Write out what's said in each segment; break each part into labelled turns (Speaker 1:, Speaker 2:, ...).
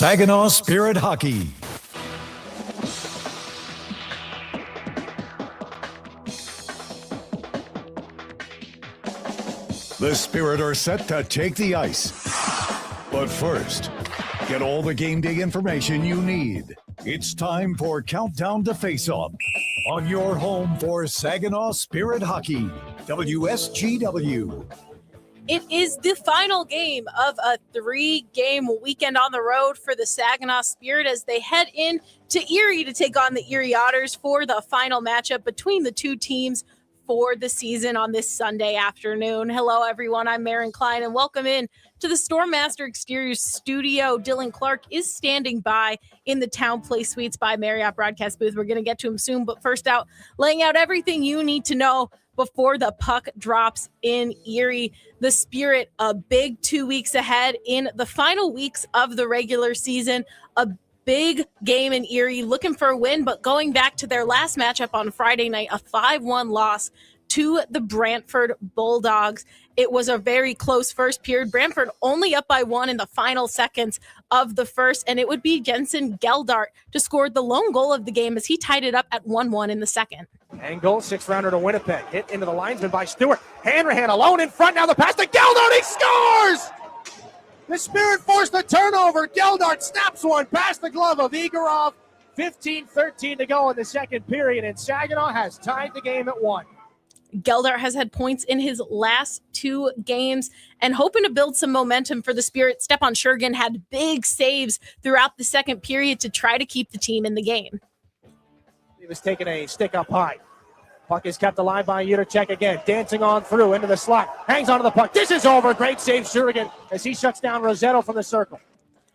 Speaker 1: Saginaw Spirit Hockey. The Spirit are set to take the ice. But first, get all the game day information you need. It's time for Countdown to Face-Off on your home for Saginaw Spirit Hockey, WSGW.
Speaker 2: It is the final game of a 3-game weekend on the road for the Saginaw Spirit as they head in to Erie to take on the Erie Otters for the final matchup between the two teams for the season on this Sunday afternoon. Hello, everyone. I'm Maren Klein, and welcome in to the Stormmaster Exteriors studio. Dylan Clark is standing by in the Town Place Suites by Marriott broadcast booth. We're going to get to him soon, but first out, laying out everything you need to know before the puck drops in Erie. The Spirit, a big 2 weeks ahead in the final weeks of the regular season. A big game in Erie, looking for a win, but going back to their last matchup on Friday night, a 5-1 loss to the Brantford Bulldogs. It was a very close first period. Brantford only up by 1 in the final seconds of the first, and it would be Jensen Geldart to score the lone goal of the game as he tied it up at 1-1 in the second.
Speaker 3: Angle, 6-rounder to Winnipeg. Hit into the linesman by Stewart. Hanrahan alone in front. Now the pass to Geldart. He scores! The Spirit forced a turnover. Geldart snaps one past the glove of Igorov. 15-13 to go in the second period, and Saginaw has tied the game at 1.
Speaker 2: Geldart has had points in his last 2 games and hoping to build some momentum for the Spirit. Stepan Shergin had big saves throughout the second period to try to keep the team in the game.
Speaker 3: He was taking a stick up high. Puck is kept alive by Uterchek again. Dancing on through into the slot. Hangs onto the puck. This is over. Great save, Shergin, as he shuts down Rosetto from the circle.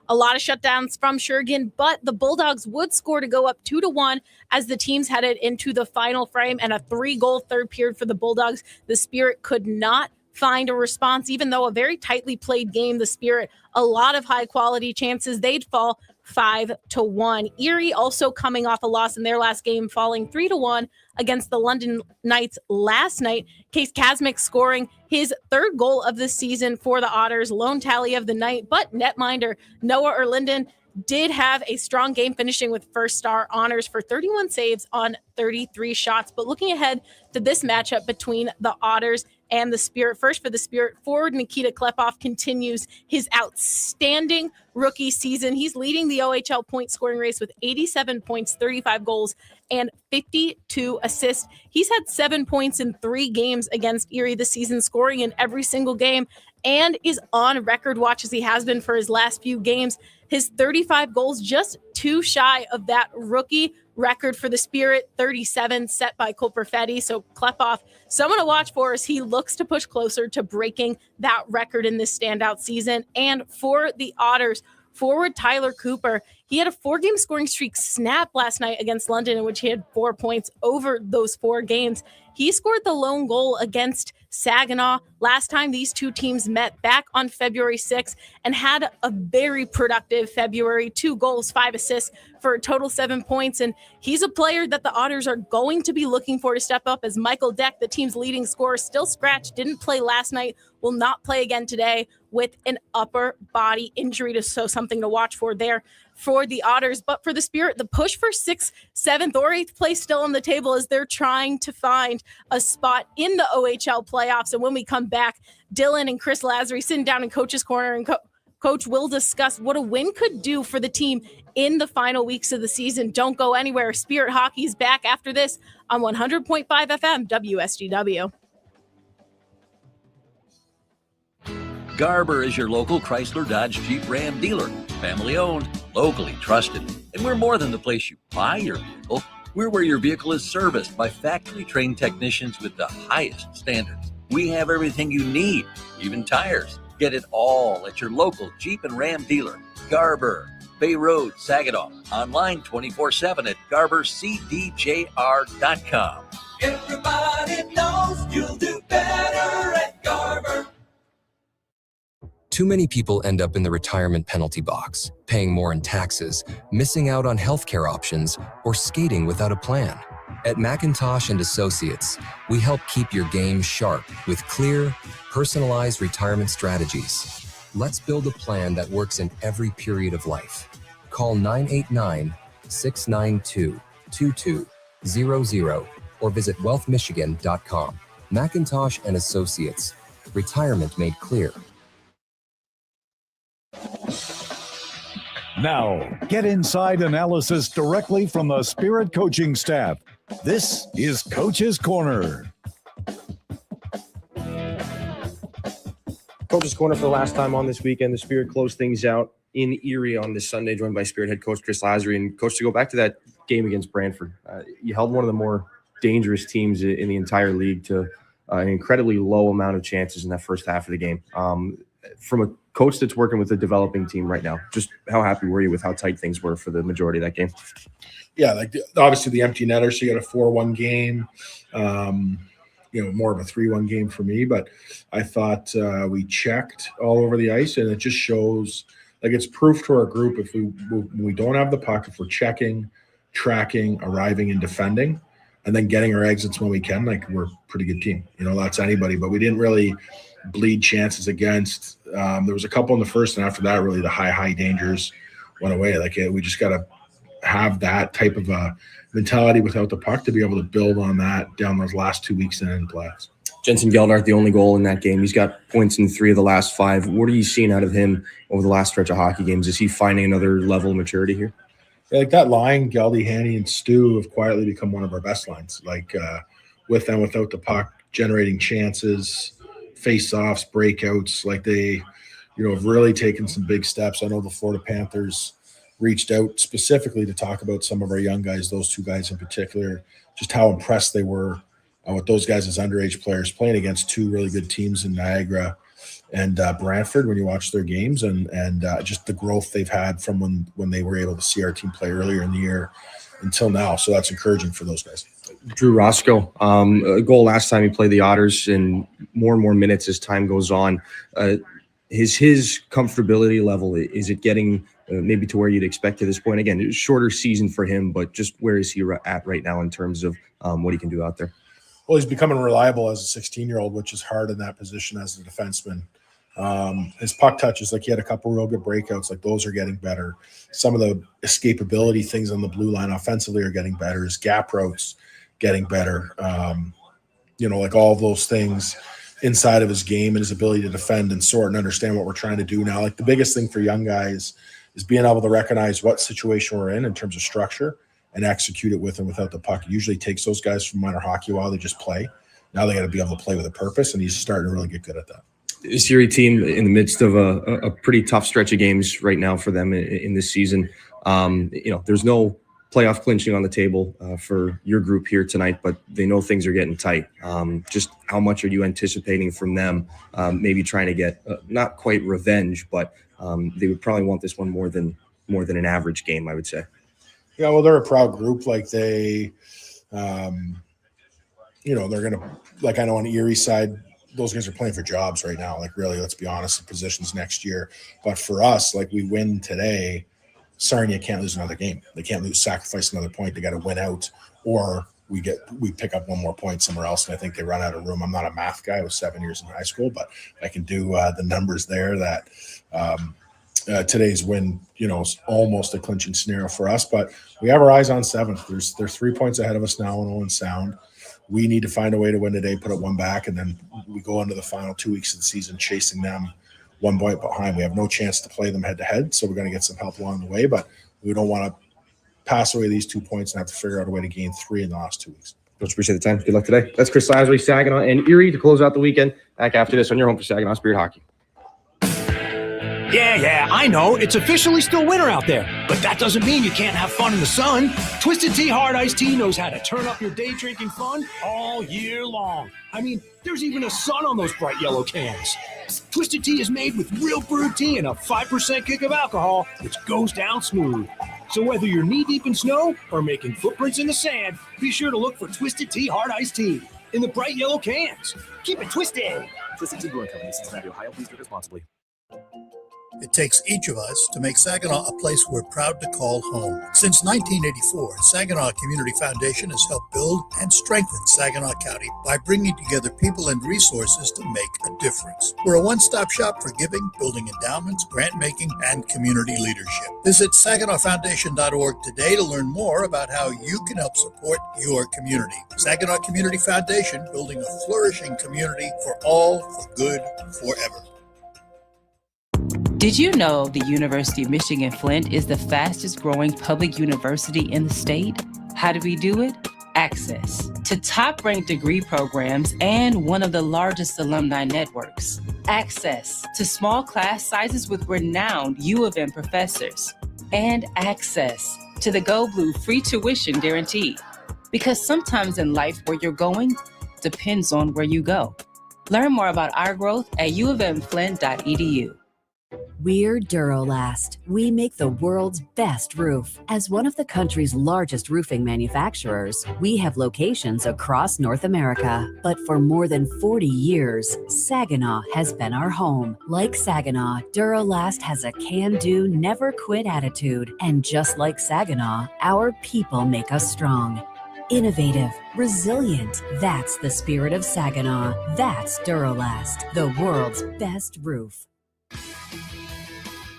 Speaker 2: A lot of shutdowns from Shergin, but the Bulldogs would score to go up 2-1 as the teams headed into the final frame, and a 3-goal third period for the Bulldogs. The Spirit could not find a response, even though a very tightly played game. The Spirit, a lot of high quality chances. They'd fall 5-1. Erie also coming off a loss in their last game, falling 3-1 against the London Knights last night. Case Kazmik scoring his 3rd goal of the season for the Otters, lone tally of the night. But netminder Noah Erlinden did have a strong game, finishing with first star honors for 31 saves on 33 shots. But looking ahead to this matchup between the Otters and the Spirit. First for the Spirit, forward Nikita Klepov continues his outstanding rookie season. He's leading the OHL point scoring race with 87 points, 35 goals, and 52 assists. He's had 7 points in 3 games against Erie this season, scoring in every single game, and is on record watch as he has been for his last few games. His 35 goals, just 2 shy of that rookie record for the Spirit, 37 set by Cole Perfetti. So Klepov, someone to watch for as he looks to push closer to breaking that record in this standout season. And for the Otters, forward Tyler Cooper, he had a 4-game scoring streak snap last night against London, in which he had 4 points over those 4 games. He scored the lone goal against Saginaw last time these two teams met back on February 6th, and had a very productive February. 2 goals, 5 assists for a total 7 points. And he's a player that the Otters are going to be looking for to step up, as Michael Deck, the team's leading scorer, still scratched, didn't play last night, will not play again today with an upper body injury. So something to watch for there for the Otters. But for the Spirit, the push for 6th, 7th, or 8th place still on the table as they're trying to find a spot in the OHL playoffs. And when we come back, Dylan and Chris Lazary sitting down in Coach's Corner, and Coach will discuss what a win could do for the team in the final weeks of the season. Don't go anywhere. Spirit Hockey is back after this on 100.5 FM WSGW.
Speaker 4: Garber is your local Chrysler Dodge Jeep Ram dealer. Family owned, locally trusted. And we're more than the place you buy your vehicle. We're where your vehicle is serviced by factory trained technicians with the highest standards. We have everything you need, even tires. Get it all at your local Jeep and Ram dealer. Garber, Bay Road, Saginaw. Online 24/7 at GarberCDJR.com.
Speaker 5: Everybody knows you'll do better at Garber.
Speaker 6: Too many people end up in the retirement penalty box, paying more in taxes, missing out on healthcare options, or skating without a plan. At McIntosh & Associates, we help keep your game sharp with clear, personalized retirement strategies. Let's build a plan that works in every period of life. Call 989-692-2200 or visit wealthmichigan.com. McIntosh and Associates. Retirement made clear.
Speaker 1: Now, get inside analysis directly from the Spirit coaching staff. This is Coach's Corner.
Speaker 3: Coach's Corner for the last time on this weekend. The Spirit closed things out in Erie on this Sunday, joined by Spirit head coach Chris Lazary. And coach, to go back to that game against Brantford, you held one of the more dangerous teams in the entire league to an incredibly low amount of chances in that first half of the game. From a coach that's working with a developing team right now, just how happy were you with how tight things were for the majority of that game?
Speaker 7: Yeah, obviously the empty netter, so you got a 4-1 game, more of a 3-1 game for me, but I thought we checked all over the ice, and it just shows, it's proof to our group when we don't have the puck, if we're checking, tracking, arriving, and defending, and then getting our exits when we can, we're a pretty good team. That's anybody, but we didn't really bleed chances against. There was a couple in the first, and after that, really the high dangers went away. We just got to have that type of a mentality without the puck to be able to build on that down those last 2 weeks and in the playoffs.
Speaker 3: Jensen Geldart, the only goal in that game. He's got points in 3 of the last 5. What are you seeing out of him over the last stretch of hockey games? Is he finding another level of maturity here?
Speaker 7: Yeah, that line, Geldy, Hanny, and Stu have quietly become one of our best lines. With and without the puck, generating chances, face-offs, breakouts. They, have really taken some big steps. I know the Florida Panthers reached out specifically to talk about some of our young guys, those 2 guys in particular, just how impressed they were with those guys as underage players playing against 2 really good teams in Niagara and Brantford when you watch their games, and just the growth they've had from when they were able to see our team play earlier in the year until now. So that's encouraging for those guys.
Speaker 3: Drew Roscoe, a goal last time he played the Otters, and more minutes as time goes on. His comfortability level, is it getting maybe to where you'd expect to this point? Again, shorter season for him, but just where is he at right now in terms of what he can do out there?
Speaker 7: Well, he's becoming reliable as a 16-year-old, which is hard in that position as a defenseman. His puck touches, he had a couple real good breakouts, those are getting better. Some of the escapability things on the blue line offensively are getting better. His gap routes getting better. All of those things inside of his game and his ability to defend and sort and understand what we're trying to do now. The biggest thing for young guys is being able to recognize what situation we're in terms of structure and execute it with and without the puck. It usually takes those guys from minor hockey while they just play. Now they got to be able to play with a purpose, and he's starting to really get good at that.
Speaker 3: This Erie team in the midst of a pretty tough stretch of games right now for them in this season. There's no playoff clinching on the table for your group here tonight, but they know things are getting tight. Just how much are you anticipating from them? Maybe trying to get not quite revenge, but they would probably want this one more than an average game, I would say.
Speaker 7: Yeah, well, they're a proud group. They're going to, I know on the Erie side, those guys are playing for jobs right now. Really, let's be honest, the positions next year. But for us, we win today, Sarnia can't lose another game. They can't sacrifice another point. They got to win out, or we pick up one more point somewhere else. And I think they run out of room. I'm not a math guy. I was 7 years in high school, but I can do the numbers there that today's win, is almost a clinching scenario for us, but we have our eyes on 7th. There's 3 points ahead of us now in Owen Sound. We need to find a way to win today, put it one back, and then we go into the final 2 weeks of the season chasing them 1 point behind. We have no chance to play them head to head, so we're going to get some help along the way, but we don't want to pass away these 2 points and have to figure out a way to gain 3 in the last 2 weeks.
Speaker 3: Coach, appreciate the time. Good luck today. That's Chris Lazary, Saginaw and Erie to close out the weekend. Back after this on your home for Saginaw Spirit Hockey.
Speaker 8: Yeah, I know. It's officially still winter out there. But that doesn't mean you can't have fun in the sun. Twisted Tea Hard Iced Tea knows how to turn up your day drinking fun all year long. There's even a sun on those bright yellow cans. Twisted Tea is made with real brewed tea and a 5% kick of alcohol, which goes down smooth. So whether you're knee-deep in snow or making footprints in the sand, be sure to look for Twisted Tea Hard Iced Tea in the bright yellow cans. Keep it twisted.
Speaker 9: Twisted Tea Brewing Company, Cincinnati, Ohio. Please drink responsibly. It takes each of us to make Saginaw a place we're proud to call home. Since 1984, Saginaw Community Foundation has helped build and strengthen Saginaw County by bringing together people and resources to make a difference. We're a one-stop shop for giving, building endowments, grant-making, and community leadership. Visit SaginawFoundation.org today to learn more about how you can help support your community. Saginaw Community Foundation, building a flourishing community for all, for good, forever.
Speaker 10: Did you know the University of Michigan Flint is the fastest growing public university in the state? How do we do it? Access to top-ranked degree programs and one of the largest alumni networks. Access to small class sizes with renowned U of M professors. And access to the Go Blue free tuition guarantee. Because sometimes in life where you're going depends on where you go. Learn more about our growth at uofmflint.edu.
Speaker 11: We're Durolast. We make the world's best roof. As one of the country's largest roofing manufacturers, we have locations across North America. But for more than 40 years, Saginaw has been our home. Like Saginaw, Durolast has a can-do, never-quit attitude. And just like Saginaw, our people make us strong. Innovative, resilient. That's the spirit of Saginaw. That's Durolast, the world's best roof.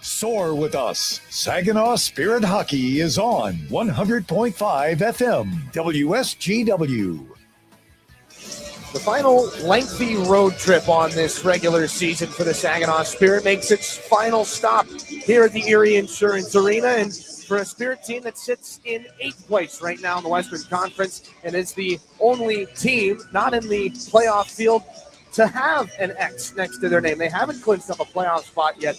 Speaker 1: Soar with us. Saginaw Spirit Hockey is on 100.5 FM WSGW.
Speaker 3: The final lengthy road trip on this regular season for the Saginaw Spirit makes its final stop here at the Erie Insurance Arena. And for a Spirit team that sits in 8th place right now in the Western Conference and is the only team not in the playoff field to have an X next to their name. They haven't clinched up a playoff spot yet.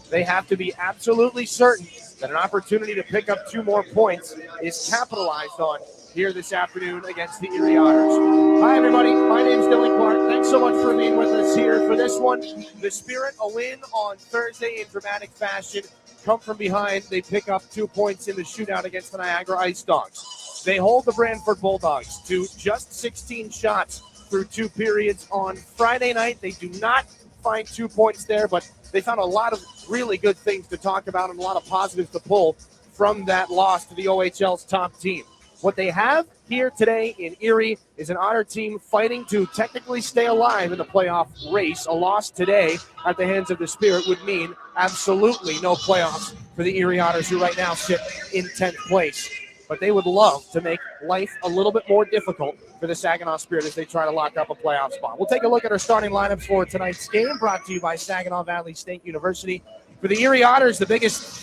Speaker 3: They have to be absolutely certain that an opportunity to pick up 2 more points is capitalized on here this afternoon against the Erie Otters. Hi, everybody. My name's Dylan Clark. Thanks so much for being with us here for this one. The Spirit, a win on Thursday in dramatic fashion. Come from behind. They pick up 2 points in the shootout against the Niagara Ice Dogs. They hold the Brantford Bulldogs to just 16 shots through 2 periods on Friday night. They do not find 2 points there, but they found a lot of really good things to talk about and a lot of positives to pull from that loss to the OHL's top team. What they have here today in Erie is an Otter team fighting to technically stay alive in the playoff race. A loss today at the hands of the Spirit would mean absolutely no playoffs for the Erie Otters, who right now sit in 10th place. But they would love to make life a little bit more difficult for the Saginaw Spirit as they try to lock up a playoff spot. We'll take a look at our starting lineups for tonight's game, brought to you by Saginaw Valley State University. For the Erie Otters, the biggest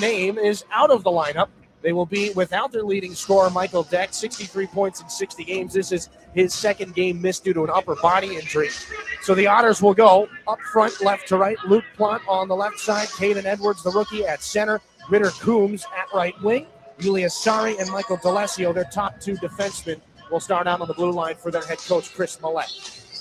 Speaker 3: name is out of the lineup. They will be without their leading scorer, Michael Deck, 63 points in 60 games. This is his second game missed due to an upper body injury. So the Otters will go up front, left to right. Luke Plant on the left side, Caden Edwards, the rookie, at center, Ritter Coombs at right wing. Julius Sari and Michael D'Alessio, their top 2 defensemen, will start out on the blue line for their head coach, Chris Millett.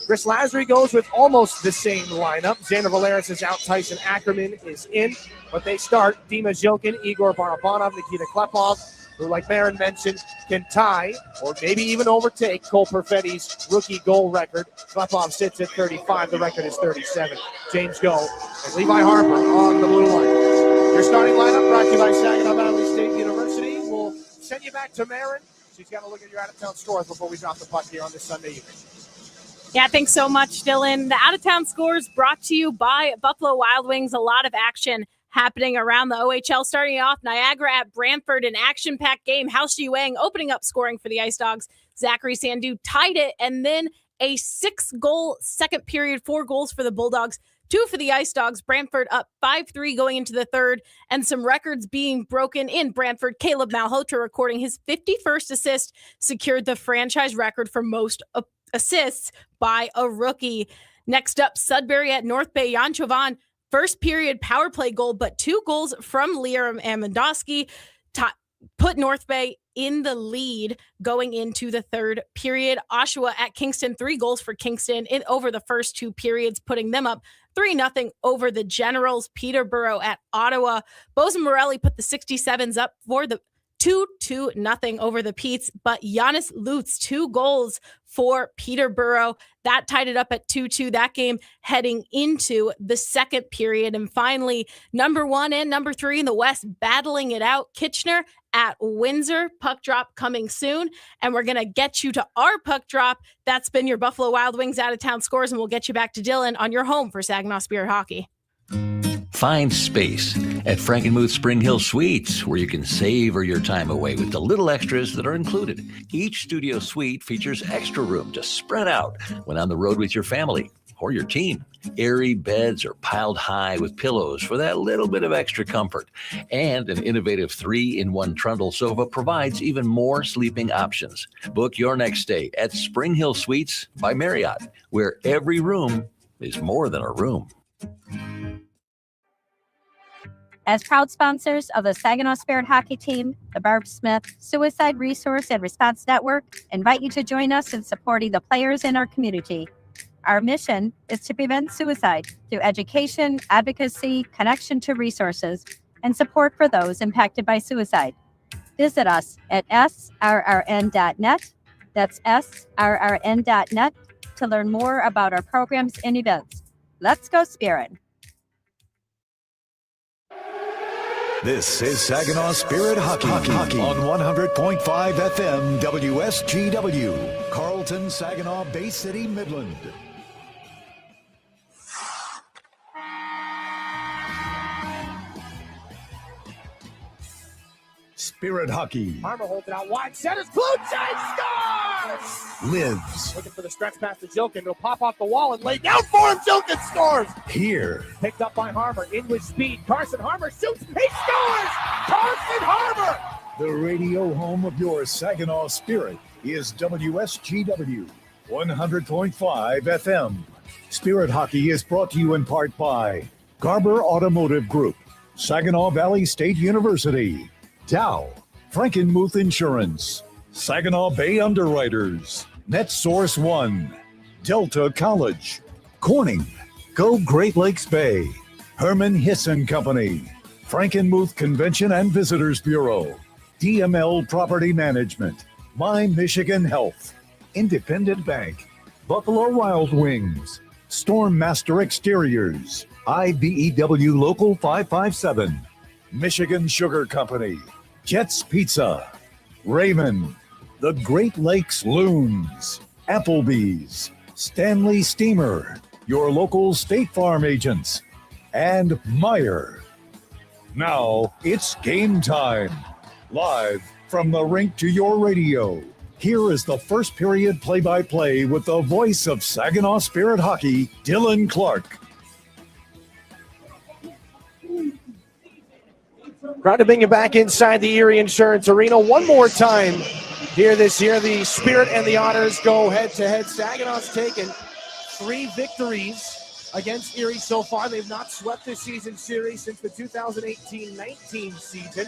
Speaker 3: Chris Lasry goes with almost the same lineup. Xander Valeris is out, Tyson Ackerman is in, but they start Dima Zhilkin, Igor Barabanov, Nikita Klepov, who, like Marin mentioned, can tie or maybe even overtake Cole Perfetti's rookie goal record. Klepov sits at 35. The record is 37. James Go and Levi Harper on the blue line. Your starting lineup brought to you by Saginaw Valley State University. We'll send you back to Marin. She's got to look at your out-of-town scores before we drop the puck here on this Sunday evening.
Speaker 2: Yeah, thanks so much, Dylan. The out-of-town scores brought to you by Buffalo Wild Wings. A lot of action happening around the OHL. Starting off, Niagara at Brantford, an action-packed game. Hao Shi-Wang opening up scoring for the Ice Dogs. Zachary Sandu tied it, and then a 6-goal second period, 4 goals for the Bulldogs, 2 for the Ice Dogs. Brantford up 5-3 going into the third, and some records being broken in Brantford. Caleb Malhotra recording his 51st assist, secured the franchise record for most assists by a rookie. Next up, Sudbury at North Bay. Jan Chauvin, first period power play goal, but 2 goals from Liam Amandowski put North Bay in the lead going into the third period. Oshawa at Kingston, 3 goals for Kingston in over the first 2 periods, putting them up 3-0 over the Generals. Peterborough at Ottawa. Bozen Morelli put the 67s up for the 2-0 over the Petes, but Giannis Lutz, 2 goals for Peterborough. That tied it up at 2-2. That game heading into the second period. And finally, number 1 and number 3 in the West battling it out. Kitchener at Windsor. Puck drop coming soon. And we're going to get you to our puck drop. That's been your Buffalo Wild Wings out of town scores. And we'll get you back to Dylan on your home for Saginaw Spirit Hockey.
Speaker 4: Find space at Frankenmuth Spring Hill Suites, where you can savor your time away with the little extras that are included. Each studio suite features extra room to spread out when on the road with your family or your team. Airy beds are piled high with pillows for that little bit of extra comfort. And an innovative 3-in-1 trundle sofa provides even more sleeping options. Book your next stay at Spring Hill Suites by Marriott, where every room is more than a room.
Speaker 12: As proud sponsors of the Saginaw Spirit Hockey Team, the Barb Smith Suicide Resource and Response Network invite you to join us in supporting the players in our community. Our mission is to prevent suicide through education, advocacy, connection to resources, and support for those impacted by suicide. Visit us at srrn.net. That's srrn.net to learn more about our programs and events. Let's go Spirit!
Speaker 1: This is Saginaw Spirit Hockey on 100.5 FM WSGW, Carlton, Saginaw, Bay City, Midland. Spirit Hockey
Speaker 3: Harmer holds it out wide. Centers. Kluchek scores!
Speaker 1: lives
Speaker 3: Looking for the stretch pass to Jilkin. He'll pop off the wall and lay down for him. Jilkin scores!
Speaker 1: here.
Speaker 3: Picked up by Harmer. In with speed. Carson Harmer shoots. He scores! Carson Harmer!
Speaker 1: The radio home of your Saginaw Spirit is WSGW 100.5 FM. Spirit Hockey is brought to you in part by Garber Automotive Group, Saginaw Valley State University, Dow, Frankenmuth Insurance, Saginaw Bay Underwriters, NetSource One, Delta College, Corning, Go Great Lakes Bay, Herman Hisson Company, Frankenmuth Convention and Visitors Bureau, DML Property Management, My Michigan Health, Independent Bank, Buffalo Wild Wings, Stormmaster Exteriors, IBEW Local 557, Michigan Sugar Company, Jets Pizza, Raymond, the Great Lakes Loons, Applebee's, Stanley Steamer, your local State Farm agents, and Meyer. Now it's game time. Live from the rink to your radio. Here is the first period play-by-play with the voice of Saginaw Spirit Hockey, Dylan Clark.
Speaker 3: Proud to bring you back inside the Erie Insurance Arena one more time here this year. The Spirit and the Otters go head-to-head. Saginaw's taken 3 victories against Erie so far. They've not swept this season series since the 2018-19 season.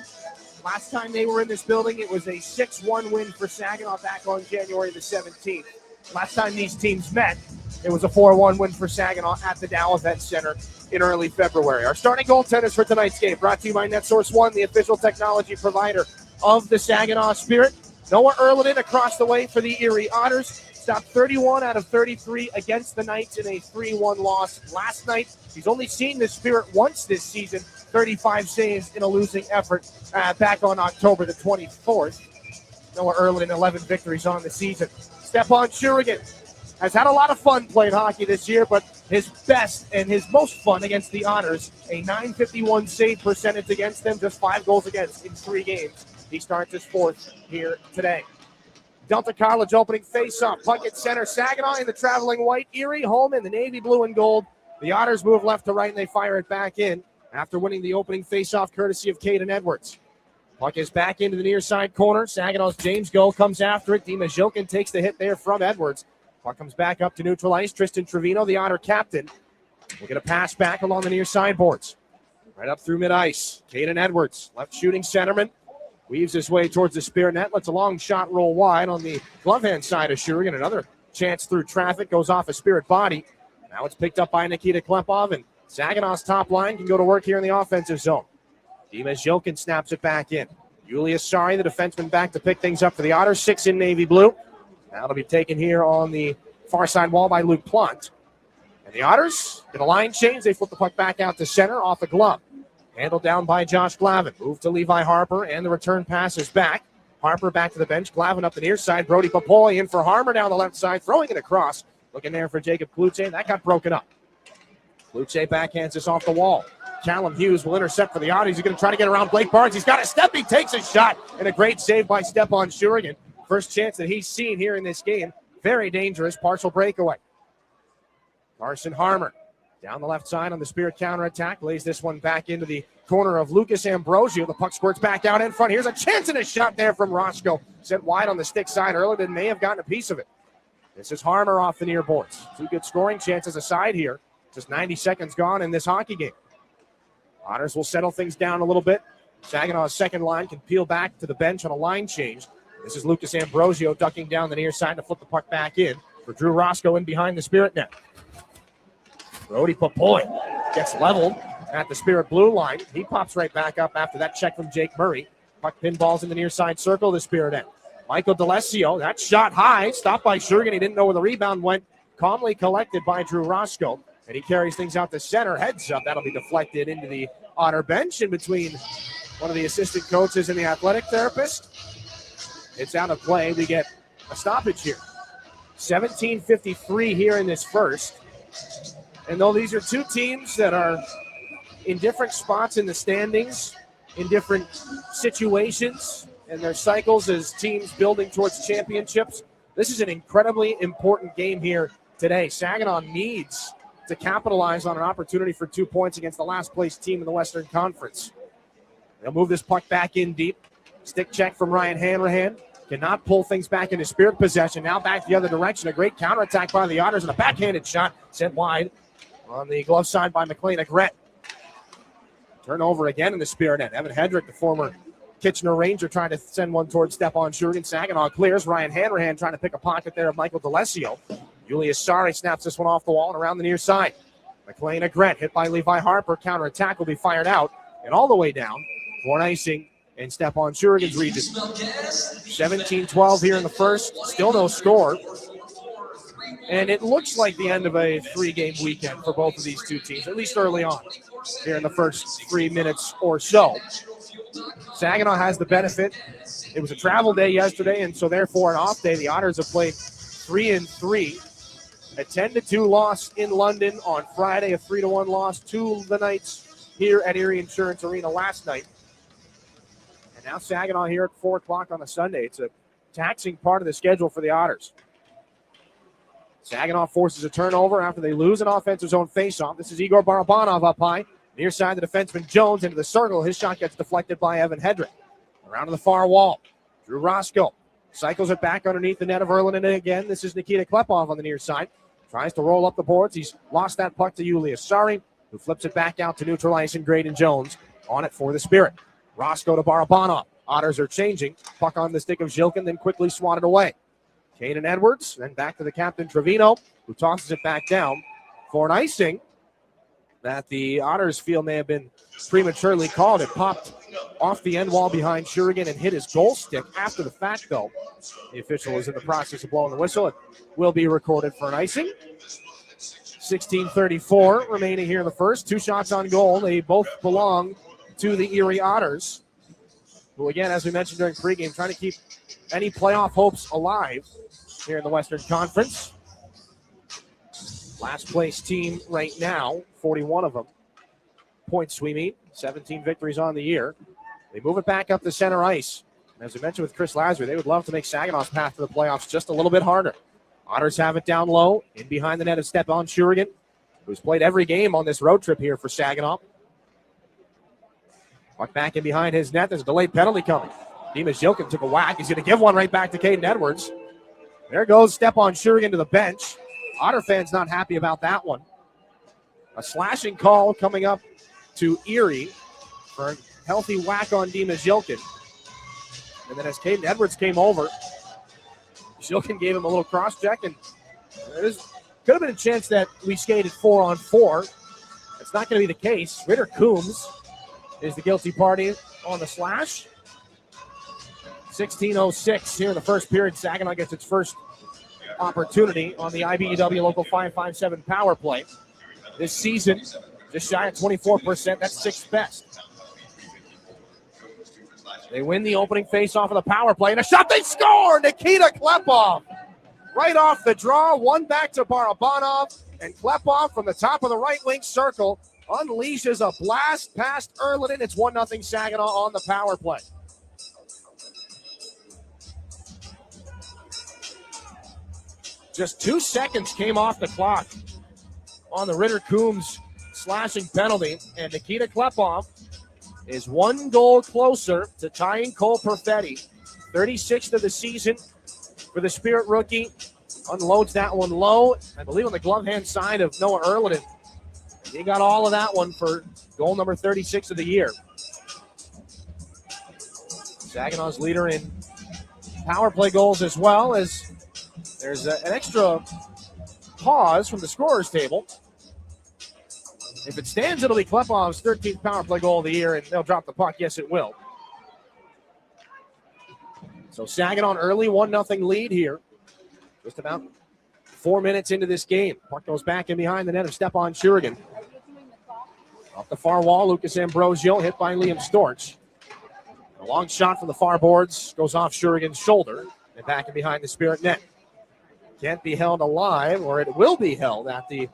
Speaker 3: Last time they were in this building, it was a 6-1 win for Saginaw back on January the 17th. Last time these teams met, it was a 4-1 win for Saginaw at the Dow Event Center in early February. Our starting goaltenders for tonight's game, brought to you by NetSource One, the official technology provider of the Saginaw Spirit. Noah Erliden across the way for the Erie Otters. Stopped 31 out of 33 against the Knights in a 3-1 loss last night. He's only seen the Spirit once this season, 35 saves in a losing effort back on October the 24th. Noah Erliden, 11 victories on the season. Stepan Shurigan has had a lot of fun playing hockey this year, but his best and his most fun against the Otters, a .951 save percentage against them, just 5 goals against in 3 games. He starts his 4th here today. Delta College opening face-off. Puck at center. Saginaw in the traveling white. Erie home in the navy blue and gold. The Otters move left to right, and they fire it back in after winning the opening face-off courtesy of Caden Edwards. Puck is back into the near side corner. Saginaw's James Go comes after it. Dima Jokin takes the hit there from Edwards. Puck comes back up to neutral ice. Tristan Trevino, the Otter captain, will get a pass back along the near sideboards. Right up through mid-ice. Caden Edwards, left shooting centerman, weaves his way towards the Spirit net. Lets a long shot roll wide on the glove hand side of Shurigan. Another chance through traffic. Goes off a Spirit body. Now it's picked up by Nikita Klepov, and Saginaw's top line can go to work here in the offensive zone. Dimas Jokin snaps it back in. Julius Sari, the defenseman, back to pick things up for the Otters. 6 in navy blue. Now it'll be taken here on the Far side wall by Luke Plant. And the Otters get a line change. They flip the puck back out to center off the glove. Handled down by Josh Glavin. Move to Levi Harper, and the return pass is back. Harper back to the bench. Glavin up the near side. Brody Popoli in for Harmer down the left side, throwing it across. Looking there for Jacob Klutze. That got broken up. Klutze backhands this off the wall. Callum Hughes will intercept for the Otters. He's going to try to get around Blake Barnes. He's got a step. He takes a shot, and a great save by Stepan Shurigan. First chance that he's seen here in this game. Very dangerous partial breakaway. Carson Harmer down the left side on the Spirit counterattack. Lays this one back into the corner of Lucas Ambrosio. The puck squirts back out in front. Here's a chance and a shot there from Roscoe. Sent wide on the stick side. Erlandon may have gotten a piece of it. This is Harmer off the near boards. Two good scoring chances aside here. Just 90 seconds gone in this hockey game. Otters will settle things down a little bit. Saginaw's second line can peel back to the bench on a line change. This is Lucas Ambrosio ducking down the near side to flip the puck back in for Drew Roscoe in behind the Spirit net. Brody Popoli gets leveled at the Spirit blue line. He pops right back up after that check from Jake Murray. Puck pinballs in the near side circle of the Spirit end. Michael DeLessio, that shot high, stopped by Shurigan. He didn't know where the rebound went. Calmly collected by Drew Roscoe. And he carries things out to center. Heads up. That'll be deflected into the Otter bench in between one of the assistant coaches and the athletic therapist. It's out of play. We get a stoppage here. 17:53 here in this first. And though these are two teams that are in different spots in the standings, in different situations, and their cycles as teams building towards championships, this is an incredibly important game here today. Saginaw needs to capitalize on an opportunity for 2 points against the last place team in the Western Conference. They'll move this puck back in deep. Stick check from Ryan Hanrahan. Cannot pull things back into Spirit possession. Now back the other direction. A great counterattack by the Otters and a backhanded shot sent wide on the glove side by McLean Agret. Turnover again in the Spirit net. Evan Hedrick, the former Kitchener Ranger, trying to send one towards Stepan Shurigan. Saginaw clears. Ryan Hanrahan trying to pick a pocket there of Michael DeLessio. Julius Sari snaps this one off the wall and around the near side. McLean Agret hit by Levi Harper. Counterattack will be fired out and all the way down for an icing in Stepan Shurigan's region. 17-12 here in the first. Still no score. And it looks like the end of a three-game weekend for both of these two teams, at least early on here in the first 3 minutes or so. Saginaw has the benefit. It was a travel day yesterday, and so therefore an off day. The Otters have played 3-3. A 10-2 loss in London on Friday, a 3-1 loss to the Knights here at Erie Insurance Arena last night. And now Saginaw here at 4 o'clock on a Sunday. It's a taxing part of the schedule for the Otters. Saginaw forces a turnover after they lose an offensive zone faceoff. This is Igor Barabanov up high. Near side, the defenseman Jones into the circle. His shot gets deflected by Evan Hedrick. Around to the far wall. Drew Roscoe cycles it back underneath the net of Erlandon again. This is Nikita Klepov on the near side. Tries to roll up the boards. He's lost that puck to Julius Sari, who flips it back out to neutral ice, and Graydon Jones on it for the Spirit. Roscoe to Barabanov. Otters are changing. Puck on the stick of Zhilkin, then quickly swatted away. Caden Edwards, then back to the captain Trevino, who tosses it back down for an icing that the Otters feel may have been prematurely called. It popped off the end wall behind Shurigan and hit his goal stick after the fact, though. The official is in the process of blowing the whistle. It will be recorded for an icing. 16:34 remaining here in the first. 2 shots on goal. They both belong to the Erie Otters, who, again, as we mentioned during pregame, trying to keep any playoff hopes alive here in the Western Conference. Last place team right now, 41 of them. Points we meet, 17 victories on the year. They move it back up the center ice. And as we mentioned with Chris Lazary, they would love to make Saginaw's path to the playoffs just a little bit harder. Otters have it down low, in behind the net of Stepan Shurigan, who's played every game on this road trip here for Saginaw. Puck back in behind his net. There's a delayed penalty coming. Dimas Zhilkin took a whack. He's going to give one right back to Caden Edwards. There goes Stepan Shurigan to the bench. Otter fans not happy about that one. A slashing call coming up to Erie for a healthy whack on Dimas Zhilkin. And then as Caden Edwards came over, Zhilkin gave him a little cross-check, and there could have been a chance that we skated 4-on-4. It's not going to be the case. Ritter Coombs is the guilty party on the slash. 16:06 here in the first period. Saginaw gets its first opportunity on the IBEW Local 557 power play. This season, just shy of 24%. That's sixth best. They win the opening faceoff of the power play, and a shot, they score! Nikita Klepov right off the draw, one back to Barabanov, and Klepov from the top of the right wing circle unleashes a blast past Erliden. It's 1-0 Saginaw on the power play. Just 2 seconds came off the clock on the Ritter-Coombs slashing penalty, and Nikita Klepov is 1 goal closer to tying Cole Perfetti. 36th of the season for the Spirit rookie. Unloads that one low, I believe on the glove hand side of Noah Erliden. He got all of that one for goal number 36 of the year. Saginaw's leader in power play goals as well, as there's an extra pause from the scorer's table. If it stands, it'll be Klepov's 13th power play goal of the year, and they'll drop the puck. Yes, it will. So Saginaw early 1-0 lead here. Just about 4 minutes into this game. Puck goes back in behind the net of Stepan Shurigan. Off the far wall, Lucas Ambrosio hit by Liam Storch. A long shot from the far boards goes off Shurigan's shoulder and back in behind the Spirit net. Can't be held alive, or it will be held at the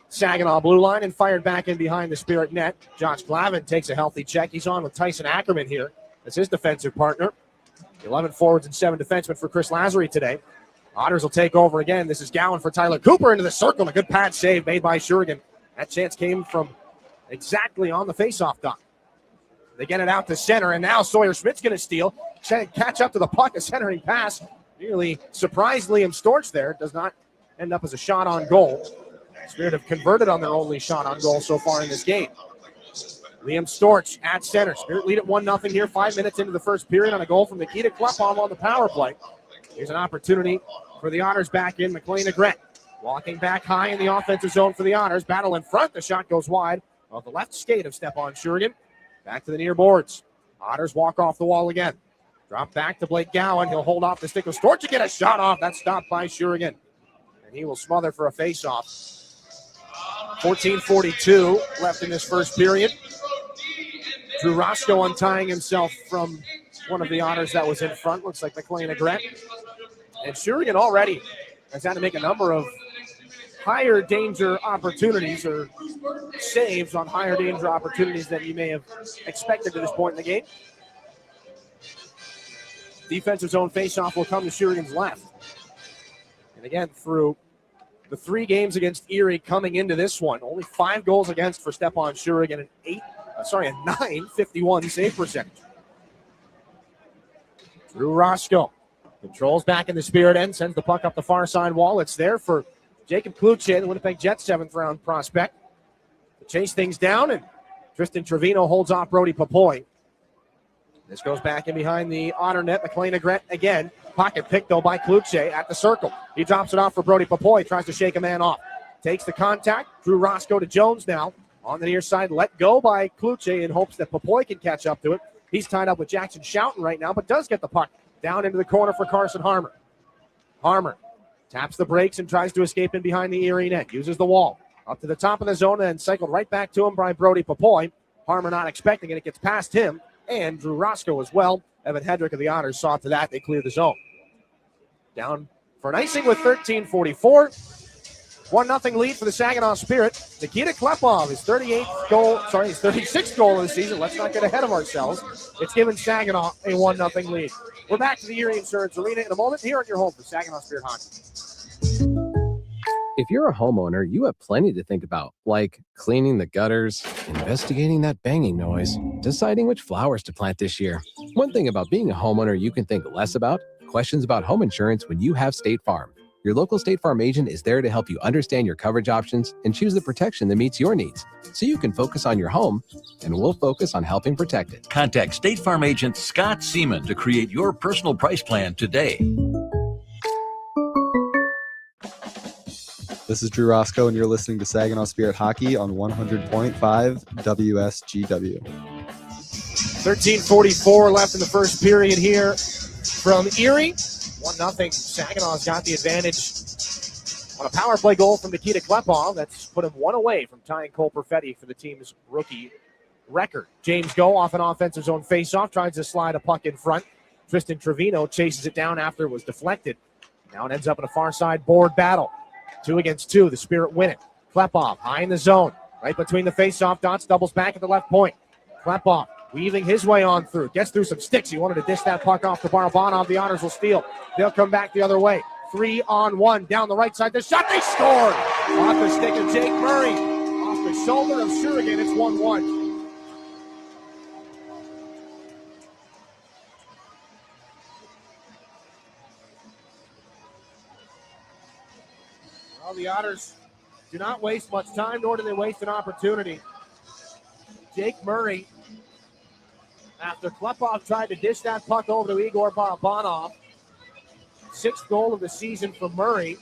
Speaker 3: Saginaw blue line and fired back in behind the Spirit net. Josh Glavin takes a healthy check. He's on with Tyson Ackerman here as his defensive partner. 11 forwards and 7 defensemen for Chris Lazary today. Otters will take over again. This is Gowan for Tyler Cooper into the circle. A good pad save made by Shurigan. That chance came from exactly on the faceoff dot. They get it out to center, and now Sawyer Schmidt's going to steal. Catch up to the puck, a centering pass. Nearly surprised Liam Storch there. Does not end up as a shot on goal. Spirit have converted on their only shot on goal so far in this game. Liam Storch at center. Spirit lead at 1-0 here. 5 minutes into the first period on a goal from Nikita Klepov on the power play. Here's an opportunity for the Otters back in. McLean Agret walking back high in the offensive zone for the Otters. Battle in front. The shot goes wide off the left skate of Stepan Shurigan. Back to the near boards. Otters walk off the wall again. Drop back to Blake Gowan. He'll hold off the stick of Storch to get a shot off. That's stopped by Shurigan. And he will smother for a faceoff. 14:42 left in this first period. Drew Roscoe untying himself from one of the Otters that was in front. Looks like McLean Agret. And Shurigan already has had to make a number of higher danger opportunities, or saves on higher danger opportunities than you may have expected at this point in the game. Defensive zone faceoff will come to Shurigan's left. And again, through the 3 games against Erie coming into this one, only 5 goals against for Stepan Shurigan, and a 9.51 save percentage. Drew Roscoe controls back in the Spirit end, sends the puck up the far side wall. It's there for Jacob Kluche, the Winnipeg Jets 7th round prospect, to chase things down, and Tristan Trevino holds off Brody Papoy. This goes back in behind the Otter net. McLean Agret again. Pocket pick, though, by Kluche at the circle. He drops it off for Brody Papoy. Tries to shake a man off. Takes the contact. Drew Roscoe to Jones now. On the near side, let go by Kluche in hopes that Papoy can catch up to it. He's tied up with Jackson Schouten right now, but does get the puck down into the corner for Carson Harmer. Harmer taps the brakes and tries to escape in behind the Erie net. Uses the wall. Up to the top of the zone and cycled right back to him by Brody Papoy. Harmer not expecting it. It gets past him and Drew Roscoe as well. Evan Hedrick of the Otters saw to that. They cleared the zone. Down for an icing with 13:44. 1-0 lead for the Saginaw Spirit. Nikita Klepov, his 36th goal of the season. Let's not get ahead of ourselves. It's given Saginaw a 1-0 lead. We're back to the Erie Insurance Arena in a moment here on your home for Saginaw Spirit Hockey.
Speaker 13: If you're a homeowner, you have plenty to think about, like cleaning the gutters, investigating that banging noise, deciding which flowers to plant this year. One thing about being a homeowner you can think less about: questions about home insurance when you have State Farm. Your local State Farm agent is there to help you understand your coverage options and choose the protection that meets your needs, so you can focus on your home, and we'll focus on helping protect it.
Speaker 4: Contact State Farm agent Scott Seaman to create your personal price plan today.
Speaker 14: This is Drew Roscoe, and you're listening to Saginaw Spirit Hockey on 100.5 WSGW.
Speaker 3: 13:44 left in the first period here from Erie. 1-0. Saginaw's got the advantage on a power play goal from Nikita Klepov. That's put him one away from tying Cole Perfetti for the team's rookie record. James Go off an offensive zone faceoff, tries to slide a puck in front. Tristan Trevino chases it down after it was deflected. Now it ends up in a far side board battle. 2 against 2. The Spirit win it. Klepov high in the zone. Right between the faceoff dots. Doubles back at the left point. Klepov weaving his way on through. Gets through some sticks. He wanted to dish that puck off to Barabanov. The Otters will steal. They'll come back the other way. 3-on-1 down the right side. The shot. They scored. Off the stick of Jake Murray. Off the shoulder of Shurigan. It's 1-1. Well, the Otters do not waste much time, nor do they waste an opportunity. Jake Murray, after Klepov tried to dish that puck over to Igor Barabanov, 6th goal of the season for Murray.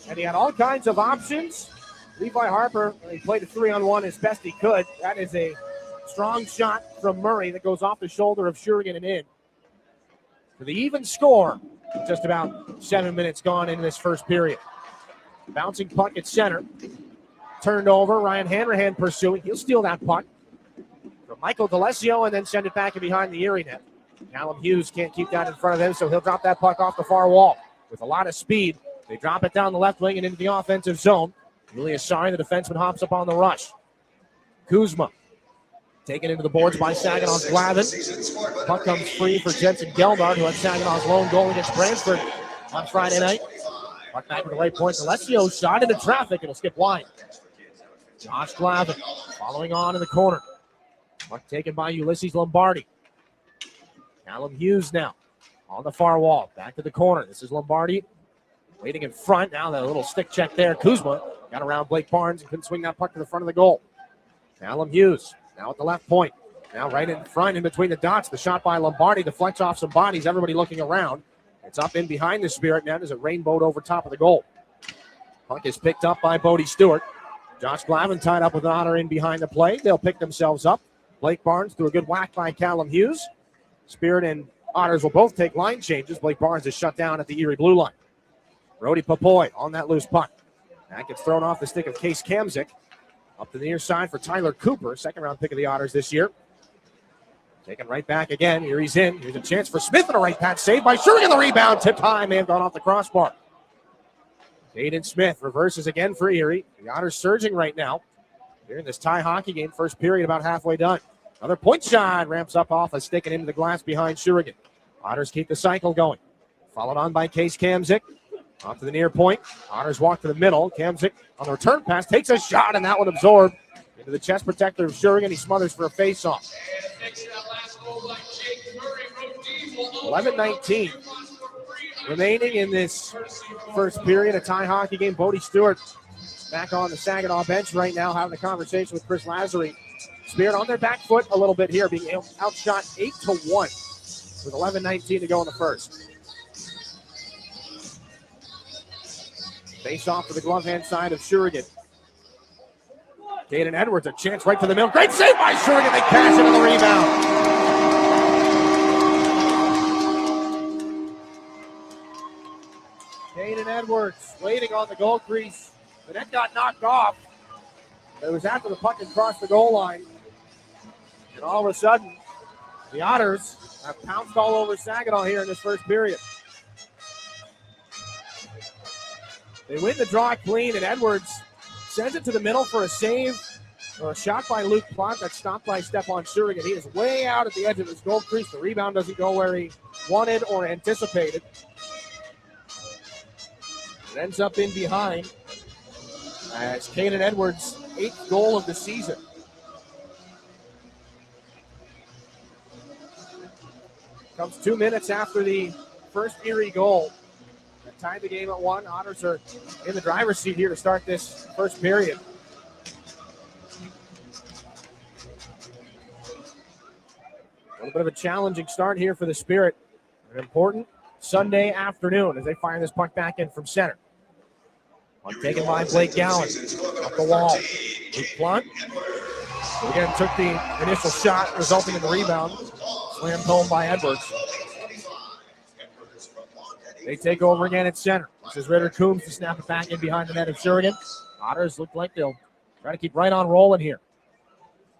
Speaker 3: And he had all kinds of options. Levi Harper, he played a 3-on-1 as best he could. That is a strong shot from Murray that goes off the shoulder of Shurigan and in. For the even score, just about 7 minutes gone into this first period. Bouncing puck at center. Turned over. Ryan Hanrahan pursuing. He'll steal that puck from Michael D'Alessio and then send it back in behind the Erie net. Callum Hughes can't keep that in front of him, so he'll drop that puck off the far wall. With a lot of speed, they drop it down the left wing and into the offensive zone. Julius Sari, the defenseman, hops up on the rush. Kuzma taken into the boards by Saginaw's Glavin. Puck comes free for Jensen Geldart, who had Saginaw's lone goal against Brantford on Friday night. Puck back to the right point. Alessio shot into traffic. It'll skip wide. Josh Glavin following on in the corner. Puck taken by Ulysses Lombardi. Callum Hughes now on the far wall. Back to the corner. This is Lombardi waiting in front. Now the little stick check there. Kuzma got around Blake Barnes and couldn't swing that puck to the front of the goal. Callum Hughes now at the left point. Now right in front in between the dots. The shot by Lombardi deflects off some bodies. Everybody looking around. It's up in behind the Spirit net as it rainbowed over top of the goal. Puck is picked up by Bodie Stewart. Josh Glavin tied up with an Otter in behind the play. They'll pick themselves up. Blake Barnes threw a good whack by Callum Hughes. Spirit and Otters will both take line changes. Blake Barnes is shut down at the Erie blue line. Rody Popoy on that loose puck. That gets thrown off the stick of Case Kamzik. Up to the near side for Tyler Cooper, second-round pick of the Otters this year. Taken right back again. Erie's in. Here's a chance for Smith and a right patch saved by Shurigan. The rebound tipped high. May have gone off the crossbar. Caden Smith reverses again for Erie. The Otters surging right now. Here in this tie hockey game. First period about halfway done. Another point shot. Ramps up off a stick and into the glass behind Shurigan. Otters keep the cycle going. Followed on by Case Kamzik. Off to the near point. Otters walk to the middle. Kamzik on the return pass takes a shot, and that one absorbed into the chest protector of Shurigan. He smothers for a face-off. 11-19 remaining in this first period. A tie hockey game. Bodie Stewart back on the Saginaw bench right now, having a conversation with Chris Lazary. Spirit on their back foot a little bit here, being outshot 8-1 with 11-19 to go in the first. Face off to the glove hand side of Shurigan. Caden Edwards, a chance right to the middle. Great save by Shurigan. They cash into the rebound. Caden Edwards waiting on the goal crease. The net got knocked off. It was after the puck had crossed the goal line. And all of a sudden, the Otters have pounced all over Saginaw here in this first period. They win the draw clean, and Edwards sends it to the middle for a save or a shot by Luke Plante that's stopped by Stephon Shurigan. He is way out at the edge of his goal crease. The rebound doesn't go where he wanted or anticipated. It ends up in behind as Caden Edwards' 8th goal of the season. Comes 2 minutes after the first Erie goal. That tied the game at 1. Otters are in the driver's seat here to start this first period. A little bit of a challenging start here for the Spirit. An important Sunday afternoon as they fire this puck back in from center. Puck taken by Blake Gowan. Up the wall. Luke Plante. Again, took the initial shot, resulting in the rebound. Slammed home by Edwards. They take over again at center. This is Ritter Coombs to snap it back in behind the net of Shurigan. Otters look like they'll try to keep right on rolling here.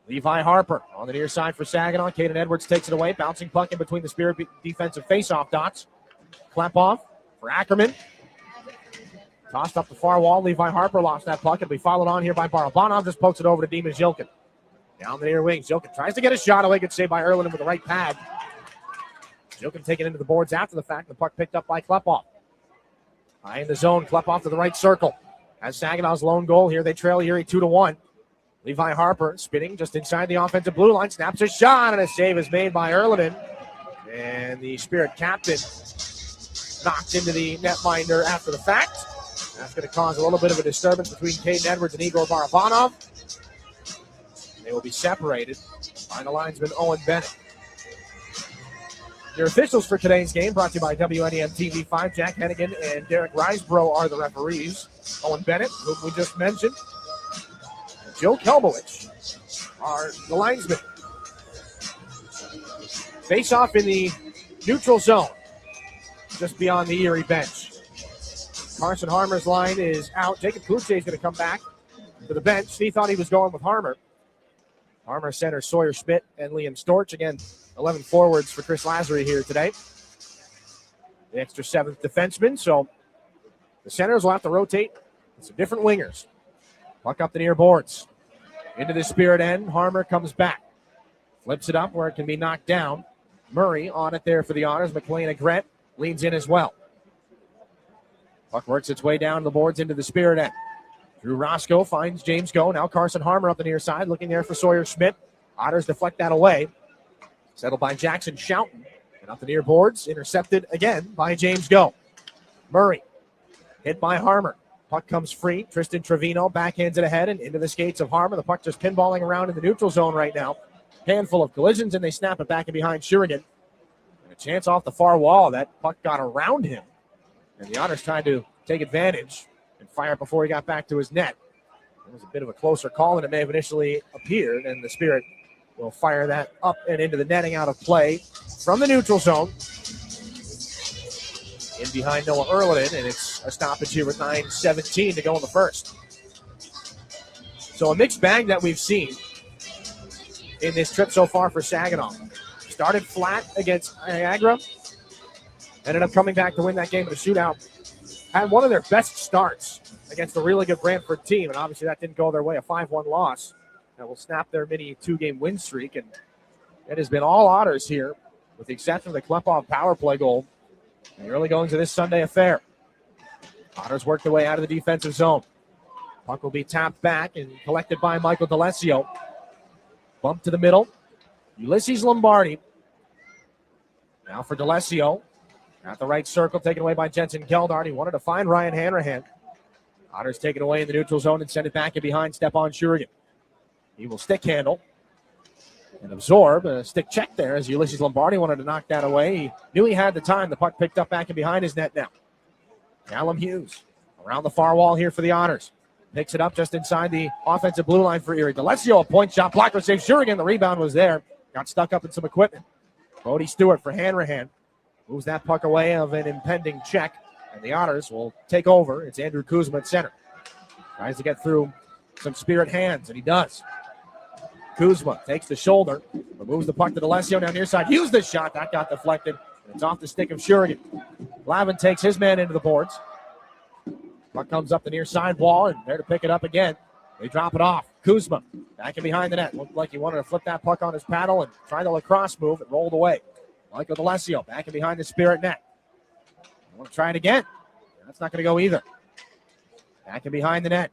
Speaker 3: Levi Harper on the near side for Saginaw. Caden Edwards takes it away. Bouncing puck in between the Spirit defensive faceoff dots. Klepoff for Ackerman. Tossed up the far wall. Levi Harper lost that puck. It'll be followed on here by Barabanov. Just pokes it over to Demon Zilkin. Down the near wing. Zilkin tries to get a shot away. Good save by Erlin with the right pad. Zilkin taken into the boards after the fact. The puck picked up by Klepoff. High in the zone. Klepoff to the right circle. As Saginaw's lone goal here, they trail Erie 2-1. Levi Harper spinning just inside the offensive blue line. Snaps a shot, and a save is made by Erlin. And the Spirit captain knocked into the netminder after the fact. That's going to cause a little bit of a disturbance between Caden Edwards and Igor Barabanov. They will be separated by the linesman Owen Bennett. Your officials for today's game brought to you by WNEM TV5. Jack Hennigan and Derek Risebro are the referees. Owen Bennett, whom we just mentioned, and Joe Kelbowich are the linesmen. Face off in the neutral zone, just beyond the Erie bench. Carson Harmer's line is out. Jacob Kluche is going to come back to the bench. He thought he was going with Harmer. Harmer center Sawyer Schmidt and Liam Storch. Again, 11 forwards for Chris Lazary here today. The extra 7th defenseman. So the centers will have to rotate with some different wingers. Puck up the near boards. Into the Spirit end. Harmer comes back. Flips it up where it can be knocked down. Murray on it there for the Otters. McLean and Grant leans in as well. Puck works its way down the boards into the Spirit end. Drew Roscoe finds James Go. Now Carson Harmer up the near side, looking there for Sawyer Schmidt. Otters deflect that away. Settled by Jackson Schouten. And up the near boards, intercepted again by James Go. Murray hit by Harmer. Puck comes free. Tristan Trevino backhands it ahead and into the skates of Harmer. The puck just pinballing around in the neutral zone right now. Handful of collisions, and they snap it back and behind Shurigan. And a chance off the far wall. That puck got around him. And the Otters tried to take advantage and fire before he got back to his net. It was a bit of a closer call than it may have initially appeared, and the Spirit will fire that up and into the netting out of play from the neutral zone. In behind Noah Erlin, and it's a stoppage here with 9:17 to go in the first. So a mixed bag that we've seen in this trip so far for Saginaw. Started flat against Niagara, ended up coming back to win that game in a shootout. Had one of their best starts against a really good Brantford team, and obviously that didn't go their way, a 5-1 loss. That will snap their mini 2-game win streak, and it has been all Otters here, with the exception of the Klepoff power play goal in the early goings of this Sunday affair. Otters work their way out of the defensive zone. Puck will be tapped back and collected by Michael D'Alessio. Bump to the middle. Ulysses Lombardi. Now for D'Alessio. At the right circle, taken away by Jensen Geldart. He wanted to find Ryan Hanrahan. Otters take it away in the neutral zone and send it back in behind Stepan Shurigan. He will stick handle and absorb. A stick check there as Ulysses Lombardi wanted to knock that away. He knew he had the time. The puck picked up back in behind his net now. Callum Hughes around the far wall here for the Otters. Picks it up just inside the offensive blue line for Erie. D'Alessio, a point shot. Blocker save. Shurigan, the rebound was there. Got stuck up in some equipment. Bodie Stewart for Hanrahan. Moves that puck away of an impending check. And the Otters will take over. It's Andrew Kuzma at center. Tries to get through some Spirit hands, and he does. Kuzma takes the shoulder. Moves the puck to D'Alessio down near side. Hughes the shot. That got deflected. It's off the stick of Shurigan. Lavin takes his man into the boards. Puck comes up the near side wall, and there to pick it up again. They drop it off. Kuzma back in behind the net. Looked like he wanted to flip that puck on his paddle and try the lacrosse move. It rolled away. Michael D'Alessio back in behind the Spirit net. I want to try it again. That's not going to go either. Back in behind the net.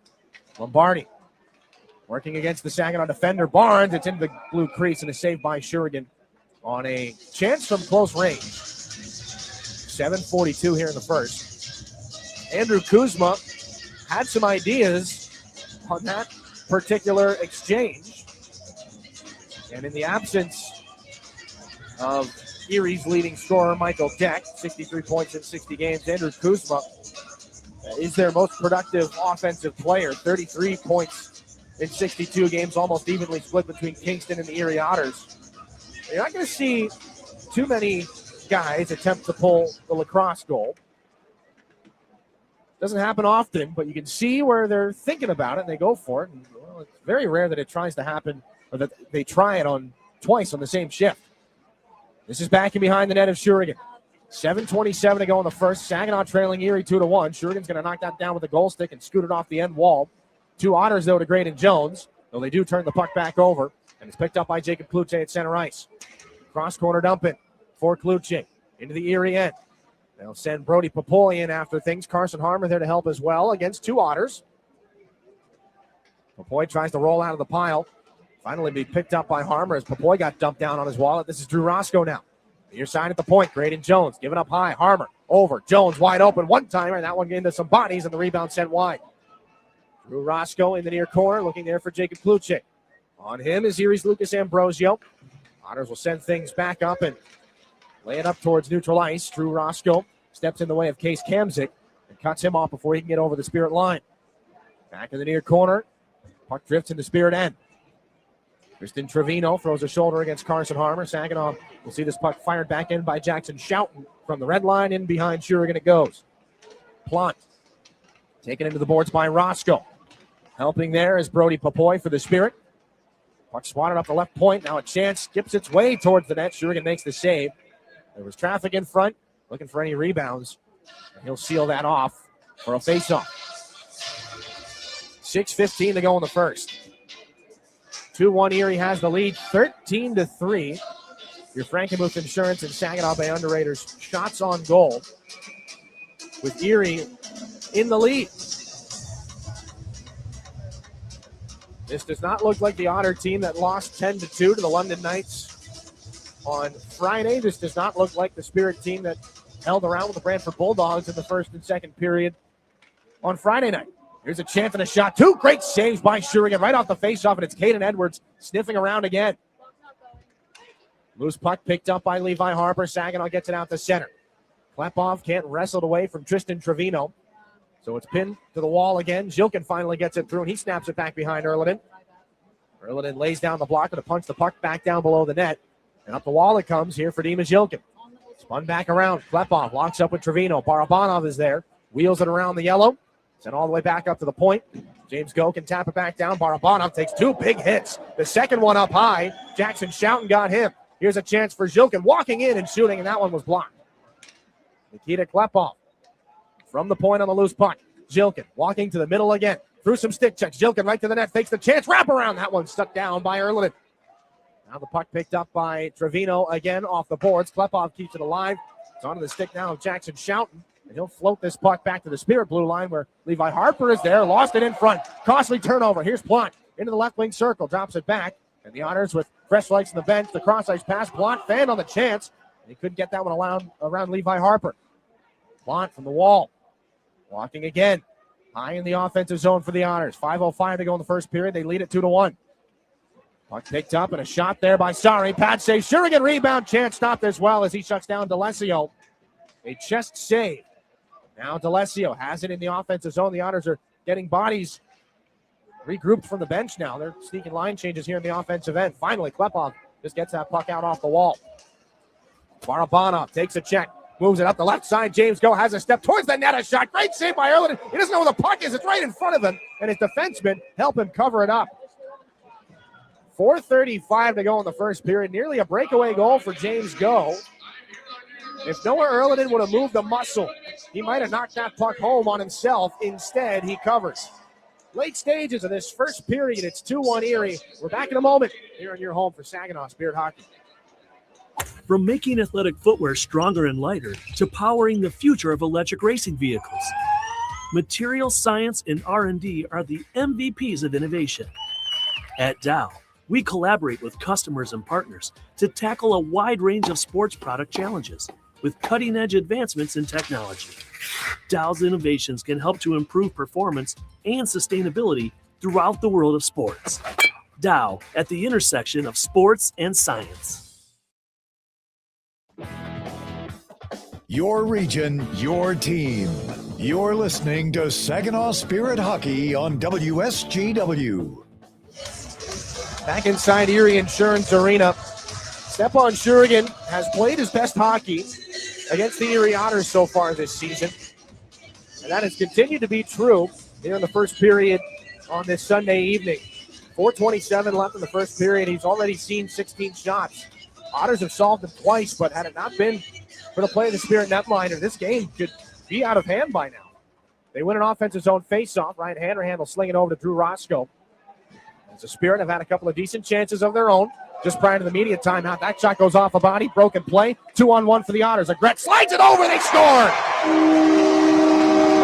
Speaker 3: Lombardi working against the Saginaw defender. Barnes. It's into the blue crease and a save by Shurigan on a chance from close range. 7:42 here in the first. Andrew Kuzma had some ideas on that particular exchange. And in the absence of Erie's leading scorer, Michael Deck, 63 points in 60 games, Andrew Kuzma is their most productive offensive player, 33 points in 62 games, almost evenly split between Kingston and the Erie Otters. You're not going to see too many guys attempt to pull the lacrosse goal. Doesn't happen often, but you can see where they're thinking about it and they go for it. And, well, it's very rare that it tries to happen or that they try it on twice on the same shift. This is back in behind the net of Shurigan. 7:27 to go in the first. Saginaw trailing Erie 2-1. Shurigan's going to knock that down with a goal stick and scoot it off the end wall. 2 Otters, though, to Graydon Jones, though they do turn the puck back over. And it's picked up by Jacob Kluche at center ice. Cross corner dump it for Kluche into the Erie end. They'll send Brody Papoy in after things. Carson Harmer there to help as well against 2 Otters. Papoy tries to roll out of the pile. Finally be picked up by Harmer as Papoy got dumped down on his wallet. This is Drew Roscoe now. Near side at the point. Graydon Jones giving up high. Harmer over. Jones wide open. One-timer. That one into some bodies and the rebound sent wide. Drew Roscoe in the near corner looking there for Jacob Kluche. On him is Erie's Lucas Ambrosio. Otters will send things back up and lay it up towards neutral ice. Drew Roscoe steps in the way of Case Kamzik and cuts him off before he can get over the Spirit line. Back in the near corner. Puck drifts into Spirit end. Tristan Trevino throws a shoulder against Carson Harmer. Saginaw will see this puck fired back in by Jackson Schouten from the red line. In behind Shurigan it goes. Plant taken into the boards by Roscoe. Helping there is Brody Papoy for the Spirit. Puck swatted up the left point. Now a chance skips its way towards the net. Shurigan makes the save. There was traffic in front, looking for any rebounds. And he'll seal that off for a faceoff. 6:15 to go in the first. 2-1 Erie has the lead, 13-3. Your Frankenmuth Insurance and Saginaw Bay Underrators shots on goal with Erie in the lead. This does not look like the Otter team that lost 10-2 to the London Knights on Friday. This does not look like the Spirit team that held around with the Brantford Bulldogs in the first and second period on Friday night. Here's a chance and a shot. 2 great saves by Shurigan right off the faceoff, and it's Caden Edwards sniffing around again. Loose puck picked up by Levi Harper. Saginaw gets it out to center. Klepov can't wrestle it away from Tristan Trevino. So it's pinned to the wall again. Zilkin finally gets it through, and he snaps it back behind Erliden. Erliden lays down the blocker to punch the puck back down below the net. And up the wall it comes here for Dima Zilkin. Spun back around. Klepov locks up with Trevino. Barabanov is there. Wheels it around the yellow. Sent all the way back up to the point. James Go can tap it back down. Barabanov takes 2 big hits. The second one up high. Jackson Schouten got him. Here's a chance for Zilkin walking in and shooting, and that one was blocked. Nikita Klepov from the point on the loose puck. Zilkin walking to the middle again. Through some stick checks. Zilkin right to the net. Fakes the chance. Wrap around. That one stuck down by Erliden. Now the puck picked up by Trevino again off the boards. Klepov keeps it alive. It's onto the stick now of Jackson Schouten. And he'll float this puck back to the Spirit blue line where Levi Harper is there. Lost it in front. Costly turnover. Here's Plant into the left wing circle. Drops it back. And the Otters with fresh legs on the bench. The cross-ice pass. Plant fanned on the chance. And he couldn't get that one around Levi Harper. Plant from the wall. Walking again. High in the offensive zone for the Otters. 5:05 to go in the first period. They lead it 2-1. Puck picked up and a shot there by Sari. Pad save. Shurigan rebound. Chance stopped as well as he shuts down D'Alessio. A chest save. Now D'Alessio has it in the offensive zone. The Otters are getting bodies regrouped from the bench now. They're sneaking line changes here in the offensive end. Finally, Klepov just gets that puck out off the wall. Barabanov takes a check. Moves it up the left side. James Go has a step towards the net. A shot. Great save by Erliden. He doesn't know where the puck is. It's right in front of him. And his defensemen help him cover it up. 4:35 to go in the first period. Nearly a breakaway goal for James Go. If Noah Erliden would have moved the muscle, he might have knocked that puck home on himself. Instead, he covers. Late stages of this first period. It's 2-1 Erie. We're back in a moment here in your home for Saginaw Spirit Hockey.
Speaker 15: From making athletic footwear stronger and lighter to powering the future of electric racing vehicles, material science and R&D are the MVPs of innovation. At Dow, we collaborate with customers and partners to tackle a wide range of sports product challenges with cutting-edge advancements in technology. Dow's innovations can help to improve performance and sustainability throughout the world of sports. Dow, at the intersection of sports and science.
Speaker 1: Your region, your team. You're listening to Saginaw Spirit Hockey on WSGW.
Speaker 3: Back inside Erie Insurance Arena, Stepan Shurigan has played his best hockey against the Erie Otters so far this season. And that has continued to be true here in the first period on this Sunday evening. 4:27 left in the first period. He's already seen 16 shots. Otters have solved them twice, but had it not been for the play of the Spirit netminder, this game could be out of hand by now. They win an offensive zone faceoff. Ryan Hanrahan will sling it over to Drew Roscoe. As the Spirit have had a couple of decent chances of their own just prior to the media timeout. That shot goes off a body, broken play. 2-on-1 for the Otters. Agret slides it over. They score.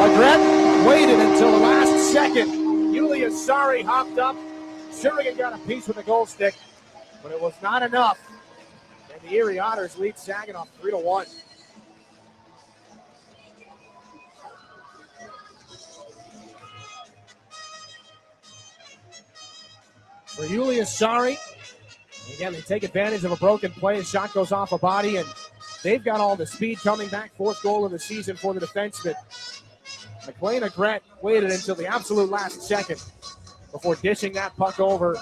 Speaker 3: Agret waited until the last second. Yulia Sari hopped up. Shurigan got a piece with the goal stick, but it was not enough. And the Erie Otters lead Saginaw 3-1. For Yulia Sari, again, they take advantage of a broken play. The shot goes off a body, and they've got all the speed coming back. Fourth goal of the season for the defenseman. McLean Agret waited until the absolute last second before dishing that puck over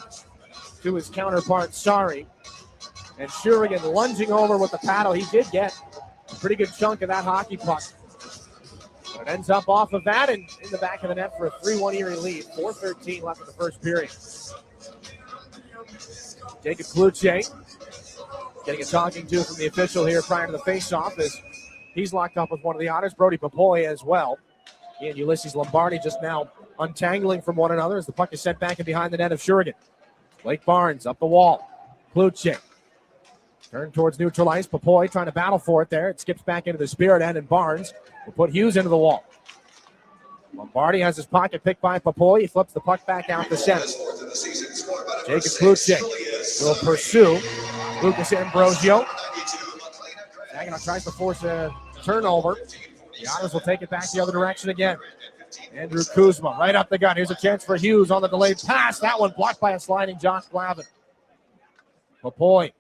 Speaker 3: to his counterpart, Sari. And Shurigan lunging over with the paddle. He did get a pretty good chunk of that hockey puck. But it ends up off of that and in the back of the net for a 3-1 Erie lead. 4:13 left in the first period. Jacob Kluche getting a talking to from the official here prior to the faceoff as he's locked up with one of the Otters. Brody Papoy as well. He and Ulysses Lombardi just now untangling from one another as the puck is sent back and behind the net of Shurigan. Blake Barnes up the wall. Kluche turned towards neutral ice. Papoy trying to battle for it there. It skips back into the Spirit end, and Barnes will put Hughes into the wall. Lombardi has his pocket picked by Papoy. He flips the puck back out the center. Jacob Kluche will pursue Lucas Ambrosio. Saginaw tries to force a turnover. The Otters will take it back the other direction again. Andrew Kuzma right up the gut. Here's a chance for Hughes on the delayed pass. That one blocked by a sliding Josh Glavin. Papoy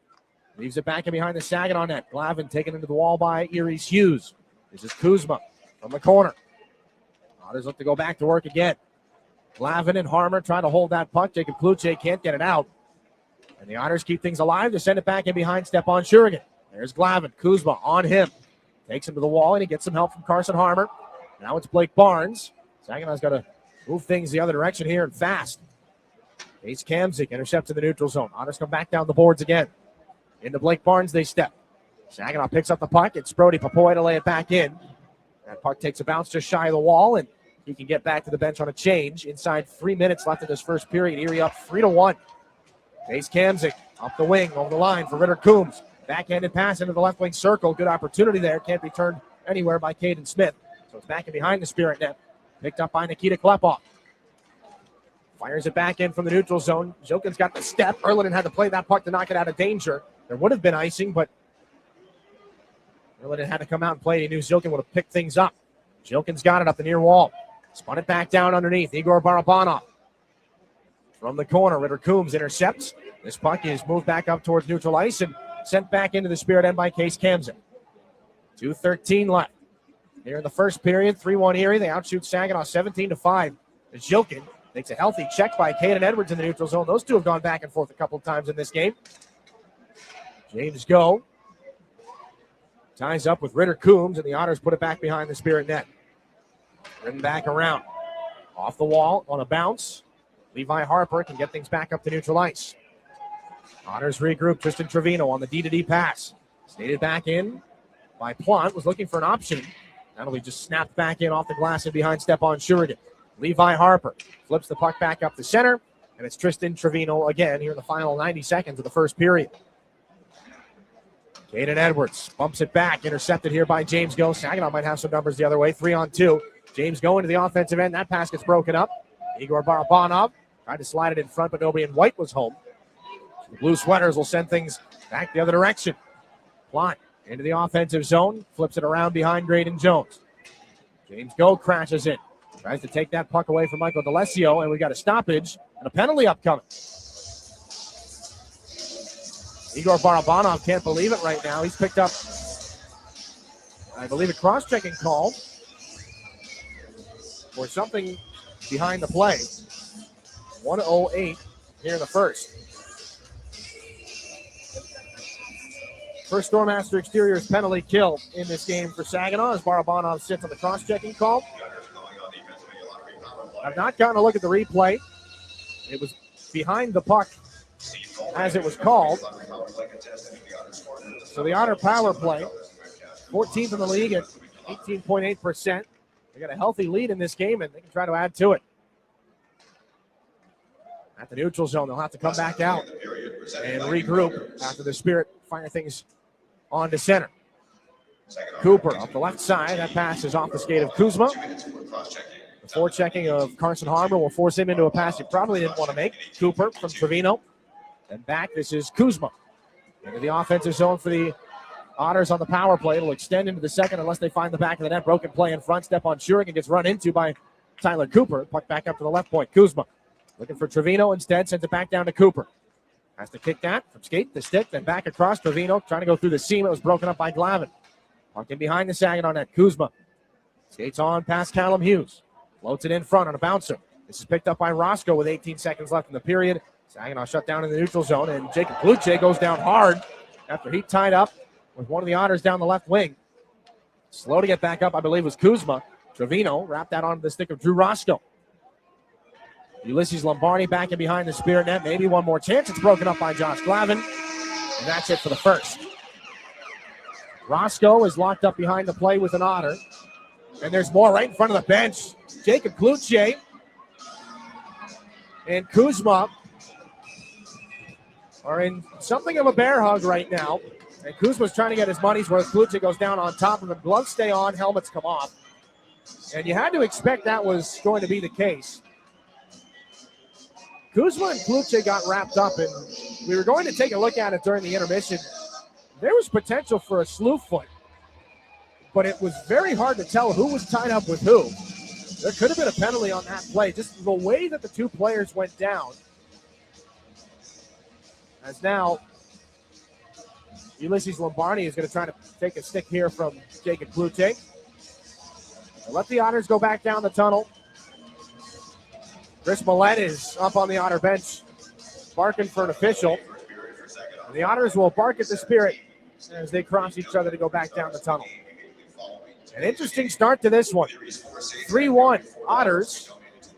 Speaker 3: leaves it back in behind the Saginaw net. Glavin taken into the wall by Erie's Hughes. This is Kuzma from the corner. Otters look to go back to work again. Glavin and Harmer trying to hold that puck. Jacob Kluche can't get it out. And the Otters keep things alive to send it back in behind Stepan Shurigan. There's Glavin. Kuzma on him. Takes him to the wall, and he gets some help from Carson Harmer. Now it's Blake Barnes. Saginaw's got to move things the other direction here and fast. Ace Kamzik intercepts in the neutral zone. Otters come back down the boards again. Into Blake Barnes they step. Saginaw picks up the puck. It's Brody Papoy to lay it back in. That puck takes a bounce just shy of the wall, and he can get back to the bench on a change. Inside 3 minutes left in this first period. Erie up 3-1. Ace Kamzik up the wing, over the line for Ritter Coombs. Backhanded pass into the left wing circle. Good opportunity there. Can't be turned anywhere by Caden Smith. So it's back and behind the Spirit net. Picked up by Nikita Klepov. Fires it back in from the neutral zone. Jokin's got the step. Erlinen had to play that puck to knock it out of danger. There would have been icing, but Erlinen had to come out and play. He knew Jokin would have picked things up. Jokin's got it up the near wall. Spun it back down underneath. Igor Barabanov. From the corner, Ritter Coombs intercepts. This puck is moved back up towards neutral ice and sent back into the Spirit end by Case Kamzik. 2:13 left. Here in the first period, 3-1 Erie. They outshoot Saginaw 17-5. Jokin makes a healthy check by Caden Edwards in the neutral zone. Those two have gone back and forth a couple of times in this game. James Go ties up with Ritter Coombs, and the Otters put it back behind the Spirit net. Ridden back around. Off the wall on a bounce. Levi Harper can get things back up to neutral ice. Otters regroup. Tristan Trevino on the D-to-D pass. Skated back in by Plant. Was looking for an option. That'll be just snapped back in off the glass and behind Stepan Shurigan. Levi Harper flips the puck back up the center. And it's Tristan Trevino again here in the final 90 seconds of the first period. Caden Edwards bumps it back. Intercepted here by James Go. Saginaw might have some numbers the other way. 3-on-2. James Go into the offensive end. That pass gets broken up. Igor Barabanov tried to slide it in front, but nobody in white was home. The Blue Sweaters will send things back the other direction. Plot into the offensive zone. Flips it around behind Graydon Jones. James Go crashes it. Tries to take that puck away from Michael D'Alessio, and we got a stoppage and a penalty upcoming. Igor Barabanov can't believe it right now. He's picked up, I believe, a cross-checking call for something behind the play. 1:08 here in the first. First Stormmaster Exteriors penalty kill in this game for Saginaw as Barabanov sits on the cross-checking call. I've not gotten a look at the replay. It was behind the puck as it was called. So the Otter power play, 14th in the league at 18.8%. They got a healthy lead in this game, and they can try to add to it. At the neutral zone, they'll have to come back out and regroup after the Spirit fire things on to center. Cooper off the left side. That pass is off the skate of Kuzma. The forechecking of Carson Harmer will force him into a pass he probably didn't want to make. Cooper from Trevino. And back, this is Kuzma. Into the offensive zone for the Otters on the power play. It'll extend into the second unless they find the back of the net. Broken play in front. Step on Shurigan gets run into by Tyler Cooper. Puck back up to the left point. Kuzma looking for Trevino instead. Sends it back down to Cooper. Has to kick that from skate to stick. Then back across. Trevino trying to go through the seam. It was broken up by Glavin. Puck in behind the Saginaw net. Kuzma skates on past Callum Hughes. Floats it in front on a bouncer. This is picked up by Roscoe with 18 seconds left in the period. Saginaw shut down in the neutral zone, and Jacob Kluche goes down hard after he tied up with one of the Otters down the left wing. Slow to get back up, I believe, was Kuzma. Trevino wrapped that onto the stick of Drew Roscoe. Ulysses Lombardi back in behind the Spirit net. Maybe one more chance. It's broken up by Josh Glavin, and that's it for the first. Roscoe is locked up behind the play with an Otter. And there's more right in front of the bench. Jacob Kluche and Kuzma are in something of a bear hug right now. And Kuzma's trying to get his money's worth. Kluche goes down on top of him. Gloves stay on, helmets come off. And you had to expect that was going to be the case. Kuzma and Kluche got wrapped up, and we were going to take a look at it during the intermission. There was potential for a slew foot, but it was very hard to tell who was tied up with who. There could have been a penalty on that play. Just the way that the two players went down. As now, Ulysses Lombardi is going to try to take a stick here from Jacob Kluche. Let the Otters go back down the tunnel. Chris Millette is up on the Otter bench, barking for an official. And the Otters will bark at the Spirit as they cross each other to go back down the tunnel. An interesting start to this one. 3-1 Otters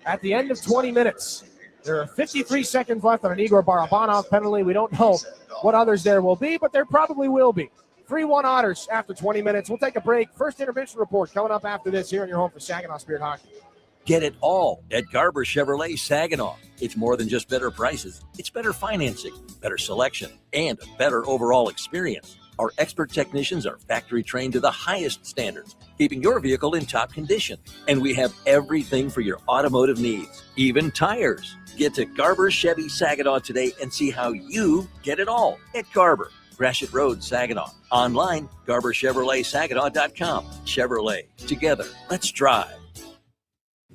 Speaker 3: at the end of 20 minutes. There are 53 seconds left on an Igor Barabanov penalty. We don't know what others there will be, but there probably will be. 3-1 Otters after 20 minutes. We'll take a break. First intermission report coming up after this here in your home for Saginaw Spirit Hockey.
Speaker 4: Get it all at Garber Chevrolet Saginaw. It's more than just better prices. It's better financing, better selection, and a better overall experience. Our expert technicians are factory trained to the highest standards, keeping your vehicle in top condition. And we have everything for your automotive needs, even tires. Get to Garber Chevy Saginaw today and see how you get it all at Garber. Gratiot Road, Saginaw. Online, GarberChevroletSaginaw.com. Chevrolet. Together, let's drive.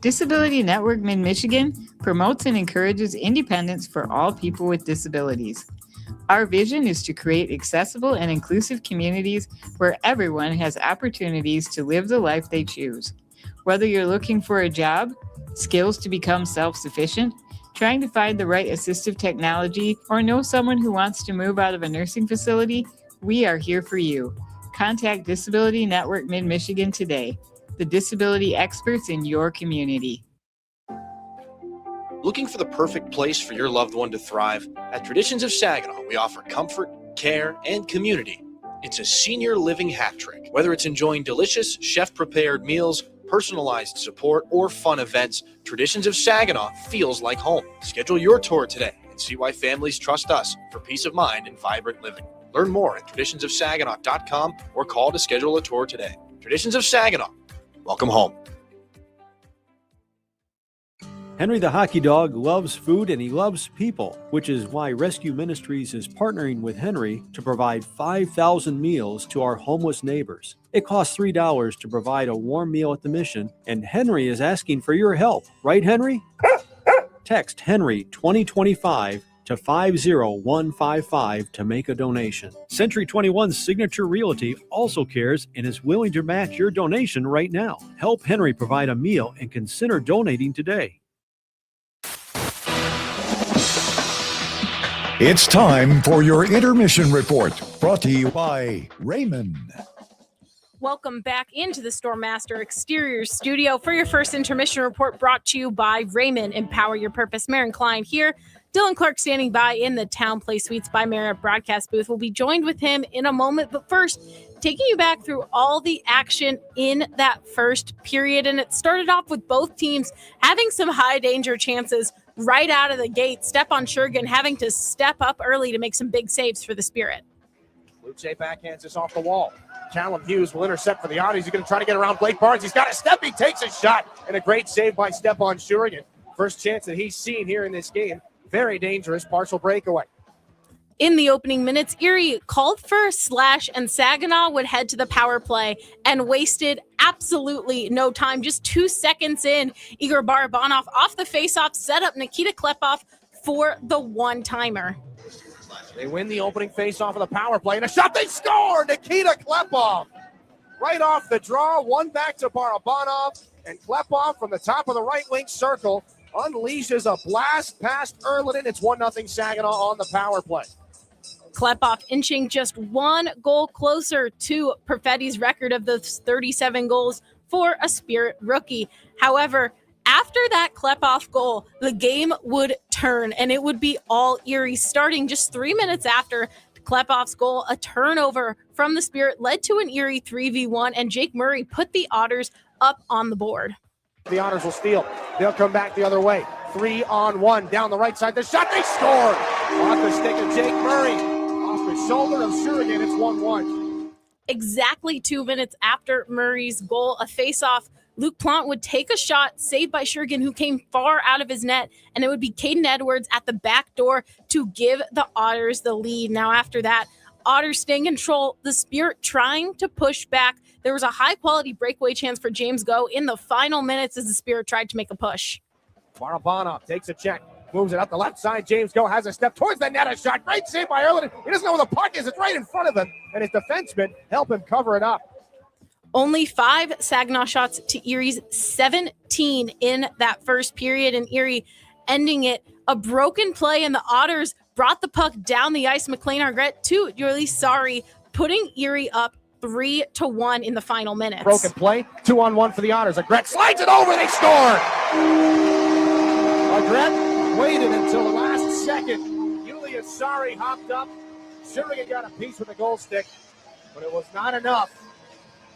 Speaker 16: Disability Network Mid-Michigan promotes and encourages independence for all people with disabilities. Our vision is to create accessible and inclusive communities where everyone has opportunities to live the life they choose. Whether you're looking for a job, skills to become self-sufficient, trying to find the right assistive technology, or know someone who wants to move out of a nursing facility, we are here for you. Contact Disability Network Mid-Michigan today. The disability experts in your community.
Speaker 17: Looking for the perfect place for your loved one to thrive? At Traditions of Saginaw, we offer comfort, care, and community. It's a senior living hat trick. Whether it's enjoying delicious, chef-prepared meals, personalized support, or fun events, Traditions of Saginaw feels like home. Schedule your tour today and see why families trust us for peace of mind and vibrant living. Learn more at traditionsofsaginaw.com or call to schedule a tour today. Traditions of Saginaw. Welcome home.
Speaker 18: Henry the Hockey Dog loves food and he loves people, which is why Rescue Ministries is partnering with Henry to provide 5,000 meals to our homeless neighbors. It costs $3 to provide a warm meal at the mission, and Henry is asking for your help. Right, Henry? Text Henry 2025 to 50155 to make a donation. Century 21 Signature Realty also cares and is willing to match your donation right now. Help Henry provide a meal and consider donating today.
Speaker 1: It's time for your intermission report, brought to you by Raymond.
Speaker 2: Welcome back into the Stormmaster Exterior Studio for your first intermission report, brought to you by Raymond. Empower your purpose. Marin Klein here. Dylan Clark standing by in the Town Place Suites by Marriott broadcast booth. We'll be joined with him in a moment, but first, taking you back through all the action in that first period. And it started off with both teams having some high danger chances right out of the gate. Stepan Shurgin having to step up early to make some big saves for the Spirit.
Speaker 3: Luce backhands this off the wall. Callum Hughes will intercept for the Otters. He's going to try to get around Blake Barnes. He's got a step. He takes a shot, and a great save by Stepan Shurgin. First chance that he's seen here in this game. Very dangerous partial breakaway.
Speaker 2: In the opening minutes, Erie called for a slash, and Saginaw would head to the power play and wasted absolutely no time. Just 2 seconds in, Igor Barabanov off the faceoff set up Nikita Klepov for the one-timer.
Speaker 3: They win the opening faceoff of the power play, and a shot, they score! Nikita Klepov right off the draw, one back to Barabanov, and Klepov from the top of the right wing circle unleashes a blast past Erliden. It's 1-0 Saginaw on the power play.
Speaker 2: Klepov inching just one goal closer to Perfetti's record of the 37 goals for a Spirit rookie. However, after that Klepov goal, the game would turn, and it would be all Erie. Starting just 3 minutes after Klepov's goal, a turnover from the Spirit led to an Erie 3v1, and Jake Murray put the Otters up on the board.
Speaker 3: The Otters will steal. They'll come back the other way. 3-on-1 down the right side. The shot, they score! Off the stick of Jake Murray. Off the shoulder of Shurgin, it's 1-1.
Speaker 2: Exactly 2 minutes after Murray's goal, a face-off, Luke Plant would take a shot saved by Shurgin, who came far out of his net, and it would be Caden Edwards at the back door to give the Otters the lead. Now after that, Otters staying in control, the Spirit trying to push back. There was a high-quality breakaway chance for James Go in the final minutes as the Spirit tried to make a push.
Speaker 3: Barabanov takes a check, moves it up the left side. James Go has a step towards the net, a shot. Great save by Erliden. He doesn't know where the puck is. It's right in front of him, and his defensemen help him cover it up.
Speaker 2: Only 5 Saginaw shots to Erie's 17 in that first period, and Erie ending it. A broken play, and the Otters brought the puck down the ice. McLean Argret to Yuli Sari, putting Erie up 3-1 in the final minutes.
Speaker 3: Broken play, 2-on-1 for the Otters. Agret slides it over, they score! Agret waited until the last second. Yulia Sari hopped up. Shurgin got a piece with the goal stick, but it was not enough.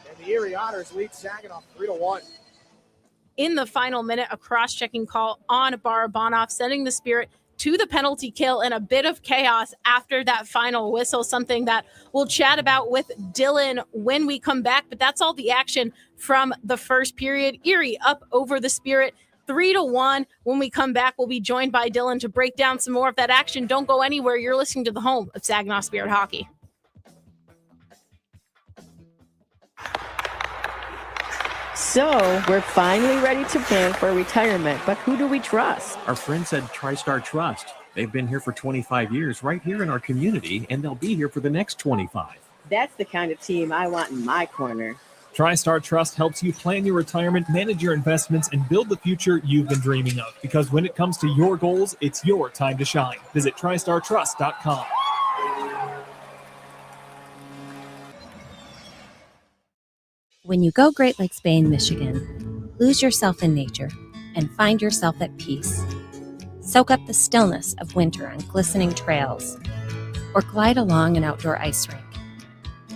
Speaker 3: And the Erie Otters lead Saginaw 3-1.
Speaker 2: In the final minute, a cross-checking call on Barabanov, sending the Spirit to the penalty kill, and a bit of chaos after that final whistle, something that we'll chat about with Dylan when we come back. But that's all the action from the first period. Erie up over the Spirit 3-1. When we come back, we'll be joined by Dylan to break down some more of that action. Don't go anywhere. You're listening to the home of Saginaw Spirit Hockey.
Speaker 19: So, we're finally ready to plan for retirement, but who do we trust?
Speaker 20: Our friends at TriStar Trust. They've been here for 25 years right here in our community, and they'll be here for the next 25.
Speaker 19: That's the kind of team I want in my corner.
Speaker 20: TriStar Trust helps you plan your retirement, manage your investments, and build the future you've been dreaming of. Because when it comes to your goals, it's your time to shine. Visit TriStarTrust.com.
Speaker 21: When you go Great Lakes Bay in Michigan, lose yourself in nature and find yourself at peace. Soak up the stillness of winter on glistening trails, or glide along an outdoor ice rink.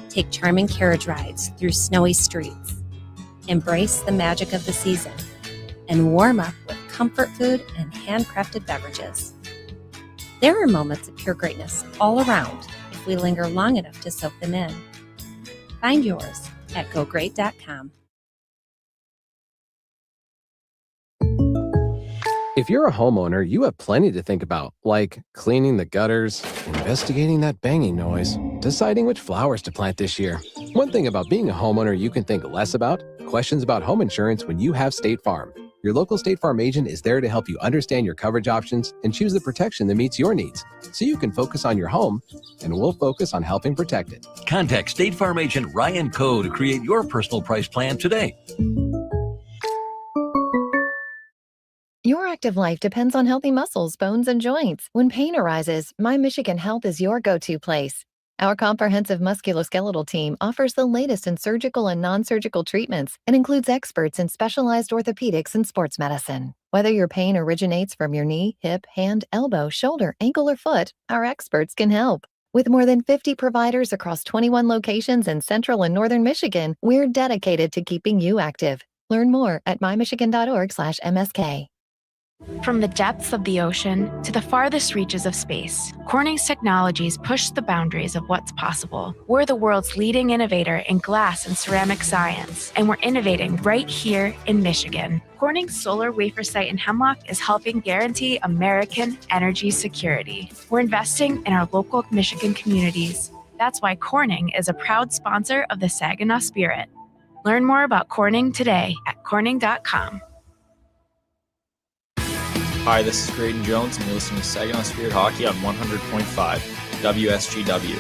Speaker 21: Take charming carriage rides through snowy streets. Embrace the magic of the season and warm up with comfort food and handcrafted beverages. There are moments of pure greatness all around if we linger long enough to soak them in. Find yours at gogreat.com.
Speaker 13: If you're a homeowner, you have plenty to think about, like cleaning the gutters, investigating that banging noise, deciding which flowers to plant this year. One thing about being a homeowner you can think less about: questions about home insurance when you have State Farm. Your local State Farm agent is there to help you understand your coverage options and choose the protection that meets your needs, so you can focus on your home, and we'll focus on helping protect it.
Speaker 4: Contact State Farm agent Ryan Coe to create your personal price plan today.
Speaker 22: Your active life depends on healthy muscles, bones, and joints. When pain arises, My Michigan Health is your go-to place. Our comprehensive musculoskeletal team offers the latest in surgical and non-surgical treatments and includes experts in specialized orthopedics and sports medicine. Whether your pain originates from your knee, hip, hand, elbow, shoulder, ankle, or foot, our experts can help. With more than 50 providers across 21 locations in central and northern Michigan, we're dedicated to keeping you active. Learn more at mymichigan.org/MSK.
Speaker 5: From the depths of the ocean to the farthest reaches of space, Corning's technologies push the boundaries of what's possible. We're the world's leading innovator in glass and ceramic science, and we're innovating right here in Michigan. Corning's solar wafer site in Hemlock is helping guarantee American energy security. We're investing in our local Michigan communities. That's why Corning is a proud sponsor of the Saginaw Spirit. Learn more about Corning today at corning.com.
Speaker 6: Hi, this is Graydon Jones, and you're listening to Saginaw Spirit Hockey on 100.5 WSGW.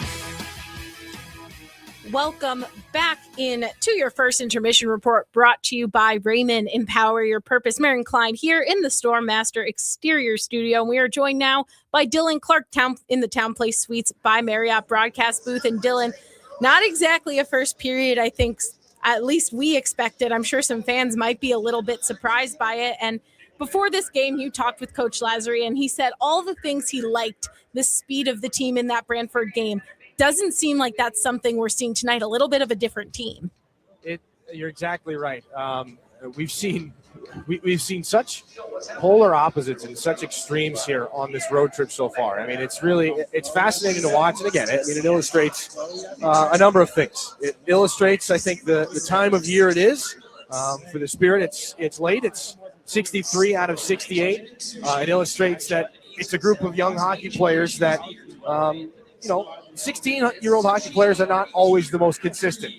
Speaker 2: Welcome back in to your first intermission report, brought to you by Raymond Empower Your Purpose. Maren Klein here in the Storm Master Exterior Studio, and we are joined now by Dylan Clark in the Town Place Suites by Marriott broadcast booth. And Dylan, not exactly a first period, I think, at least we expected. I'm sure some fans might be a little bit surprised by it. And before this game, you talked with Coach Lazary, and he said all the things he liked, the speed of the team in that Brantford game. Doesn't seem like that's something we're seeing tonight, a little bit of a different team.
Speaker 3: You're exactly right. We've seen such polar opposites and such extremes here on this road trip so far. I mean, it's fascinating to watch. And again, it illustrates a number of things. It illustrates, I think, the time of year it is for the Spirit. It's late. It's 63 out of 68. It illustrates that it's a group of young hockey players that, 16-year-old hockey players are not always the most consistent.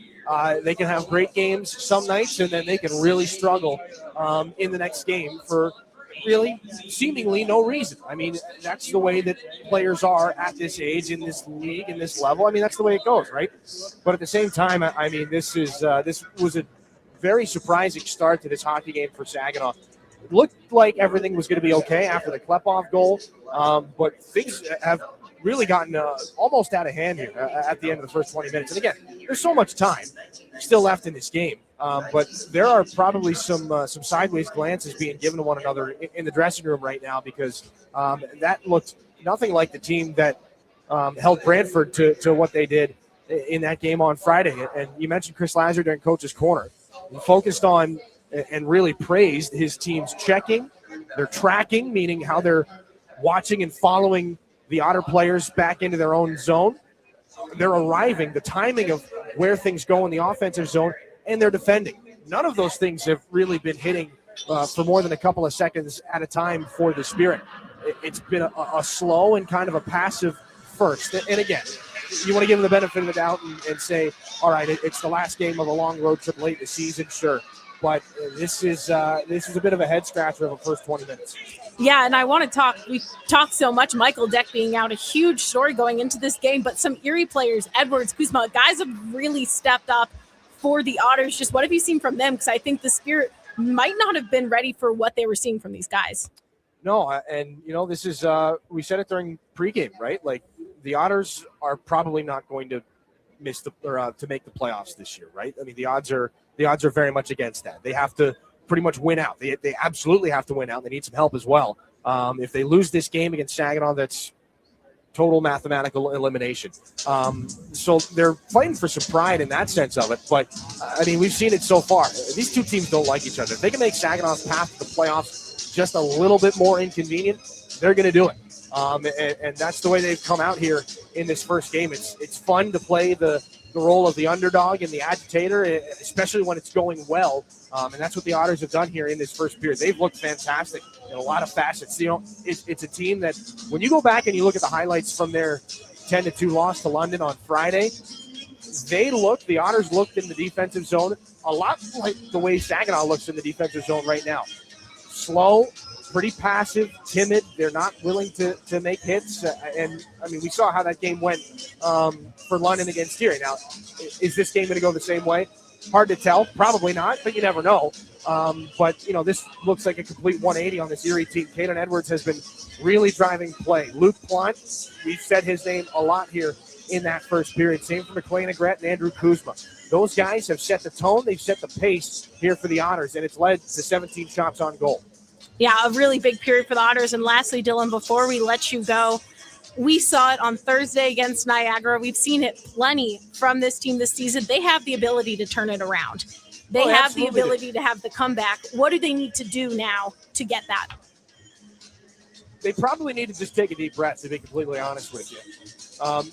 Speaker 3: They can have great games some nights, and then they can really struggle in the next game for really seemingly no reason. I mean, that's the way that players are at this age, in this league, in this level. I mean, that's the way it goes, right? But at the same time, I mean, this was a very surprising start to this hockey game for Saginaw. It looked like everything was going to be okay after the Klepov goal, but things have really gotten almost out of hand here at the end of the first 20 minutes. And again, there's so much time still left in this game, but there are probably some sideways glances being given to one another in the dressing room right now, because that looked nothing like the team that held Brantford to what they did in that game on Friday. And you mentioned Chris Lazar during Coach's Corner. He focused on and really praised his team's checking, their tracking, meaning how they're watching and following the Otter players back into their own zone. They're arriving, the timing of where things go in the offensive zone, and they're defending. None of those things have really been hitting for more than a couple of seconds at a time for the Spirit. It's been a slow and kind of a passive first. And again, you want to give them the benefit of the doubt and say, all right, it's the last game of a long road trip late in the season, sure. But this is a bit of a head scratcher of the first 20 minutes.
Speaker 2: Yeah, and I want to talk. We talked so much. Michael Deck being out, a huge story going into this game. But some Erie players, Edwards, Kuzma, guys have really stepped up for the Otters. Just what have you seen from them? Because I think the Spirit might not have been ready for what they were seeing from these guys.
Speaker 3: No, and this is we said it during pregame, right? Like, the Otters are probably not going to miss to make the playoffs this year, right? I mean, the odds are very much against that. They have to pretty much win out. They absolutely have to win out. They need some help as well. If they lose this game against Saginaw, that's total mathematical elimination. So they're fighting for some pride in that sense of it. But, I mean, we've seen it so far. These two teams don't like each other. If they can make Saginaw's path to the playoffs just a little bit more inconvenient, they're going to do it. And that's the way they've come out here in this first game. It's fun to play the role of the underdog and the agitator, especially when it's going well. And that's what the Otters have done here in this first period. They've looked fantastic in a lot of facets. It's a team that, when you go back and you look at the highlights from their 10-2 loss to London on Friday, the Otters looked in the defensive zone a lot like the way Saginaw looks in the defensive zone right now. Slow, pretty passive, timid. They're not willing to make hits. And, I mean, we saw how that game went for London against Erie. Now, is this game going to go the same way? Hard to tell. Probably not, but you never know. But, this looks like a complete 180 on this Erie team. Caden Edwards has been really driving play. Luke Plant, we've said his name a lot here in that first period. Same for McLean Agrette and Andrew Kuzma. Those guys have set the tone. They've set the pace here for the Otters, and it's led to 17 shots on goal.
Speaker 2: Yeah, a really big period for the Otters. And lastly, Dylan, before we let you go, we saw it on Thursday against Niagara. We've seen it plenty from this team this season. They have the ability to turn it around. They have the ability to have the comeback. What do they need to do now to get that?
Speaker 3: They probably need to just take a deep breath, to be completely honest with you.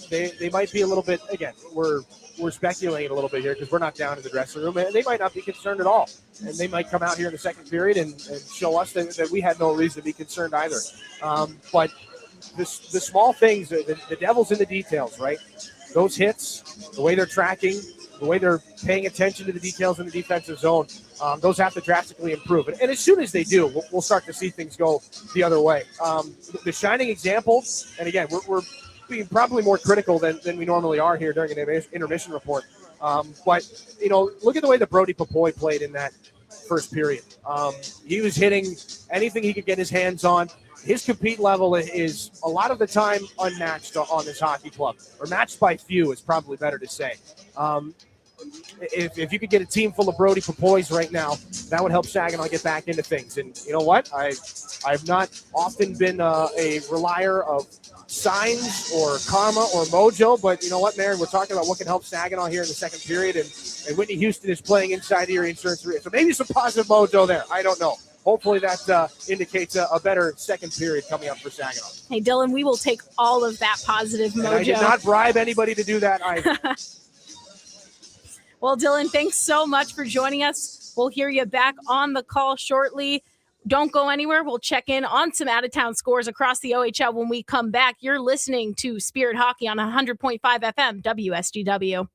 Speaker 3: They might be a little bit, again, we're speculating a little bit here because we're not down in the dressing room, and they might not be concerned at all. And they might come out here in the second period and show us that we had no reason to be concerned either. But the small things, the devil's in the details, right? Those hits, the way they're tracking, the way they're paying attention to the details in the defensive zone, those have to drastically improve. And as soon as they do, we'll start to see things go the other way. The shining example, and again, we're being probably more critical than we normally are here during an intermission report. But, look at the way that Brody Popoy played in that first period. He was hitting anything he could get his hands on. His compete level is a lot of the time unmatched on this hockey club, or matched by few is probably better to say. If you could get a team full of Brody Popoys right now, that would help Saginaw get back into things. And you know what? I've not often been a relier of signs or karma or mojo, but you know what, Maren? We're talking about what can help Saginaw here in the second period, and Whitney Houston is playing inside the Erie Insurance Arena. So maybe some positive mojo there. I don't know. Hopefully that indicates a better second period coming up for Saginaw.
Speaker 2: Hey, Dylan, we will take all of that positive mojo.
Speaker 3: And I did not bribe anybody to do that either.
Speaker 2: Well, Dylan, thanks so much for joining us. We'll hear you back on the call shortly. Don't go anywhere. We'll check in on some out-of-town scores across the OHL when we come back. You're listening to Spirit Hockey on 100.5 FM WSGW.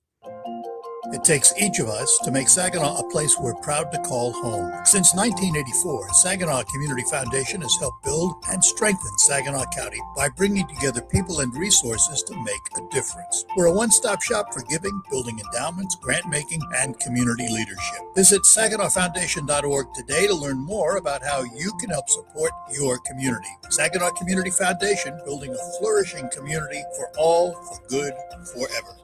Speaker 9: It takes each of us to make Saginaw a place we're proud to call home. Since 1984, Saginaw Community Foundation has helped build and strengthen Saginaw County by bringing together people and resources to make a difference. We're a one-stop shop for giving, building endowments, grant-making, and community leadership. Visit SaginawFoundation.org today to learn more about how you can help support your community. Saginaw Community Foundation, building a flourishing community for all, for good, forever.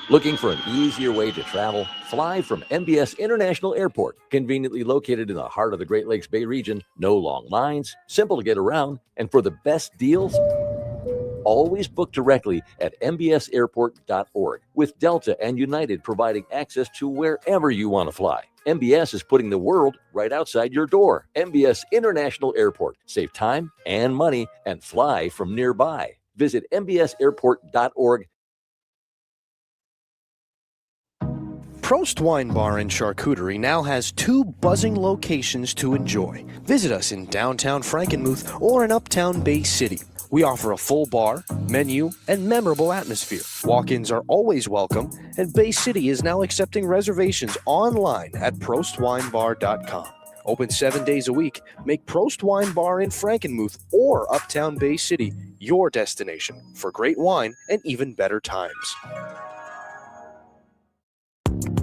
Speaker 4: Looking for an easier way to travel? Fly from MBS International Airport, conveniently located in the heart of the Great Lakes Bay region. No long lines, simple to get around, and for the best deals, always book directly at mbsairport.org, with Delta and United providing access to wherever you want to fly. MBS is putting the world right outside your door. MBS International Airport. Save time and money and fly from nearby. Visit mbsairport.org.
Speaker 7: Prost Wine Bar and Charcuterie now has 2 buzzing locations to enjoy. Visit us in downtown Frankenmuth or in uptown Bay City. We offer a full bar, menu, and memorable atmosphere. Walk-ins are always welcome, and Bay City is now accepting reservations online at prostwinebar.com. Open 7 days a week. Make Prost Wine Bar in Frankenmuth or uptown Bay City your destination for great wine and even better times.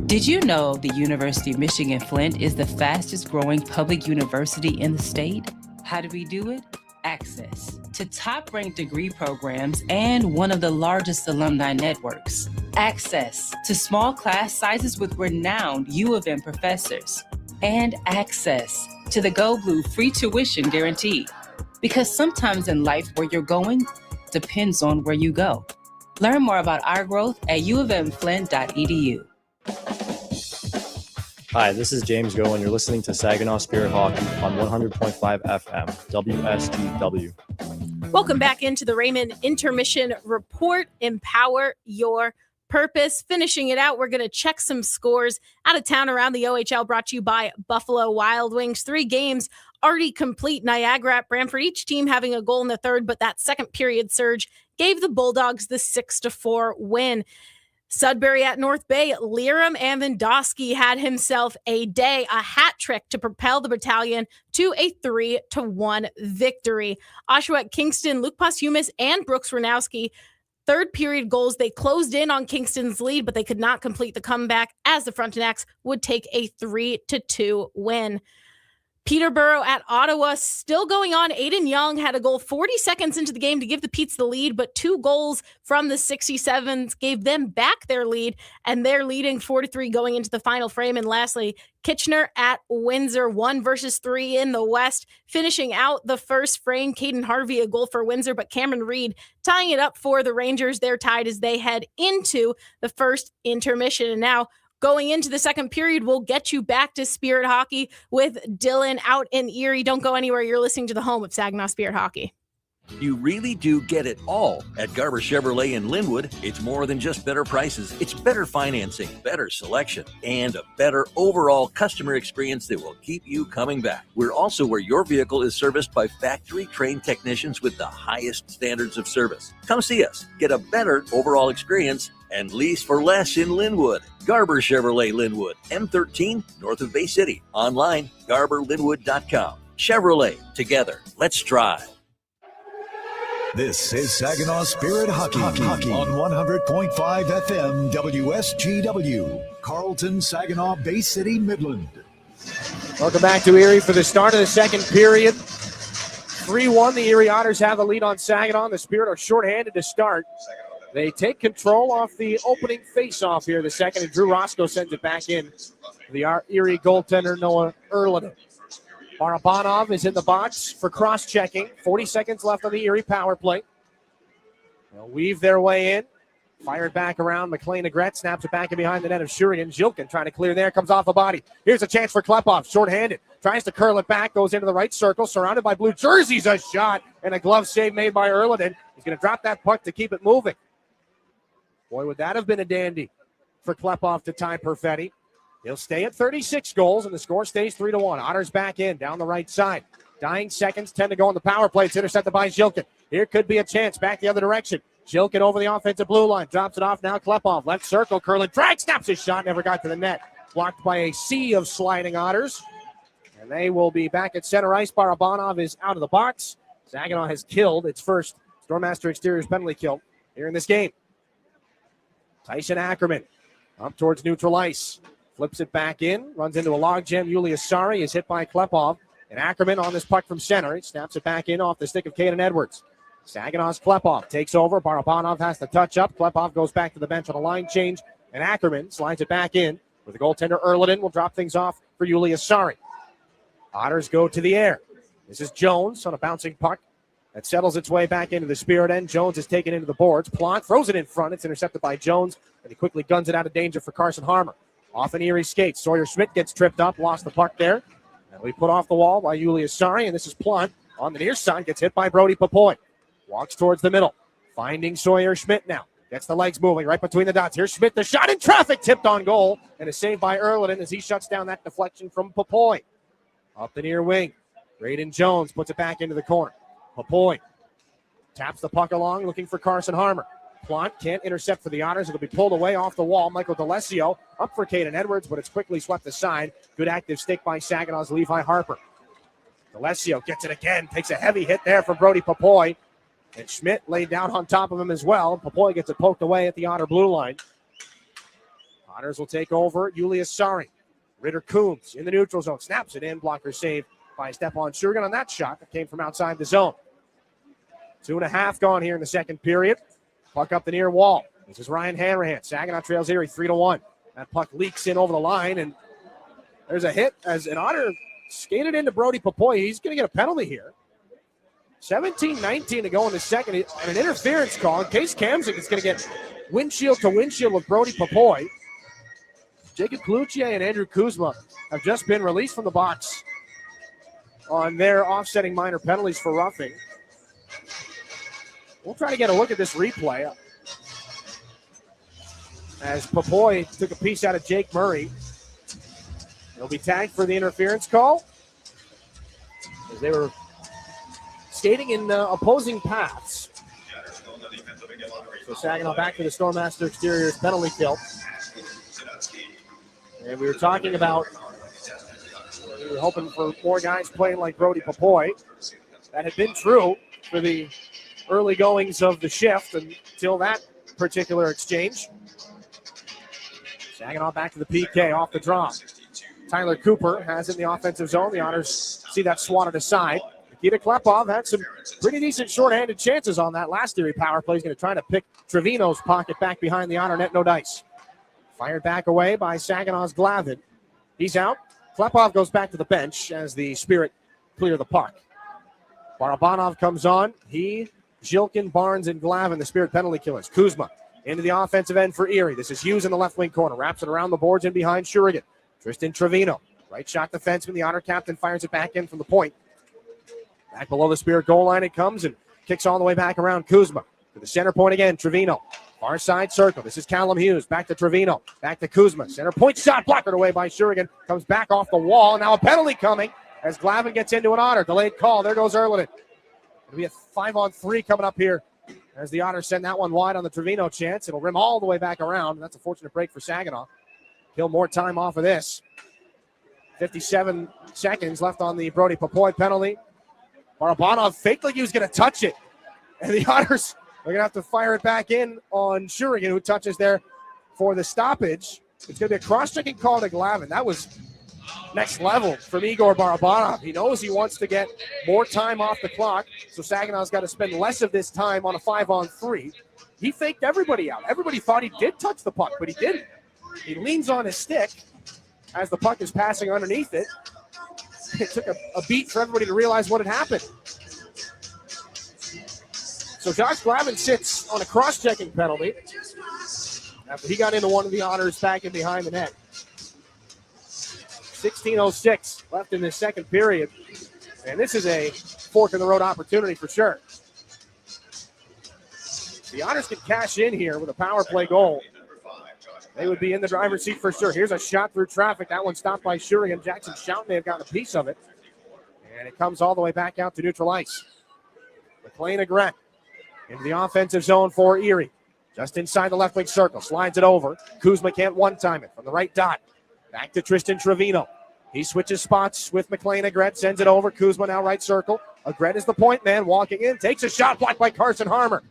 Speaker 10: Did you know the University of Michigan Flint is the fastest growing public university in the state? How do we do it? Access to top-ranked degree programs and one of the largest alumni networks. Access to small class sizes with renowned U of M professors. And access to the Go Blue free tuition guarantee. Because sometimes in life where you're going depends on where you go. Learn more about our growth at uofmflint.edu.
Speaker 6: Hi, this is James Go, and you're listening to Saginaw Spirit Hockey on 100.5 FM, WSGW.
Speaker 2: Welcome back into the Raymond Intermission Report. Empower your purpose. Finishing it out, we're going to check some scores out of town around the OHL, brought to you by Buffalo Wild Wings. 3 games already complete. Niagara at Brantford, each team having a goal in the third, but that second period surge gave the Bulldogs the 6-4 win. Sudbury at North Bay, Liram Amandowski had himself a day, a hat trick to propel the battalion to a 3-1 victory. Oshawa at Kingston, Luke Posthumus and Brooks Ranowski, third period goals. They closed in on Kingston's lead, but they could not complete the comeback as the Frontenacs would take a 3-2 win. Peterborough at Ottawa still going on. Aiden Young had a goal 40 seconds into the game to give the Petes the lead, but 2 goals from the 67s gave them back their lead, and they're leading 4-3 going into the final frame. And lastly, Kitchener at Windsor, 1 versus 3 in the West, finishing out the first frame. Caden Harvey, a goal for Windsor, but Cameron Reed tying it up for the Rangers. They're tied as they head into the first intermission. And now, going into the second period, we'll get you back to Spirit Hockey with Dylan out in Erie. Don't go anywhere. You're listening to the home of Saginaw Spirit Hockey.
Speaker 4: You really do get it all at Garber Chevrolet in Linwood. It's more than just better prices. It's better financing, better selection, and a better overall customer experience that will keep you coming back. We're also where your vehicle is serviced by factory-trained technicians with the highest standards of service. Come see us. Get a better overall experience and lease for less in Linwood. Garber Chevrolet Linwood, M13, north of Bay City. Online, garberlinwood.com. Chevrolet, together, let's drive.
Speaker 1: This is Saginaw Spirit Hockey on 100.5 FM WSGW, Carlton, Saginaw, Bay City, Midland.
Speaker 3: Welcome back to Erie for the start of the second period. 3-1, the Erie Otters have the lead on Saginaw. The Spirit are shorthanded to start. They take control off the opening face-off here, the second, and Drew Roscoe sends it back in. The Erie goaltender, Noah Erlin. Barabanov is in the box for cross-checking. 40 seconds left on the Erie power play. They'll weave their way in. Fired back around. McLean Agret snaps it back in behind the net of Shurian. Zilkin trying to clear there. Comes off a body. Here's a chance for Klepov. Short-handed. Tries to curl it back. Goes into the right circle. Surrounded by blue jerseys. A shot. And a glove save made by Erlin. He's going to drop that puck to keep it moving. Boy, would that have been a dandy for Klepov to tie Perfetti. He'll stay at 36 goals, and the score stays 3-1. Otters back in, down the right side. Dying seconds, 10 to go on the power play. It's intercepted by Zilkin. Here could be a chance, back the other direction. Zilkin over the offensive blue line, drops it off now. Klepov, left circle, curling, drag, snaps his shot, never got to the net. Blocked by a sea of sliding Otters. And they will be back at center ice. Barabanov is out of the box. Saginaw has killed its first Stormmaster Exteriors penalty kill here in this game. Tyson Ackerman up towards neutral ice. Flips it back in, runs into a logjam. Julius Sari is hit by Klepov. And Ackerman on this puck from center. He snaps it back in off the stick of Caden Edwards. Saginaw's Klepov takes over. Barabanov has to touch up. Klepov goes back to the bench on a line change. And Ackerman slides it back in. With the goaltender Erlin will drop things off for Julius Sari. Otters go to the air. This is Jones on a bouncing puck. That settles its way back into the Spirit end. Jones is taken into the boards. Plante throws it in front. It's intercepted by Jones. And he quickly guns it out of danger for Carson Harmer. Off an Erie skate. Sawyer Schmidt gets tripped up, lost the puck there. And we put off the wall by Julius Sari, and this is Plante on the near side, gets hit by Brody Papoy. Walks towards the middle, finding Sawyer Schmidt now. Gets the legs moving right between the dots. Here's Schmidt, the shot in traffic, tipped on goal, and is saved by Erlin as he shuts down that deflection from Papoy. Up the near wing, Braden Jones puts it back into the corner. Papoy taps the puck along, looking for Carson Harmer. Plante can't intercept for the Otters. It'll be pulled away off the wall. Michael D'Alessio up for Caden Edwards, but it's quickly swept aside. Good active stick by Saginaw's Levi Harper. D'Alessio gets it again. Takes a heavy hit there from Brody Papoy. And Schmidt laid down on top of him as well. Papoy gets it poked away at the Otter blue line. Otters will take over. Julius Sari. Ritter Coombs in the neutral zone. Snaps it in. Blocker save by Stepan Shurgan on that shot that came from outside the zone. 2.5 gone here in the second period. Puck up the near wall. This is Ryan Hanrahan. Saginaw trails Erie 3-1. That puck leaks in over the line, and there's a hit as an Otter skated into Brody Papoy. He's going to get a penalty here. 17-19 to go in the second, and an interference call. Case Kamzik is going to get windshield to windshield with Brody Papoy. Jacob Cloutier and Andrew Kuzma have just been released from the box on their offsetting minor penalties for roughing. We'll try to get a look at this replay as Papoy took a piece out of Jake Murray. He'll be tagged for the interference call as they were skating in opposing paths. So Saginaw back to the Stormmaster Exteriors penalty kill. And we were talking about, we were hoping for more guys playing like Brody Papoy. That had been true for the early goings of the shift until that particular exchange. Saginaw back to the PK off the draw. Tyler Cooper has it in the offensive zone. The Otters see that swatted aside. Nikita Klepov had some pretty decent shorthanded chances on that last Erie power play. He's going to try to pick Trevino's pocket back behind the Otter net. No dice. Fired back away by Saginaw's Glavin. He's out. Klepov goes back to the bench as the Spirit clear the puck. Barabanov comes on. He, Zhilkin, Barnes, and Glavin, the Spirit penalty killers. Kuzma into the offensive end for Erie. This is Hughes in the left wing corner. Wraps it around the boards and behind Shurigan. Tristan Trevino, right shot defenseman. The Otter captain fires it back in from the point. Back below the Spirit goal line it comes and kicks all the way back around Kuzma. To the center point again, Trevino. Far side circle. This is Callum Hughes. Back to Trevino. Back to Kuzma. Center point shot blocked away by Shurigan. Comes back off the wall. Now a penalty coming as Glavin gets into an Otter. Delayed call. There goes Erlinen. It'll be a 5-on-3 coming up here as the Otters send that one wide on the Trevino chance. It'll rim all the way back around. That's a fortunate break for Saginaw. Kill more time off of this. 57 seconds left on the Brody Popoy penalty. Barabanov faked like he was going to touch it. And the Otters are going to have to fire it back in on Shurigan, who touches there for the stoppage. It's going to be a cross-checking call to Glavin. That was next level from Igor Barabanov. He knows he wants to get more time off the clock, so Saginaw's got to spend less of this time on a 5-on-3. He faked everybody out. Everybody thought he did touch the puck, but he didn't. He leans on his stick as the puck is passing underneath it. It took a beat for everybody to realize what had happened. So Josh Glavin sits on a cross-checking penalty after he got into one of the Otters back in behind the net. 16:06 left in this second period. And this is a fork-in-the-road opportunity for sure. The Otters can cash in here with a power play goal. They would be in the driver's seat for sure. Here's a shot through traffic. That one stopped by Shurigan. Jackson Shout may have gotten a piece of it. And it comes all the way back out to neutral ice. McLean Agret into the offensive zone for Erie. Just inside the left wing circle. Slides it over. Kuzma can't one-time it from the right dot. Back to Tristan Trevino. He switches spots with McLean Agret. Sends it over. Kuzma now right circle. Agret is the point man. Walking in. Takes a shot blocked by Carson Harmer.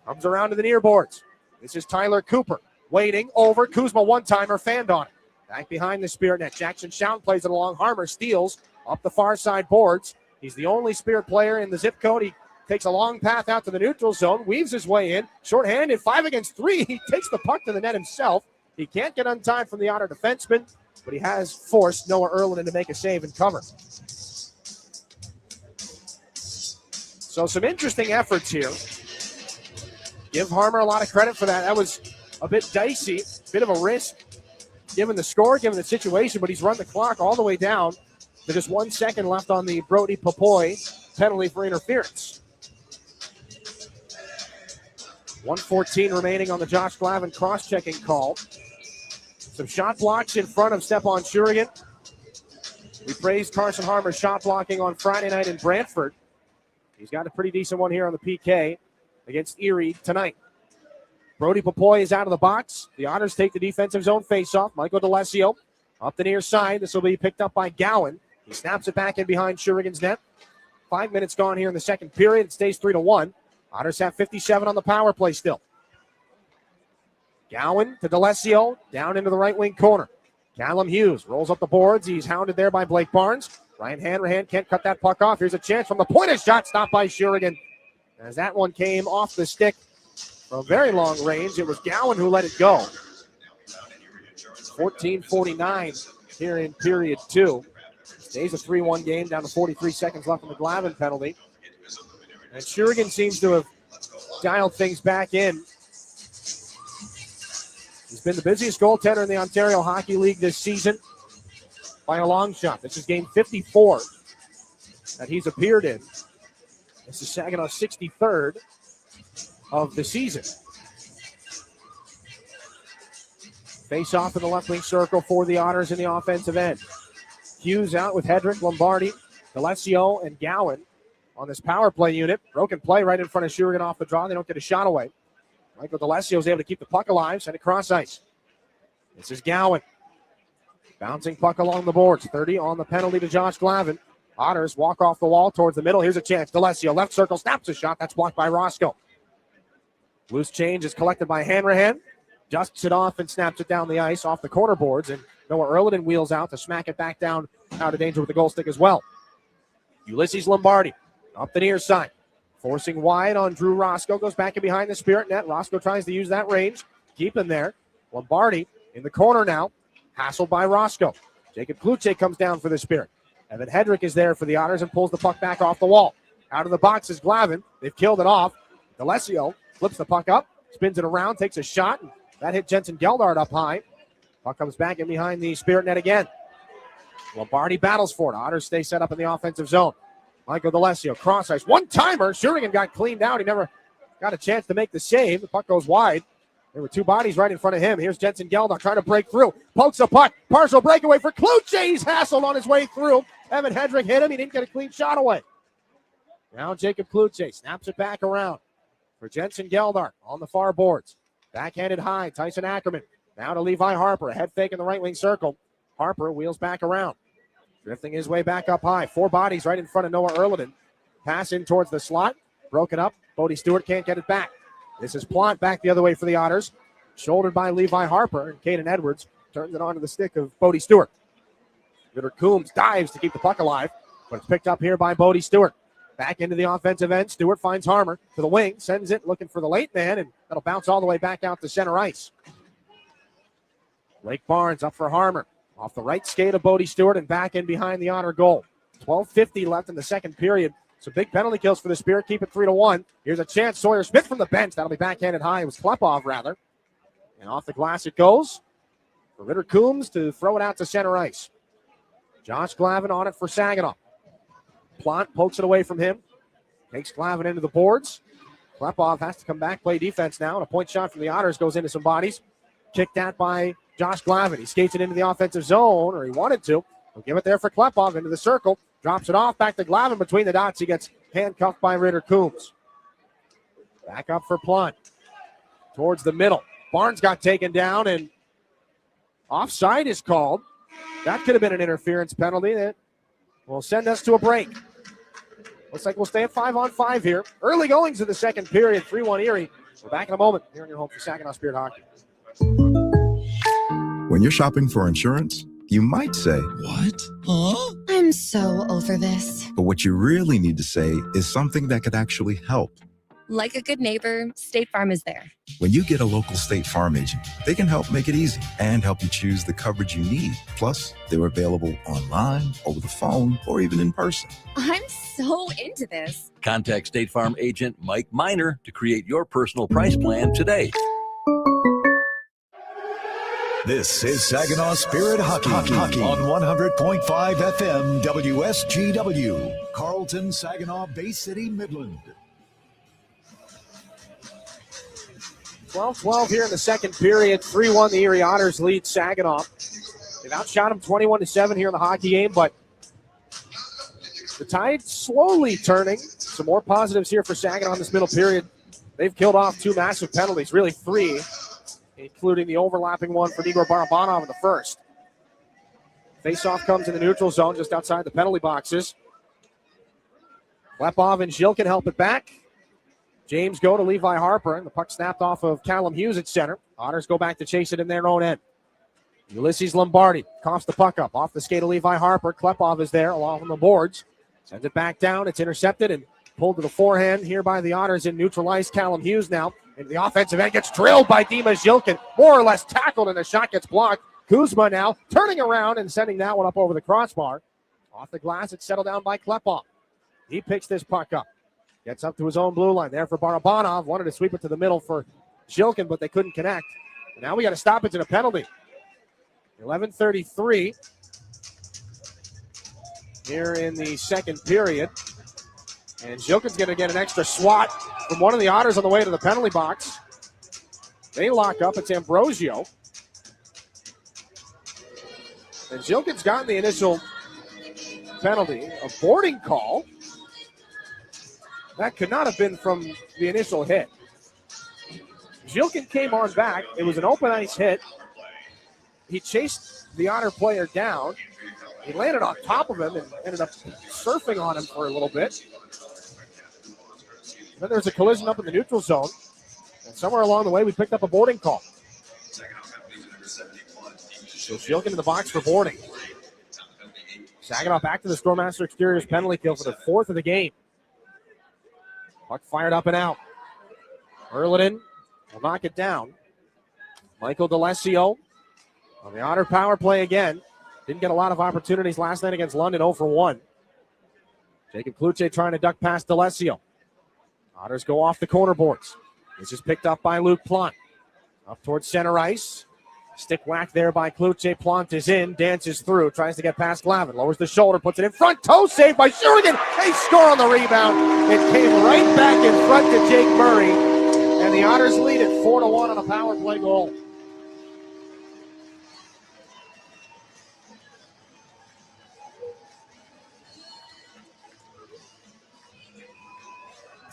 Speaker 3: Comes around to the near boards. This is Tyler Cooper. Waiting over. Kuzma one-timer. Fanned on it. Back behind the Spirit net. Jackson Shout plays it along. Harmer steals up the far side boards. He's the only Spirit player in the zip code. He takes a long path out to the neutral zone. Weaves his way in. Short-handed. 5 against 3. He takes the puck to the net himself. He can't get untied from the Otter defenseman, but he has forced Noah Erlinen to make a save and cover. So some interesting efforts here. Give Harmer a lot of credit for that. That was a bit dicey, bit of a risk, given the score, given the situation, but he's run the clock all the way down to just 1 second left on the Brody Popoy penalty for interference. 1:14 remaining on the Josh Glavin cross-checking call. Some shot blocks in front of Stepan Shurigan. We praised Carson Harmer's shot blocking on Friday night in Brantford. He's got a pretty decent one here on the PK against Erie tonight. Brody Popoy is out of the box. The Otters take the defensive zone faceoff. Michael DeLessio up the near side. This will be picked up by Gowan. He snaps it back in behind Shurigan's net. 5 minutes gone here in the second period. It stays 3-1. Otters have 57 on the power play still. Gowan to DeLessio, down into the right wing corner. Callum Hughes rolls up the boards. He's hounded there by Blake Barnes. Ryan Hanrahan can't cut that puck off. Here's a chance from the point. A shot stopped by Shurigan. As that one came off the stick from very long range, it was Gowan who let it go. 14:49 here in period 2. Stays a 3-1 game, down to 43 seconds left on the Glavin penalty. And Shurigan seems to have dialed things back in. He's been the busiest goaltender in the Ontario Hockey League this season by a long shot. This is game 54 that he's appeared in. This is Saginaw's 63rd of the season. Face off in the left wing circle for the Otters in the offensive end. Hughes out with Hedrick, Lombardi, DeLessio, and Gowan on this power play unit. Broken play right in front of Shurigan off the draw. They don't get a shot away. Michael DeLessio is able to keep the puck alive, send it cross ice. This is Gowan. Bouncing puck along the boards. 30 on the penalty to Josh Glavin. Otters walk off the wall towards the middle. Here's a chance. DeLessio, left circle, snaps a shot. That's blocked by Roscoe. Loose change is collected by Hanrahan. Dusts it off and snaps it down the ice off the corner boards. And Noah Erliden wheels out to smack it back down out of danger with the goal stick as well. Ulysses Lombardi up the near side. Forcing wide on Drew Roscoe. Goes back in behind the Spirit net. Roscoe tries to use that range. Keep him there. Lombardi in the corner now. Hassled by Roscoe. Jacob Kluche comes down for the Spirit. Evan Hedrick is there for the Otters and pulls the puck back off the wall. Out of the box is Glavin. They've killed it off. D'Alessio flips the puck up. Spins it around. Takes a shot. And that hit Jensen Geldard up high. Puck comes back in behind the Spirit net again. Lombardi battles for it. Otters stay set up in the offensive zone. Michael D'Alessio, cross ice. One-timer. Shurigan got cleaned out. He never got a chance to make the save. The puck goes wide. There were two bodies right in front of him. Here's Jensen Geldar trying to break through. Pokes the puck. Partial breakaway for Kluche. He's hassled on his way through. Evan Hedrick hit him. He didn't get a clean shot away. Now Jacob Kluche snaps it back around for Jensen Geldar on the far boards. Backhanded high. Tyson Ackerman. Now to Levi Harper. A head fake in the right wing circle. Harper wheels back around. Drifting his way back up high. Four bodies right in front of Noah Erliden. Pass in towards the slot. Broken up. Bodie Stewart can't get it back. This is Plante back the other way for the Otters. Shouldered by Levi Harper. And Caden Edwards turns it onto the stick of Bodie Stewart. Ritter Coombs dives to keep the puck alive. But it's picked up here by Bodie Stewart. Back into the offensive end. Stewart finds Harmer to the wing. Sends it looking for the late man. And that'll bounce all the way back out to center ice. Blake Barnes up for Harmer. Off the right skate of Bodie Stewart and back in behind the Otter goal. 12:50 left in the second period. So big penalty kills for the Spirit. Keep it 3-1. Here's a chance. Sawyer Smith from the bench. That'll be backhanded high. It was Klepov, rather. And off the glass it goes for Ritter Coombs to throw it out to center ice. Josh Glavin on it for Saginaw. Plante pokes it away from him. Takes Glavin into the boards. Klepov has to come back, play defense now. And a point shot from the Otters goes into some bodies. Kicked at by Josh Glavin. He skates it into the offensive zone, or he wanted to. He'll give it there for Klepov into the circle. Drops it off back to Glavin between the dots. He gets handcuffed by Ritter Coombs. Back up for Plante. Towards the middle. Barnes got taken down, and offside is called. That could have been an interference penalty that will send us to a break. Looks like we'll stay at 5-on-5 here. Early goings in the second period. 3-1 Erie. We're back in a moment here in your home for Saginaw Spirit Hockey.
Speaker 8: When you're shopping for insurance, you might say, "What? Huh?"
Speaker 11: I'm so over this.
Speaker 8: But what you really need to say is something that could actually help.
Speaker 11: Like a good neighbor, State Farm is there.
Speaker 8: When you get a local State Farm agent, they can help make it easy and help you choose the coverage you need. Plus, they're available online, over the phone, or even in person.
Speaker 11: I'm so into this.
Speaker 4: Contact State Farm agent Mike Miner to create your personal price plan today.
Speaker 1: This is Saginaw Spirit Hockey on 100.5 FM WSGW, Carlton, Saginaw, Bay City, Midland.
Speaker 3: 12-12 here in the second period. 3-1 the Erie Otters lead Saginaw. They've outshot them 21-7 here in the hockey game, but the tide slowly turning. Some more positives here for Saginaw in this middle period. They've killed off two massive penalties, really three, including the overlapping one for Igor Barabanov in the first. Face-off comes in the neutral zone just outside the penalty boxes. Klepov and Gilles can help it back. James go to Levi Harper, and the puck snapped off of Callum Hughes at center. Otters go back to chase it in their own end. Ulysses Lombardi coughs the puck up off the skate of Levi Harper. Klepov is there along on the boards. Sends it back down. It's intercepted and pulled to the forehand here by the Otters in neutral ice. Callum Hughes now in the offensive end gets drilled by Dima Zhilkin. More or less tackled, and the shot gets blocked. Kuzma now turning around and sending that one up over the crossbar. Off the glass, it's settled down by Klepov. He picks this puck up. Gets up to his own blue line there for Barabanov. Wanted to sweep it to the middle for Zhilkin, but they couldn't connect. And now we got to stop it to the penalty. 11:33 here in the second period. And Zhilkin's going to get an extra swat from one of the Otters on the way to the penalty box. They lock up. It's Ambrosio. And Zhilkin's gotten the initial penalty, a boarding call. That could not have been from the initial hit. Zhilkin came on back. It was an open ice hit. He chased the Otter player down. He landed on top of him and ended up surfing on him for a little bit. Then there's a collision up in the neutral zone. And somewhere along the way, we picked up a boarding call. So Shilkin in the box for boarding. Saginaw back to the Scoremaster Exteriors penalty kill for the 4th of the game. Puck fired up and out. Erliden will knock it down. Michael DeLessio on the Otter power play again. Didn't get a lot of opportunities last night against London, 0 for 1. Jacob Kluche trying to duck past DeLessio. Otters go off the corner boards. This is picked up by Luke Plant. Up towards center ice. Stick whack there by Kluche. Plant is in, dances through, tries to get past Glavin. Lowers the shoulder, puts it in front. Toe save by Shurigan. They score on the rebound. It came right back in front to Jake Murray. And the Otters lead it 4-1 on a power play goal.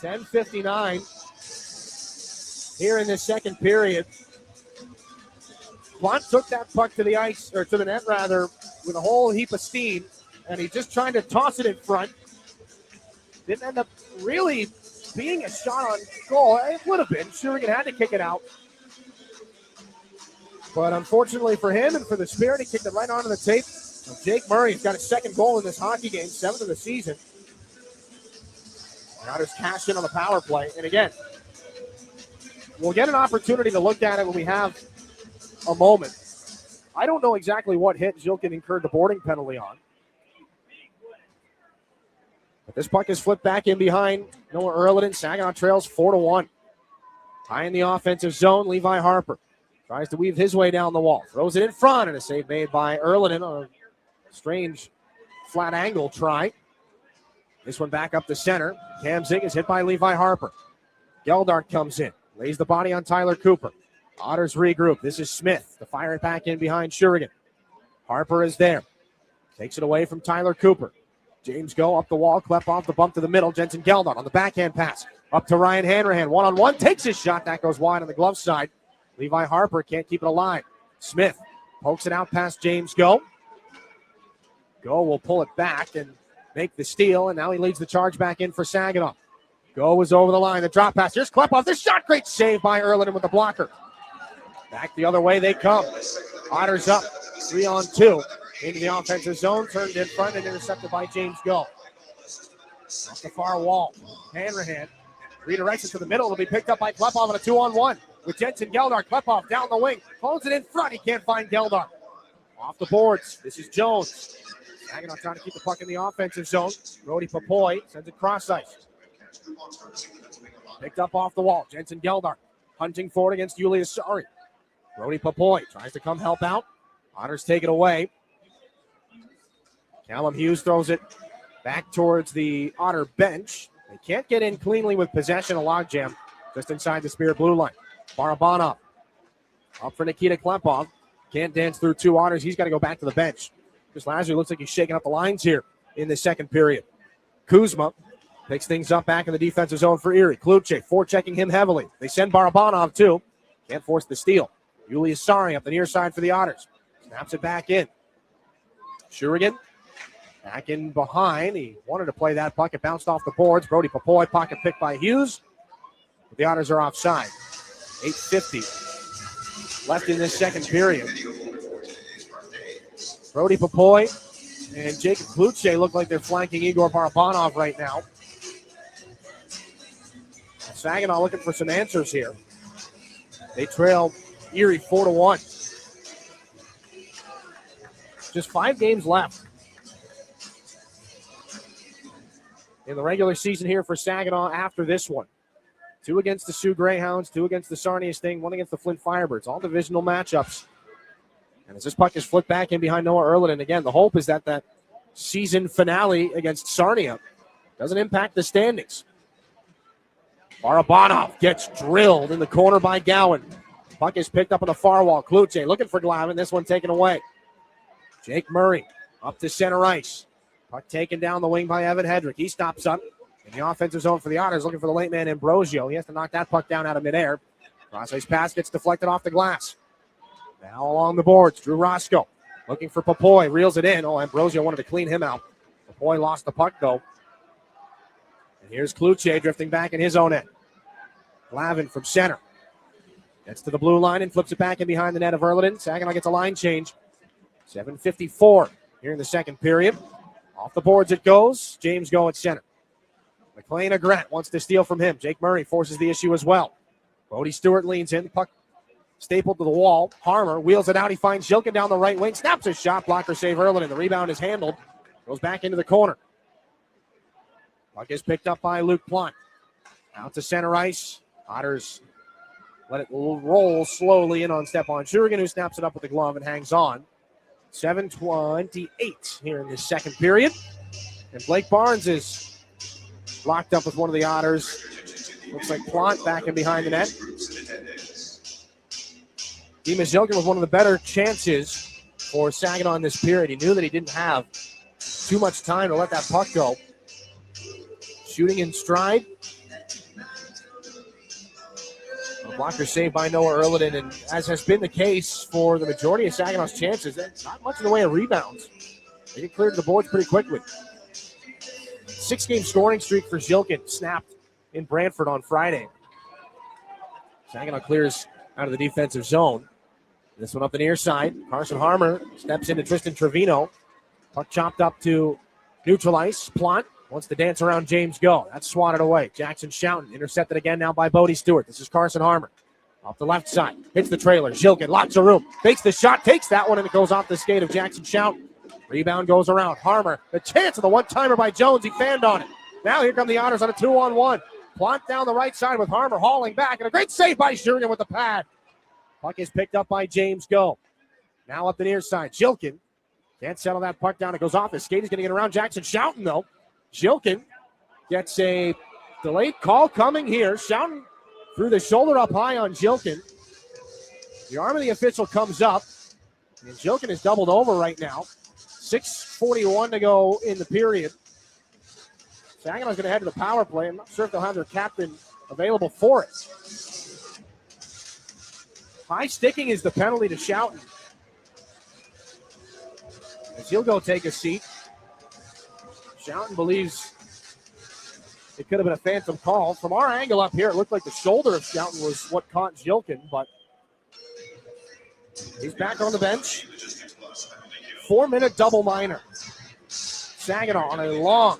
Speaker 3: .59 here in the second period. Plant took that puck to the ice, or to the net rather, with a whole heap of steam, and he's just trying to toss it in front. Didn't end up really being a shot on goal. It would have been. Shurigan had to kick it out. But unfortunately for him and for the Spirit, he kicked it right onto the tape of Jake Murray. He's got his second goal in this hockey game, 7th of the season. The Otters cash in on the power play. And again, we'll get an opportunity to look at it when we have a moment. I don't know exactly what hit Zilkin incurred the boarding penalty on. But this puck is flipped back in behind Noah Erliden. Saginaw trails 4-1. High in the offensive zone, Levi Harper tries to weave his way down the wall. Throws it in front, and a save made by Erliden on a strange flat angle try. This one back up the center. Cam Zig is hit by Levi Harper. Geldart comes in. Lays the body on Tyler Cooper. Otters regroup. This is Smith to fire it back in behind Shurigan. Harper is there. Takes it away from Tyler Cooper. James Go up the wall. Klepov the bump to the middle. Jensen Geldart on the backhand pass. Up to Ryan Hanrahan. One-on-one. Takes his shot. That goes wide on the glove side. Levi Harper can't keep it alive. Smith pokes it out past James Go. Go will pull it back and make the steal, and now he leads the charge back in for Saginaw. Go is over the line. The drop pass. Here's Klepov. This shot, great save by Erliden with the blocker. Back the other way they come. Otters up 3-on-2 into the offensive zone. Turned in front and intercepted by James Go. Off the far wall. Hanrahan redirects it to the middle. It'll be picked up by Klepov on a 2-on-1 with Jensen Geldart. Klepov down the wing. Pulls it in front. He can't find Geldart. Off the boards. This is Jones. Saginaw trying to keep the puck in the offensive zone. Brody Papoy sends it cross ice. Picked up off the wall. Jensen Geldart hunting forward against Julius Sari. Brody Papoy tries to come help out. Otters take it away. Callum Hughes throws it back towards the Otter bench. They can't get in cleanly with possession. A logjam just inside the Spirit blue line. Barabanov up for Nikita Klepov. Can't dance through two Otters. He's got to go back to the bench. Chris Lazary looks like he's shaking up the lines here in the second period. Kuzma picks things up back in the defensive zone for Erie. Kluche forechecking him heavily. They send Barabanov too. Can't force the steal. Julius Sari up the near side for the Otters. Snaps it back in. Shurigan back in behind. He wanted to play that puck. It bounced off the boards. Brody Papoy, pocket picked by Hughes. But the Otters are offside. 8:50 left in this second period. Brody Papoy and Jacob Kluche look like they're flanking Igor Barabanov right now. Saginaw looking for some answers here. They trail Erie 4-1. Just 5 games left in the regular season here for Saginaw after this one. 2 against the Sioux Greyhounds, 2 against the Sarnia Sting, 1 against the Flint Firebirds. All divisional matchups. And as this puck is flipped back in behind Noah Erliden, again, the hope is that that season finale against Sarnia doesn't impact the standings. Barabanov gets drilled in the corner by Gowan. Puck is picked up on the far wall. Kluche looking for Glavin. This one taken away. Jake Murray up to center ice. Puck taken down the wing by Evan Hedrick. He stops up in the offensive zone for the Otters, looking for the late man Ambrosio. He has to knock that puck down out of midair. Cross ice pass gets deflected off the glass. Now along the boards, Drew Roscoe looking for Papoy. Reels it in. Oh, Ambrosio wanted to clean him out. Papoy lost the puck, though. And here's Kluche drifting back in his own end. Glavin from center. Gets to the blue line and flips it back in behind the net of Erliden. Saginaw gets a line change. 7:54 here in the second period. Off the boards it goes. James Go at center. McLean Agrette wants to steal from him. Jake Murray forces the issue as well. Bodie Stewart leans in. Puck stapled to the wall. Harmer wheels it out. He finds Jilkin down the right wing. Snaps his shot. Blocker save Erlin, and the rebound is handled. Goes back into the corner. Puck is picked up by Luke Plante. Out to center ice. Otters let it roll slowly in on Stepan Shurigan, who snaps it up with the glove and hangs on. 7:28 here in this second period. And Blake Barnes is locked up with one of the Otters. Looks like Plante back in behind the net. Dimas Jilkin with one of the better chances for Saginaw in this period. He knew that he didn't have too much time to let that puck go. Shooting in stride. A blocker saved by Noah Erliden, and as has been the case for the majority of Saginaw's chances, not much in the way of rebounds. They get cleared the boards pretty quickly. 6-game scoring streak for Jilkin snapped in Brantford on Friday. Saginaw clears out of the defensive zone. This one up the near side. Carson Harmer steps into Tristan Trevino. Puck chopped up to neutral ice. Plante wants to dance around James Go. That's swatted away. Jackson Schouten intercepted again now by Bodie Stewart. This is Carson Harmer. Off the left side. Hits the trailer. Jilkin, lots of room. Fakes the shot. Takes that one, and it goes off the skate of Jackson Schouten. Rebound goes around. Harmer, the chance of the one-timer by Jones. He fanned on it. Now here come the Otters on a 2-on-1. Plante down the right side with Harmer hauling back. And a great save by Shurigan with the pad. Puck is picked up by James Go. Now up the near side. Jilkin can't settle that puck down. It goes off his skate. He's going to get around Jackson Schouten, though. Jilkin gets a delayed call coming here. Schouten threw the shoulder up high on Jilkin. The arm of the official comes up. And Jilkin is doubled over right now. 6:41 to go in the period. Saginaw's going to head to the power play. I'm not sure if they'll have their captain available for it. High sticking is the penalty to Schouten. As he'll go take a seat. Schouten believes it could have been a phantom call. From our angle up here, it looked like the shoulder of Schouten was what caught Jilkin, but he's back on the bench. 4-minute double minor. Saginaw on a long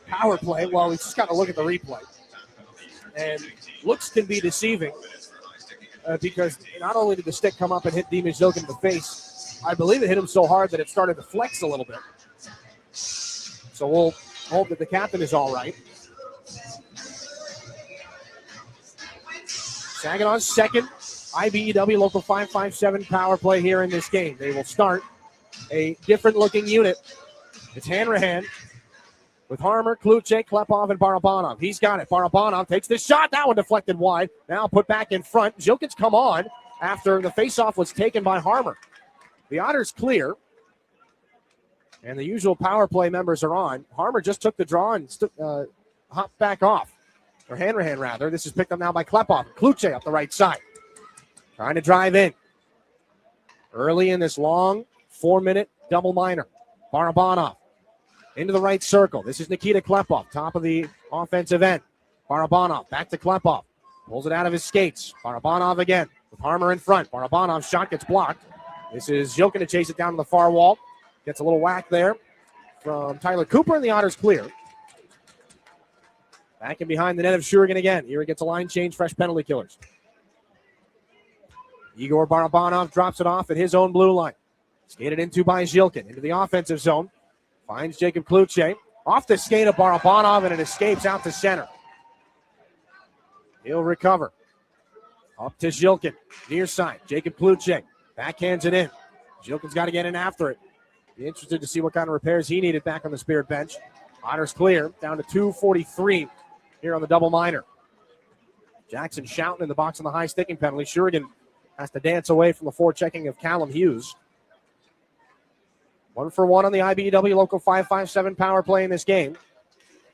Speaker 3: power play. Well, we just got to look at the replay. And looks can be deceiving because not only did the stick come up and hit Dimas Jilkin in the face, I believe it hit him so hard that it started to flex a little bit. So we'll hope that the captain is all right. Saginaw's second IBEW Local 557 power play here in this game. They will start a different-looking unit. It's hand-to-hand with Harmer, Kluche, Klepov, and Barabanov. He's got it. Barabanov takes the shot. That one deflected wide. Now put back in front. Jilkin's come on after the faceoff was taken by Harmer. The Otters clear. And the usual power play members are on. Harmer just took the draw and hopped back off. Or hand-to-hand, rather. This is picked up now by Klepov. Kluche up the right side. Trying to drive in. Early in this long 4-minute double minor. Barabanov into the right circle. This is Nikita Klepov, top of the offensive end. Barabanov back to Klepov. Pulls it out of his skates. Barabanov again with Harmer in front. Barabanov's shot gets blocked. This is Jilkin to chase it down to the far wall. Gets a little whack there from Tyler Cooper, and the Otters clear. Back in behind the net of Shurigan again. Here he gets a line change, fresh penalty killers. Igor Barabanov drops it off at his own blue line. Skated into by Jilkin, into the offensive zone. Finds Jacob Kluche. Off the skate of Barabanov, and it escapes out to center. He'll recover. Up to Jilkin, near side. Jacob Kluche backhands it in. Jilkin's got to get in after it. Be interested to see what kind of repairs he needed back on the Spirit bench. Otters clear, down to 2:43 here on the double minor. Jackson Schouten in the box on the high sticking penalty. Shurigan has to dance away from the forechecking of Callum Hughes. 1-for-1 on the IBEW Local 557 power play in this game.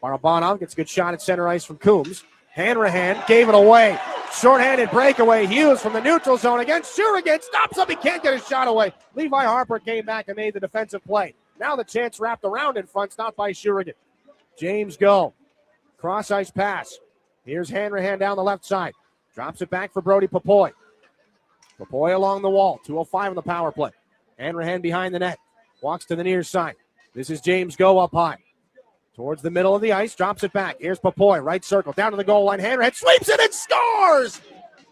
Speaker 3: Barabanov gets a good shot at center ice from Coombs. Hanrahan gave it away. Short-handed breakaway. Hughes from the neutral zone against Shurigan. Stops up. He can't get his shot away. Levi Harper came back and made the defensive play. Now the chance wrapped around in front. Stopped by Shurigan. James Go. Cross-ice pass. Here's Hanrahan down the left side. Drops it back for Brody Papoy. Papoy along the wall. 2:05 on the power play. Hanrahan behind the net. Walks to the near side. This is James Go up high. Towards the middle of the ice. Drops it back. Here's Papoy. Right circle. Down to the goal line. Hanrahan sweeps it and scores!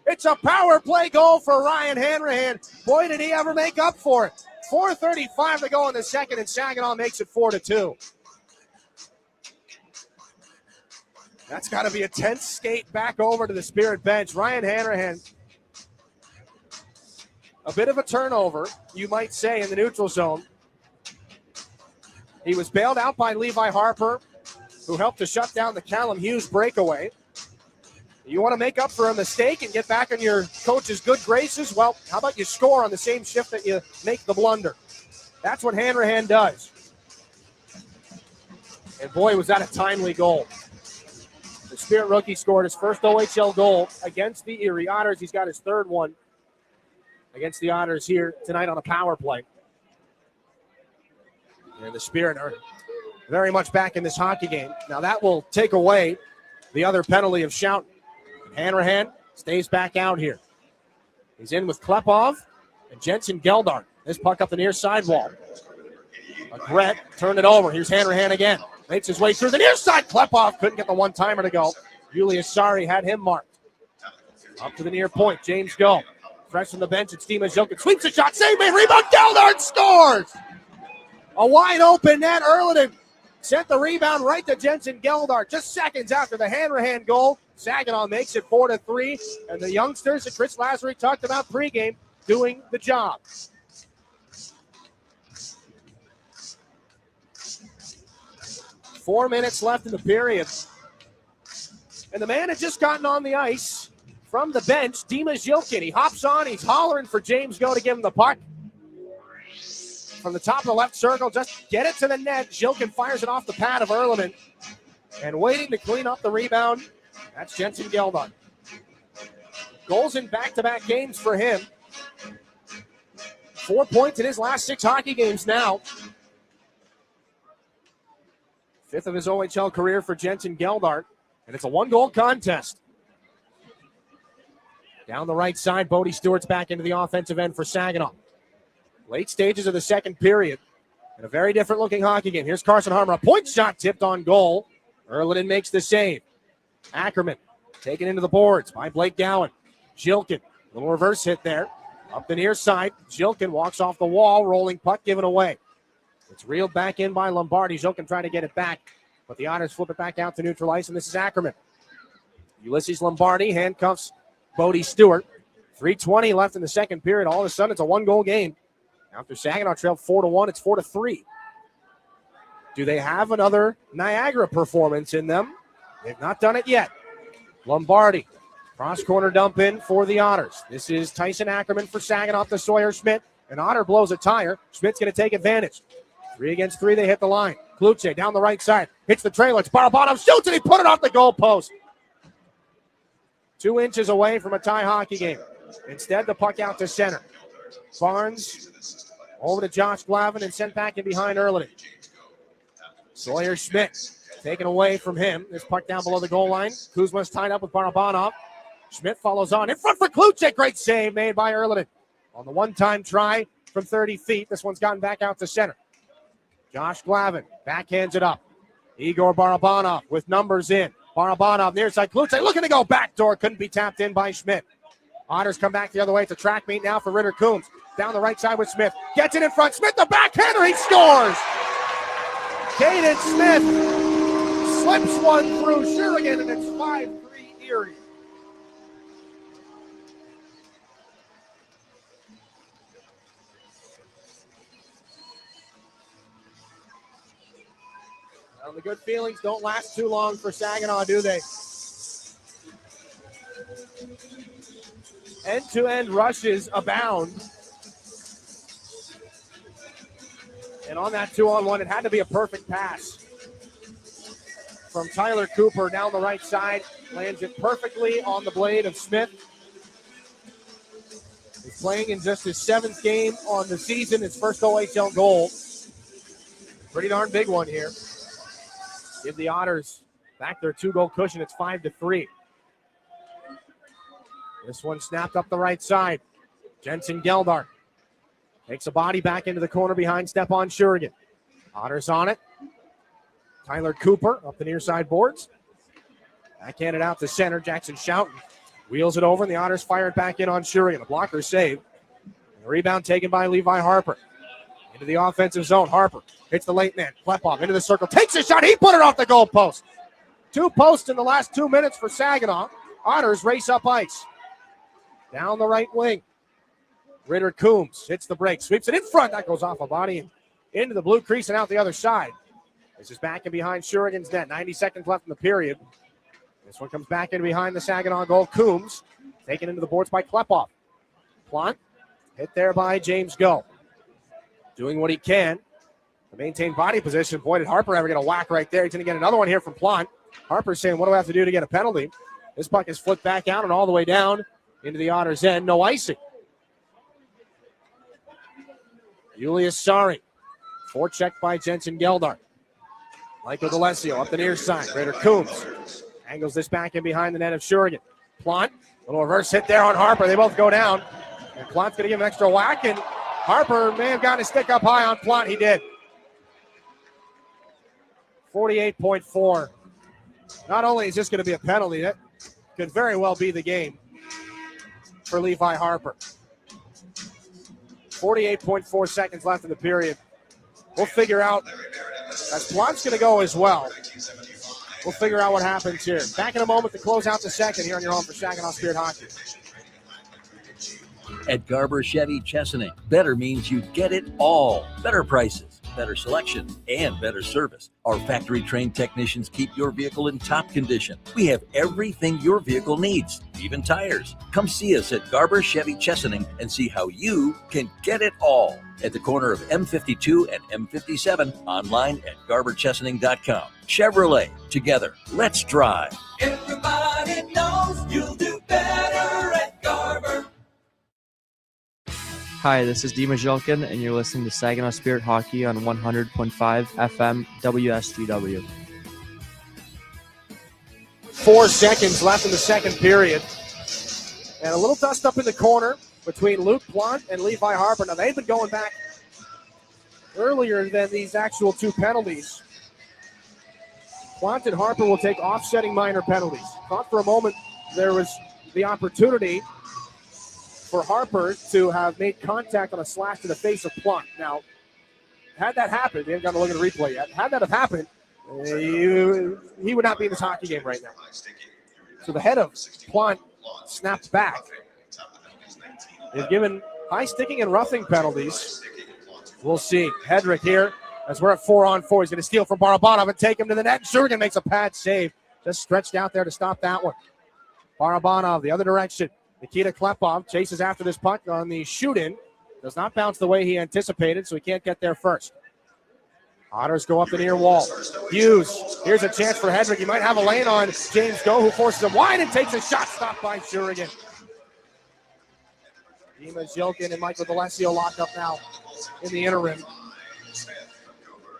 Speaker 3: It's a power play goal for Ryan Hanrahan. Boy, did he ever make up for it. 4:35 to go in the second, and Saginaw makes it 4-2. That's got to be a tense skate back over to the Spirit bench. Ryan Hanrahan, a bit of a turnover, you might say, in the neutral zone. He was bailed out by Levi Harper, who helped to shut down the Callum Hughes breakaway. You want to make up for a mistake and get back in your coach's good graces? Well, how about you score on the same shift that you make the blunder? That's what Hanrahan does. And boy, was that a timely goal. The Spirit rookie scored his first OHL goal against the Erie Otters. He's got his third one against the Otters here tonight on a power play. And the Spirit are very much back in this hockey game. Now that will take away the other penalty of shouting. Hanrahan stays back out here. He's in with Klepov and Jensen Geldart. This puck up the near sidewall. Gret turned it over. Here's Hanrahan again. Makes his way through the near side. Klepov couldn't get the one-timer to go. Julius Sari had him marked. Up to the near point. James Go. Fresh from the bench. It's Dima Zilkin. Sweeps a shot. Save made. Rebound. Geldart scores! A wide open net. Erliden sent the rebound right to Jensen Geldart. Just seconds after the Hanrahan goal. Saginaw makes it 4-3. And the youngsters that Chris Lazary talked about pregame doing the job. Four minutes left in the period. And the man had just gotten on the ice from the bench, Dima Zilkin. He hops on. He's hollering for James Go to give him the puck. From the top of the left circle, just get it to the net. Zilkin fires it off the pad of Erleman. And waiting to clean up the rebound, that's Jensen Geldart. Goals in back-to-back games for him. 4 points in his last 6 hockey games now. 5th of his OHL career for Jensen Geldart. And it's a 1-goal contest. Down the right side, Bodie Stewart's back into the offensive end for Saginaw. Late stages of the second period. And a very different looking hockey game. Here's Carson Harmer. A point shot tipped on goal. Erliden makes the save. Ackerman taken into the boards by Blake Gowan. Zilkin, little reverse hit there. Up the near side. Zilkin walks off the wall. Rolling puck given away. It's reeled back in by Lombardi. Zilkin trying to get it back. But the Otters flip it back out to neutral ice. And this is Ackerman. Ulysses Lombardi handcuffs Bodie Stewart. 3:20 left in the second period. All of a sudden, it's a 1-goal game. After Saginaw trailed 4-1, it's 4-3. Do they have another Niagara performance in them? They've not done it yet. Lombardi, cross-corner dump in for the Otters. This is Tyson Ackerman for Saginaw to Sawyer Schmidt. And Otter blows a tire. Schmidt's going to take advantage. 3 against 3, they hit the line. Kluche down the right side. Hits the trailer. It's Barabanov. Shoots and he put it off the goalpost. 2 inches away from a tie hockey game. Instead, the puck out to center. Barnes over to Josh Glavin and sent back in behind Erliden. Sawyer Schmidt taken away from him. This puck down below the goal line. Kuzma's tied up with Barabanov. Schmidt follows on. In front for Kluche. Great save made by Erliden. On the one-time try from 30 feet. This one's gotten back out to center. Josh Glavin backhands it up. Igor Barabanov with numbers in. Barabanov near side. Kluche looking to go backdoor. Couldn't be tapped in by Schmidt. Otters come back the other way. It's a track meet now for Ritter Coombs. Down the right side with Smith. Gets it in front. Smith, the backhander. He scores. Caden Smith slips one through Shurigan, and it's 5-3 Erie. Well, the good feelings don't last too long for Saginaw, do they? End-to-end rushes abound. And on that 2-on-1, it had to be a perfect pass from Tyler Cooper down the right side. Lands it perfectly on the blade of Smith. He's playing in just his 7th game on the season, his first OHL goal. Pretty darn big one here. Give the Otters back their 2-goal cushion. It's 5-3. This one snapped up the right side. Jensen Geldart Takes a body back into the corner behind Stepan Shurigan. Otters on it. Tyler Cooper up the near side boards. Backhanded out to center. Jackson Schouten wheels it over, and the Otters fire it back in on Shurigan. A blocker save. And the rebound taken by Levi Harper. Into the offensive zone. Harper hits the late man. Klepov into the circle. Takes a shot. He put it off the goal post. 2 posts in the last 2 minutes for Saginaw. Otters race up ice. Down the right wing. Ritter Coombs hits the break. Sweeps it in front. That goes off a body and into the blue crease and out the other side. This is back in behind Shurigan's net. 90 seconds left in the period. This one comes back in behind the Saginaw goal. Coombs taken into the boards by Klepov. Plant hit there by James Go. Doing what he can to maintain body position. Boy, did Harper ever get a whack right there. He's going to get another one here from Plant. Harper's saying, what do I have to do to get a penalty? This puck is flipped back out and all the way down into the Otters' end. No icing. Julius Sari. Forecheck by Jensen Geldart. Michael D'Alessio up the near side. Ritter Coombs angles this back in behind the net of Shurigan. Plant, little reverse hit there on Harper. They both go down. And Plant's going to give him an extra whack. And Harper may have gotten his stick up high on Plant. He did. 48.4. Not only is this going to be a penalty, that could very well be the game for Levi Harper. 48.4 seconds left in the period. We'll figure out, as Plant's going to go as well, we'll figure out what happens here. Back in a moment to close out the second here on your home for Saginaw Spirit Hockey.
Speaker 4: At Garber Chevy Chesaning, better means you get it all. Better prices, better selection, and better service. Our factory-trained technicians keep your vehicle in top condition. We have everything your vehicle needs, even tires. Come see us at Garber Chevy Chesaning and see how you can get it all. At the corner of M52 and M57, online at GarberChesaning.com. Chevrolet, together, let's drive.
Speaker 12: Everybody knows you'll do better at Garber.
Speaker 14: Hi, this is Dima Zhilkin, and you're listening to Saginaw Spirit Hockey on 100.5 FM WSGW.
Speaker 3: 4 seconds left in the second period. And a little dust up in the corner between Luke Plant and Levi Harper. Now, they've been going back earlier than these actual 2 penalties. Plant and Harper will take offsetting minor penalties. Thought for a moment there was the opportunity for Harper to have made contact on a slash to the face of Plant. Now, had that happened, we haven't got to look at the replay yet. Had that have happened, he would not be in this hockey game right now. So the head of Plant snapped back. They've given high sticking and roughing penalties. We'll see. Hedrick here, as we're at 4-on-4. He's going to steal from Barabanov and take him to the net. Shurigan makes a pad save. Just stretched out there to stop that one. Barabanov the other direction. Nikita Klepov chases after this puck on the shoot-in. Does not bounce the way he anticipated, so he can't get there first. Otters go up the near wall. Hughes, here's a chance for Hedrick. He might have a lane on James Go, who forces him wide and takes a shot. Stopped by Shurigan. Dima Zhilkin and Michael D'Alessio locked up now in the interim.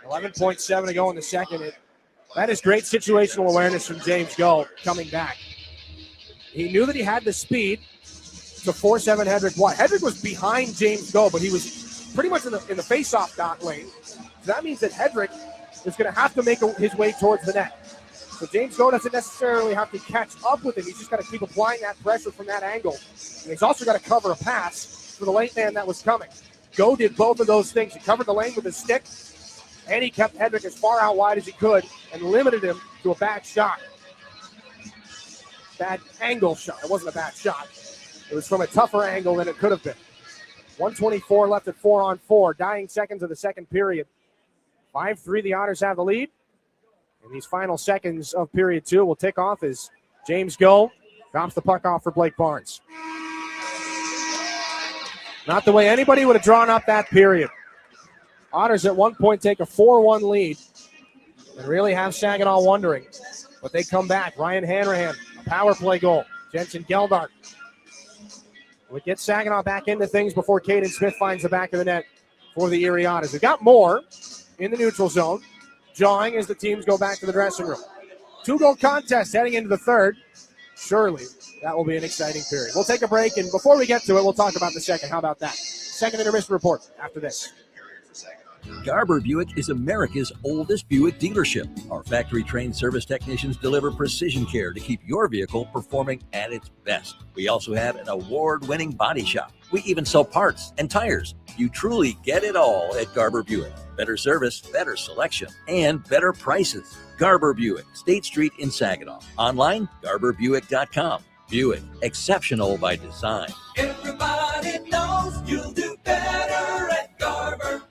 Speaker 3: 11.7 to go in the second. That is great situational awareness from James Go coming back. He knew that he had the speed to force Evan Hedrick wide. Hedrick was behind James Go, but he was pretty much in the face-off dot lane. So that means that Hedrick is going to have to make his way towards the net. So James Go doesn't necessarily have to catch up with him. He's just got to keep applying that pressure from that angle. And he's also got to cover a pass for the late man that was coming. Go did both of those things. He covered the lane with his stick, and he kept Hedrick as far out wide as he could and limited him to a bad shot. Bad angle shot. It wasn't a bad shot. It was from a tougher angle than it could have been. 1:24 left at 4-on-4. Dying seconds of the second period. 5-3, the Otters have the lead. And these final seconds of period 2 will tick off as James Go drops the puck off for Blake Barnes. Not the way anybody would have drawn up that period. Otters at one point take a 4-1 lead and really have Saginaw wondering. But they come back. Ryan Hanrahan, a power play goal. Jensen Geldart would get Saginaw back into things before Caden Smith finds the back of the net for the Erie Otters. We've got more in the neutral zone, jawing as the teams go back to the dressing room. 2-goal contest heading into the third. Surely that will be an exciting period. We'll take a break, and before we get to it, we'll talk about the second. How about that? second intermission report after this.
Speaker 4: Garber Buick is America's oldest Buick dealership. Our factory-trained service technicians deliver precision care to keep your vehicle performing at its best. We also have an award-winning body shop. We even sell parts and tires. You truly get it all at Garber Buick. Better service, better selection, and better prices. Garber Buick, State Street in Saginaw. Online, garberbuick.com. Buick, exceptional by design.
Speaker 12: Everybody knows you'll do better at Garber.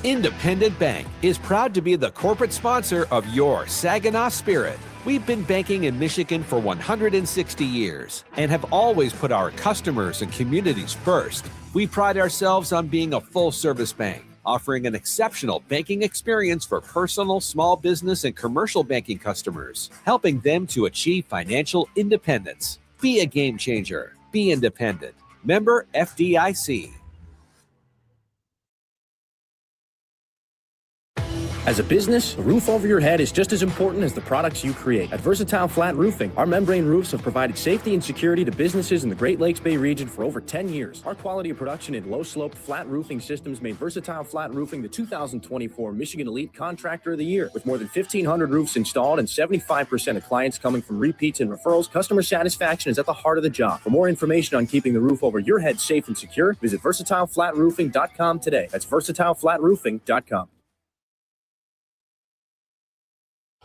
Speaker 15: Independent Bank is proud to be the corporate sponsor of your Saginaw Spirit. We've been banking in Michigan for 160 years and have always put our customers and communities first. We pride ourselves on being a full-service bank, offering an exceptional banking experience for personal, small business, and commercial banking customers, helping them to achieve financial independence. Be a game changer. Be independent. Member FDIC.
Speaker 16: As a business, a roof over your head is just as important as the products you create. At Versatile Flat Roofing, our membrane roofs have provided safety and security to businesses in the Great Lakes Bay region for over 10 years. Our quality of production in low-slope flat roofing systems made Versatile Flat Roofing the 2024 Michigan Elite Contractor of the Year. With more than 1,500 roofs installed and 75% of clients coming from repeats and referrals, customer satisfaction is at the heart of the job. For more information on keeping the roof over your head safe and secure, visit VersatileFlatRoofing.com today. That's VersatileFlatRoofing.com.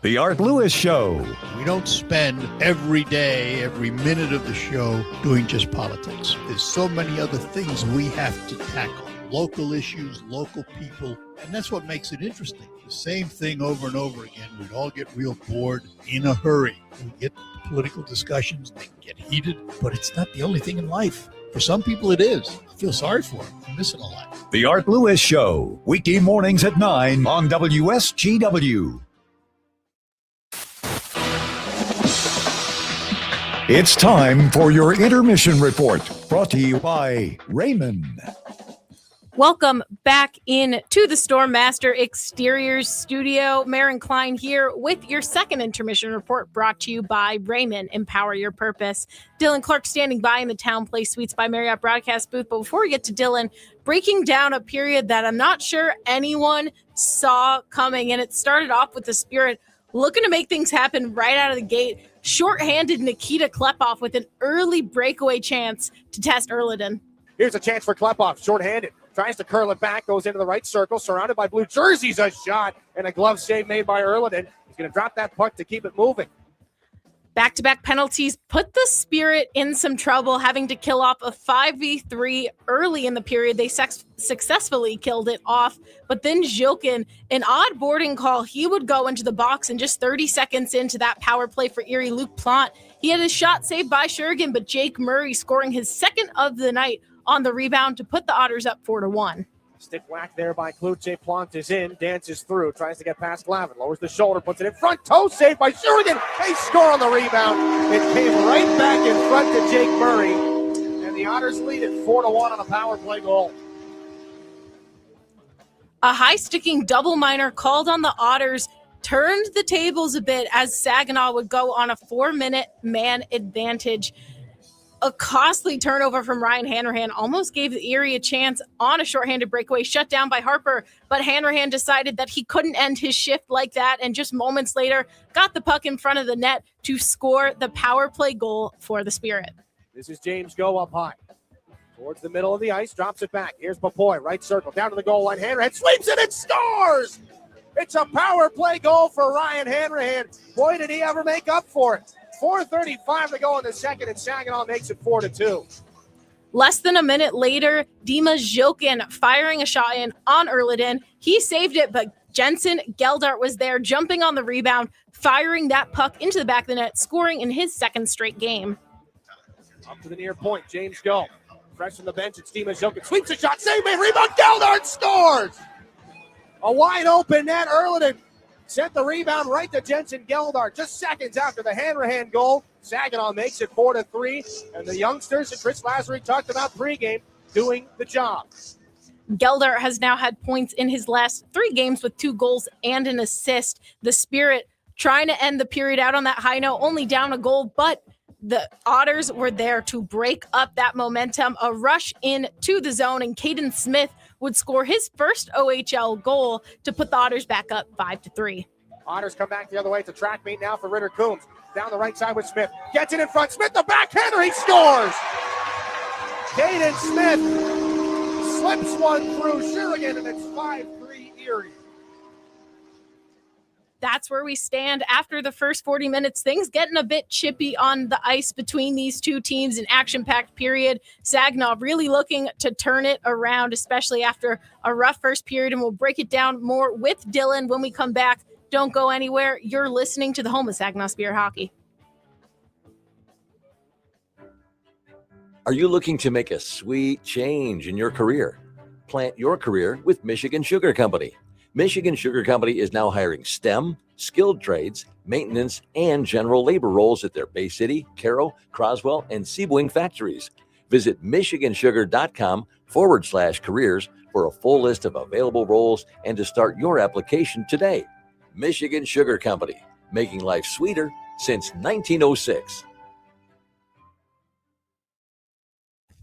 Speaker 1: The Art Lewis Show.
Speaker 9: We don't spend every day, every minute of the show doing just politics. There's so many other things we have to tackle. Local issues, local people, and that's what makes it interesting. The same thing over and over again. We'd all get real bored in a hurry. We get political discussions, they get heated, but it's not the only thing in life. For some people it is. I feel sorry for them. They're missing a lot.
Speaker 1: The Art Lewis Show. Weekday mornings at 9 on WSGW. It's time for your intermission report, brought to you by Raymond.
Speaker 2: Welcome back in to the Storm Master Exteriors studio. Maren Klein here with your second intermission report, brought to you by Raymond. Empower your purpose. Dylan Clark standing by in the Town Place Suites by Marriott broadcast booth. But before we get to Dylan, breaking down a period that I'm not sure anyone saw coming, and it started off with the Spirit looking to make things happen right out of the gate. Shorthanded Nikita Klepov with an early breakaway chance to test Erliden.
Speaker 3: Here's a chance for Klepov, shorthanded. Tries to curl it back, goes into the right circle, surrounded by blue jerseys. A shot and a glove save made by Erliden. He's going to drop that puck to keep it moving.
Speaker 2: Back-to-back penalties put the Spirit in some trouble, having to kill off a 5v3 early in the period. They successfully killed it off, but then Zhilkin, an odd boarding call, he would go into the box, and just 30 seconds into that power play for Erie, Luke Plant, he had his shot saved by Shurgin, but Jake Murray scoring his second of the night on the rebound to put the Otters up 4-1.
Speaker 3: Stick whack there by Kluche. Plant is in, dances through, tries to get past Glavin, lowers the shoulder, puts it in front, toe save by Shurigan. They score on the rebound. It came right back in front to Jake Murray, and the Otters lead it 4-1 on a power play goal.
Speaker 2: A high-sticking double minor called on the Otters turned the tables a bit as Saginaw would go on a 4-minute man advantage. A costly turnover from Ryan Hanrahan almost gave the Erie a chance on a shorthanded breakaway shut down by Harper, but Hanrahan decided that he couldn't end his shift like that, and just moments later got the puck in front of the net to score the power play goal for the Spirit.
Speaker 3: This is James Go up high. Towards the middle of the ice, drops it back. Here's Papoy, right circle, down to the goal line. Hanrahan sweeps it and scores! It's a power play goal for Ryan Hanrahan. Boy, did he ever make up for it. 4:35 to go in the second, and Saginaw makes it 4-2.
Speaker 2: Less than a minute later, Dima Zhilkin firing a shot in on Erliden. He saved it, but Jensen Geldart was there jumping on the rebound, firing that puck into the back of the net, scoring in his second straight game.
Speaker 3: Up to the near point, James Go. Fresh from the bench, it's Dima Zhilkin. Sweeps a shot, save made, rebound, Geldart scores! A wide open net, Erliden sent the rebound right to Jensen Geldart just seconds after the Hanrahan goal. Saginaw makes it 4-3, and the youngsters that Chris Lazary talked about pregame doing the job.
Speaker 2: Geldart has now had points in his last 3 games with 2 goals and an assist. The Spirit trying to end the period out on that high note, only down a goal, but the Otters were there to break up that momentum. A rush into the zone, and Caden Smith would score his first OHL goal to put the Otters back up 5-3.
Speaker 3: Otters come back the other way. It's a track meet now for Ritter Coombs. Down the right side with Smith. Gets it in front. Smith, the backhander. He scores. Caden Smith slips one through Shurigan, and it's 5-3 Erie.
Speaker 2: That's where we stand after the first 40 minutes. Things getting a bit chippy on the ice between these two teams, an action-packed period. Saginaw really looking to turn it around, especially after a rough first period, and we'll break it down more with Dylan when we come back. Don't go anywhere. You're listening to the home of Saginaw Spirit Hockey.
Speaker 4: Are you looking to make a sweet change in your career? Plant your career with Michigan Sugar Company. Michigan Sugar Company is now hiring STEM, skilled trades, maintenance, and general labor roles at their Bay City, Caro, Croswell, and Seaboing factories. Visit michigansugar.com/careers for a full list of available roles and to start your application today. Michigan Sugar Company, making life sweeter since 1906.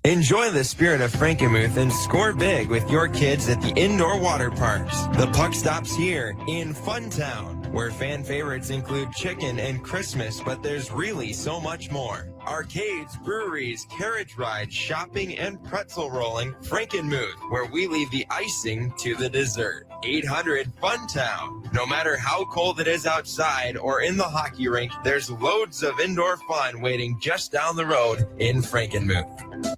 Speaker 17: Enjoy the spirit of Frankenmuth and score big with your kids at the indoor water parks. The puck stops here in Funtown, where fan favorites include chicken and Christmas, but there's really so much more. Arcades, breweries, carriage rides, shopping, and pretzel rolling. Frankenmuth, where we leave the icing to the dessert. 800 Funtown. No matter how cold it is outside or in the hockey rink, there's loads of indoor fun waiting just down the road in Frankenmuth.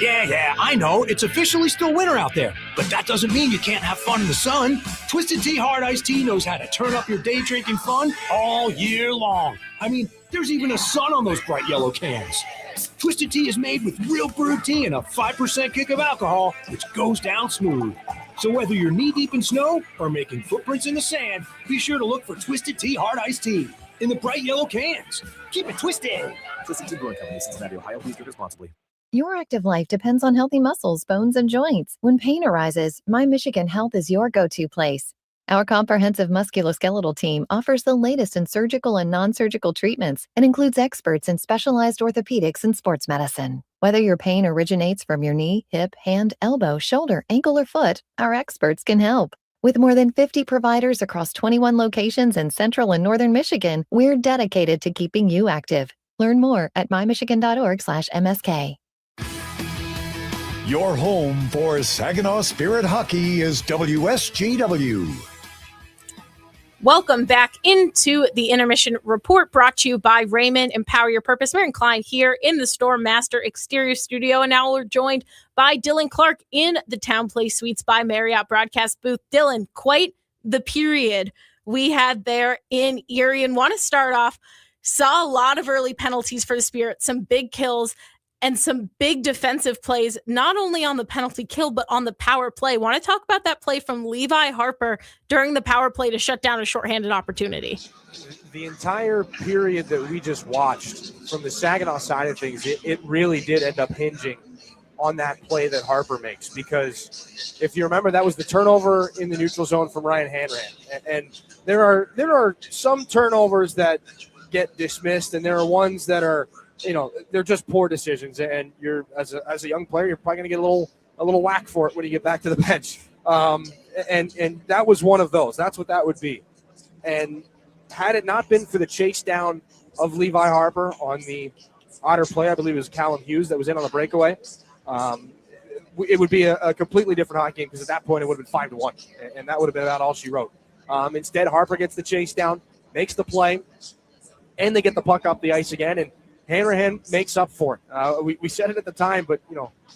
Speaker 18: Yeah, I know. It's officially still winter out there, but that doesn't mean you can't have fun in the sun. Twisted Tea Hard Iced Tea knows how to turn up your day drinking fun all year long. I mean, there's even a sun on those bright yellow cans. Twisted Tea is made with real brewed tea and a 5% kick of alcohol, which goes down smooth. So whether you're knee-deep in snow or making footprints in the sand, be sure to look for Twisted Tea Hard Iced Tea in the bright yellow cans. Keep it twisted.
Speaker 23: Twisted Tea Brewing Company, Cincinnati, Ohio. Please drink responsibly.
Speaker 22: Your active life depends on healthy muscles, bones, and joints. When pain arises, My Michigan Health is your go-to place. Our comprehensive musculoskeletal team offers the latest in surgical and non-surgical treatments and includes experts in specialized orthopedics and sports medicine. Whether your pain originates from your knee, hip, hand, elbow, shoulder, ankle, or foot, our experts can help. With more than 50 providers across 21 locations in central and northern Michigan, we're dedicated to keeping you active. Learn more at mymichigan.org/MSK.
Speaker 1: Your home for Saginaw Spirit Hockey is WSGW.
Speaker 2: Welcome back into the Intermission Report, brought to you by Raymond. Empower your purpose. We're inclined here in the Storm Master Exterior Studio, and now we're joined by Dylan Clark in the Town Place Suites by Marriott broadcast booth. Dylan, quite the period we had there in Erie, and want to start off, saw a lot of early penalties for the Spirit, some big kills, and some big defensive plays, not only on the penalty kill, but on the power play. Want to talk about that play from Levi Harper during the power play to shut down a shorthanded opportunity?
Speaker 3: The entire period that we just watched from the Saginaw side of things, it really did end up hinging on that play that Harper makes, because if you remember, that was the turnover in the neutral zone from Ryan Hanrahan. And there are some turnovers that get dismissed, and there are ones that are, they're just poor decisions, and you're as a young player, you're probably going to get a little whack for it when you get back to the bench. And that was one of those. That's what that would be. And had it not been for the chase down of Levi Harper on the Otter play, I believe it was Callum Hughes that was in on the breakaway, it would be a completely different hockey game, because at that point it would have been 5-1, and that would have been about all she wrote. Instead, Harper gets the chase down, makes the play, and they get the puck up the ice again, and Hanrahan makes up for it. We said it at the time, but,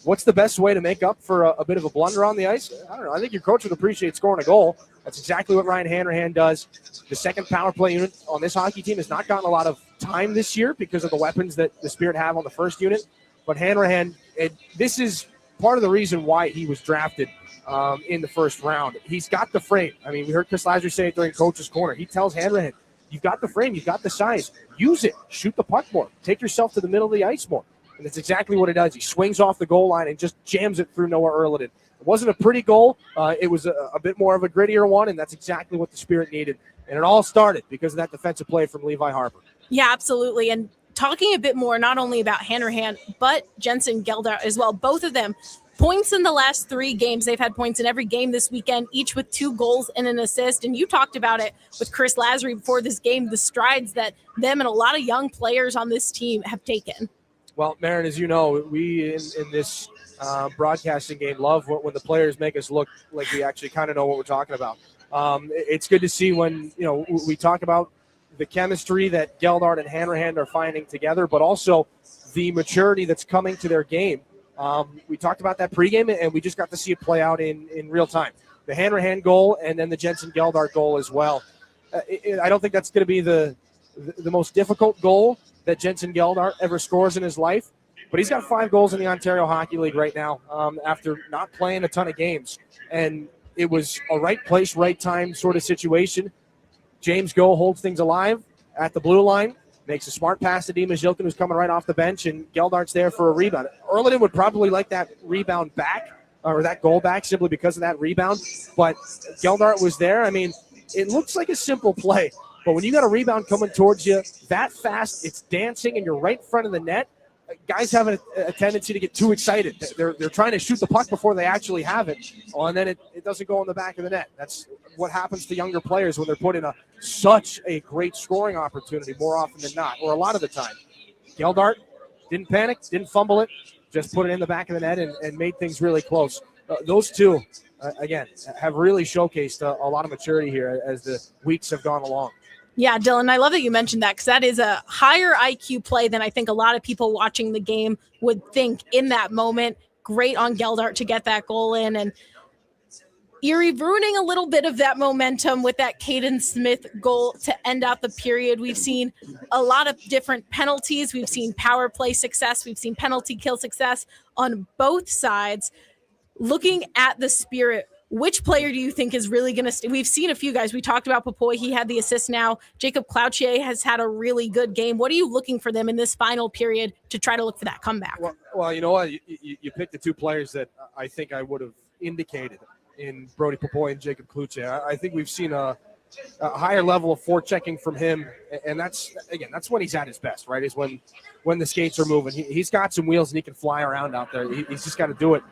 Speaker 3: what's the best way to make up for a bit of a blunder on the ice? I don't know. I think your coach would appreciate scoring a goal. That's exactly what Ryan Hanrahan does. The second power play unit on this hockey team has not gotten a lot of time this year because of the weapons that the Spirit have on the first unit. But Hanrahan, this is part of the reason why he was drafted in the first round. He's got the frame. I mean, we heard Chris Lazar say it during Coach's Corner. He tells Hanrahan, you've got the frame, you've got the size. Use it. Shoot the puck more. Take yourself to the middle of the ice more. And that's exactly what he does. He swings off the goal line and just jams it through Noah Erliden. It wasn't a pretty goal. It was a bit more of a grittier one, and that's exactly what the Spirit needed. And it all started because of that defensive play from Levi Harper.
Speaker 2: Yeah, absolutely. And talking a bit more, not only about Hanrahan, but Jensen Geldart as well. Both of them, points in the last 3 games. They've had points in every game this weekend, each with 2 goals and an assist. And you talked about it with Chris Lazary before this game, the strides that them and a lot of young players on this team have taken.
Speaker 3: Well, Marin, as you know, we in this broadcasting game love when the players make us look like we actually kind of know what we're talking about. It's good to see when, we talk about the chemistry that Geldart and Hanrahan are finding together, but also the maturity that's coming to their game. We talked about that pregame, and we just got to see it play out in real time. The Hanrahan goal and then the Jensen Geldart goal as well. I don't think that's going to be the most difficult goal that Jensen Geldart ever scores in his life, but he's got 5 goals in the Ontario Hockey League right now after not playing a ton of games. And it was a right place, right time sort of situation. James Go holds things alive at the blue line, makes a smart pass to Dima Zilkin, who's coming right off the bench, and Geldart's there for a rebound. Erlandon would probably like that rebound back, or that goal back, simply because of that rebound, but Geldart was there. I mean, it looks like a simple play, but when you got a rebound coming towards you that fast, it's dancing, and you're right in front of the net, guys have a tendency to get too excited. They're trying to shoot the puck before they actually have it, and then it doesn't go in the back of the net. That's what happens to younger players when they're put in such a great scoring opportunity more often than not, or a lot of the time. Geldart didn't panic, didn't fumble it, just put it in the back of the net and made things really close. Those two, again, have really showcased a lot of maturity here as the weeks have gone along.
Speaker 2: Yeah, Dylan, I love that you mentioned that, because that is a higher IQ play than I think a lot of people watching the game would think in that moment. Great on Geldart to get that goal in, and Erie ruining a little bit of that momentum with that Caden Smith goal to end out the period. We've seen a lot of different penalties. We've seen power play success. We've seen penalty kill success on both sides. Looking at the Spirit, which player do you think is really going to we've seen a few guys. We talked about Popoy. He had the assist now. Jacob Cloutier has had a really good game. What are you looking for them in this final period to try to look for that comeback?
Speaker 3: Well, you know what? You picked the 2 players that I think I would have indicated in Brody Popoy and Jacob Cloutier. I think we've seen a higher level of forechecking from him, and that's when he's at his best, right? Is when the skates are moving. He's got some wheels and he can fly around out there. He's just got to do it